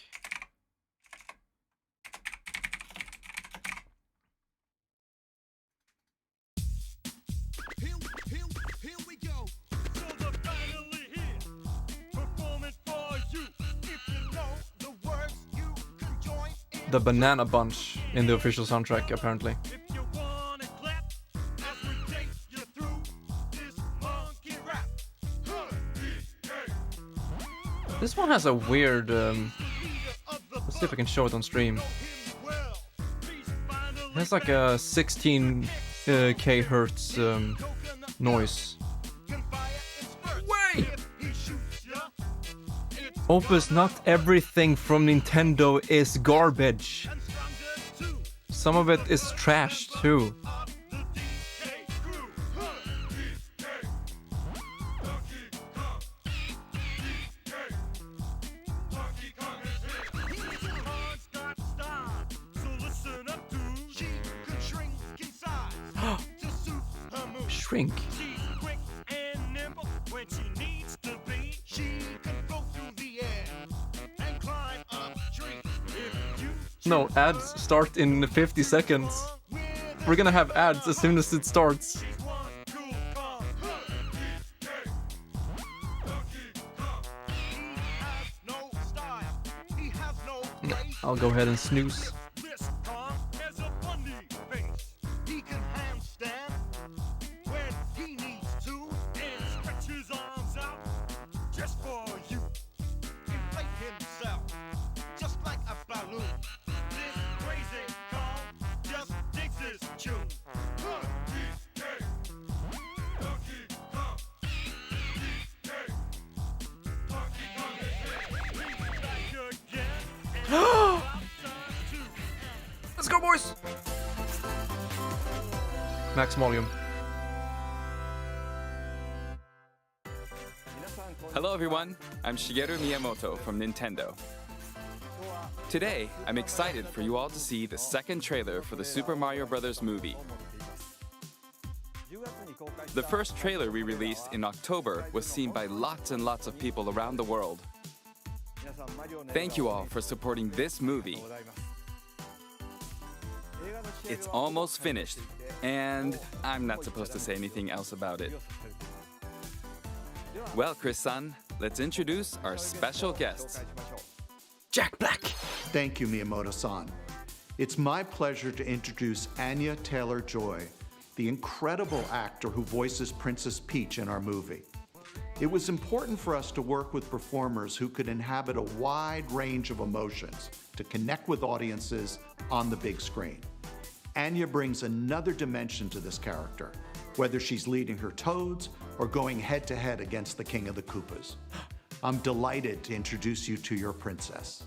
Speaker 1: The Banana Bunch in the official soundtrack, apparently. This one has a weird, let's see if I can show it on stream. It has like a 16k hertz noise. Wait! Opus, not everything from Nintendo is garbage. Some of it is trash too. Shrink. No, ads start in 50 seconds. We're gonna have ads as soon as it starts. I'll go ahead and snooze. Let's go, boys! Max volume.
Speaker 5: Hello everyone, I'm Shigeru Miyamoto from Nintendo. Today, I'm excited for you all to see the second trailer for the Super Mario Bros. Movie. The first trailer we released in October was seen by lots and lots of people around the world. Thank you all for supporting this movie. It's almost finished, and I'm not supposed to say anything else about it. Well, Chris-san, let's introduce our special guests.
Speaker 1: Jack Black!
Speaker 6: Thank you, Miyamoto-san. It's my pleasure to introduce Anya Taylor-Joy, the incredible actor who voices Princess Peach in our movie. It was important for us to work with performers who could inhabit a wide range of emotions to connect with audiences on the big screen. Anya brings another dimension to this character, whether she's leading her toads or going head-to-head against the King of the Koopas. I'm delighted to introduce you to your princess.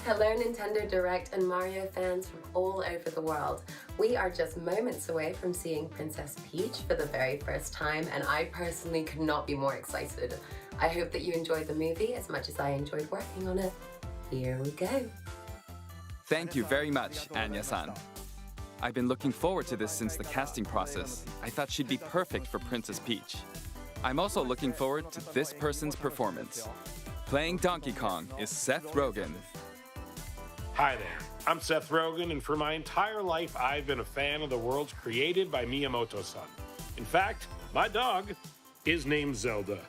Speaker 7: Hello Nintendo Direct and Mario fans from all over the world. We are just moments away from seeing Princess Peach for the very first time, and I personally could not be more excited. I hope that you enjoyed the movie as much as I enjoyed working on it. Here we go.
Speaker 5: Thank you very much, Anya-san. I've been looking forward to this since the casting process. I thought she'd be perfect for Princess Peach. I'm also looking forward to this person's performance. Playing Donkey Kong is Seth Rogen.
Speaker 8: Hi there, I'm Seth Rogen, and for my entire life, I've been a fan of the worlds created by Miyamoto-san. In fact, my dog is named Zelda.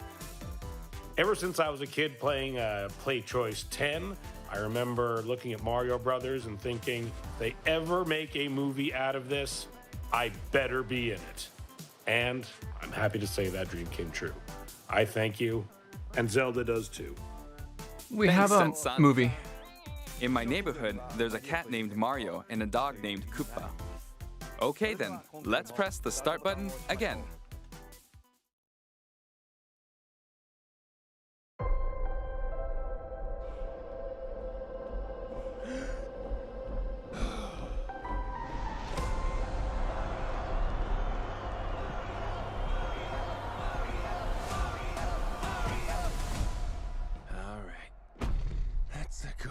Speaker 8: Ever since I was a kid playing Play Choice 10, I remember looking at Mario Brothers and thinking, if they ever make a movie out of this, I better be in it. And I'm happy to say that dream came true. I thank you, and Zelda does too.
Speaker 1: We
Speaker 5: Thanks,
Speaker 1: have a
Speaker 5: Seth-san.
Speaker 1: movie.
Speaker 5: In my neighborhood, there's a cat named Mario and a dog named Koopa. Okay then, let's press the start button again.
Speaker 3: All right. Let's go.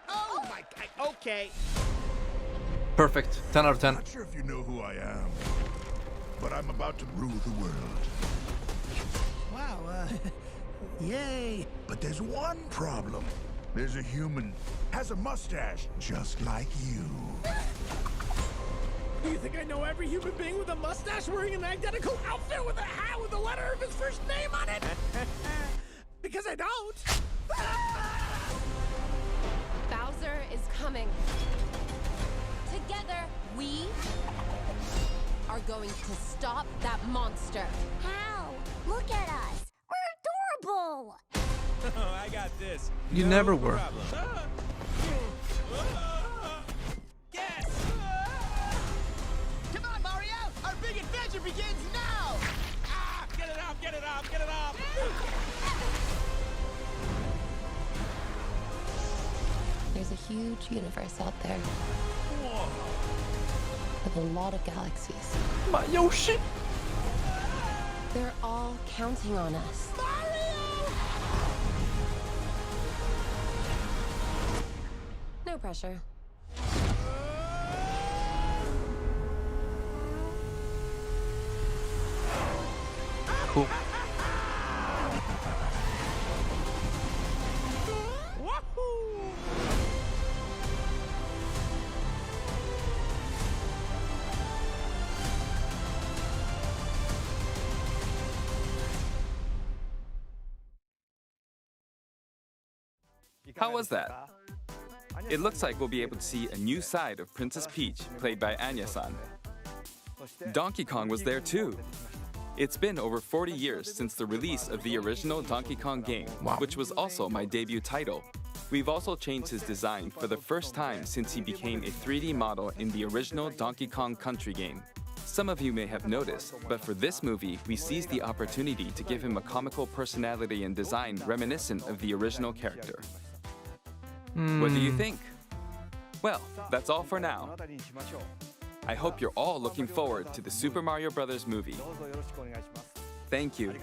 Speaker 4: Oh my god. Okay.
Speaker 1: Perfect. 10 out of 10.
Speaker 9: Not sure if you know who I am, but I'm about to rule the world.
Speaker 4: Wow, yay.
Speaker 9: But there's one problem. There's a human, has a mustache, just like you.
Speaker 4: You think I know every human being with a mustache wearing an identical outfit with a hat with the letter of his first name on it? Because I don't.
Speaker 10: Bowser is coming. Together, we are going to stop that monster.
Speaker 11: How? Look at us. We're adorable.
Speaker 3: I got this.
Speaker 1: You never were.
Speaker 3: Yes!
Speaker 4: Come on, Mario! Our big adventure begins now!
Speaker 3: Ah! Get it off! Get it off! Get it off!
Speaker 10: There's a huge universe out there with a lot of galaxies.
Speaker 1: My Yoshi.
Speaker 10: They're all counting on us. No pressure.
Speaker 1: Cool.
Speaker 5: How was that? It looks like we'll be able to see a new side of Princess Peach, played by Anya-san. Donkey Kong was there too. It's been over 40 years since the release of the original Donkey Kong game, which was also my debut title. We've also changed his design for the first time since he became a 3D model in the original Donkey Kong Country game. Some of you may have noticed, but for this movie, we seized the opportunity to give him a comical personality and design reminiscent of the original character. What do you think? Well, that's all for now. I hope you're all looking forward to the Super Mario Bros. Movie. Thank you.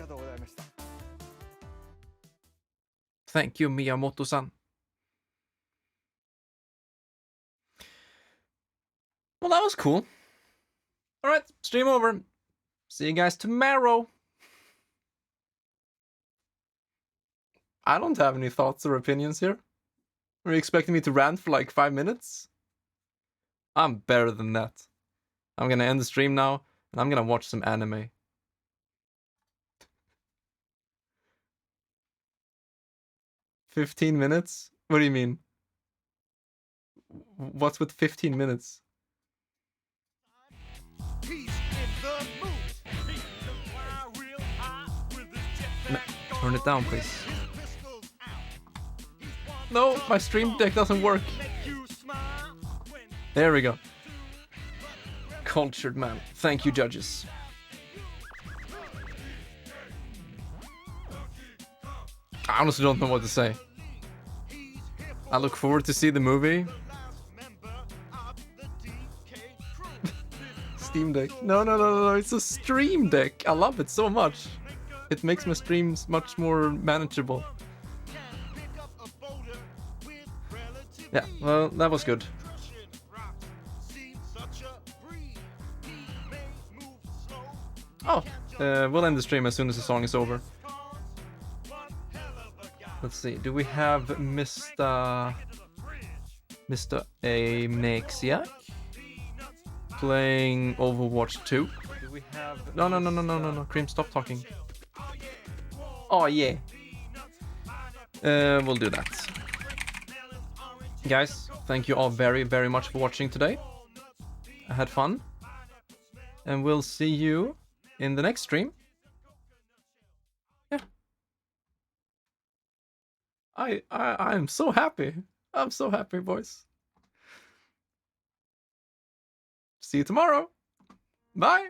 Speaker 1: Thank you, Miyamoto-san. Well, that was cool. Alright, stream over. See you guys tomorrow. I don't have any thoughts or opinions here. Are you expecting me to rant for like 5 minutes? I'm better than that. I'm gonna end the stream now, and I'm gonna watch some anime. "15 minutes? What do you mean? What's with 15 minutes? No, turn it down, please. No, my stream deck doesn't work. There we go. Cultured man. Thank you, judges. I honestly don't know what to say. I look forward to see the movie. Steam Deck. No, it's a stream deck. I love it so much. It makes my streams much more manageable. Yeah, well, that was good. Oh, we'll end the stream as soon as the song is over. Let's see. Do we have Mr. Amnexiac playing Overwatch 2? Do we have... No. Cream, stop talking. Oh, yeah. We'll do that. Guys, thank you all very, very much for watching today. I had fun. And we'll see you in the next stream. Yeah. I'm so happy. I'm so happy, boys. See you tomorrow. Bye.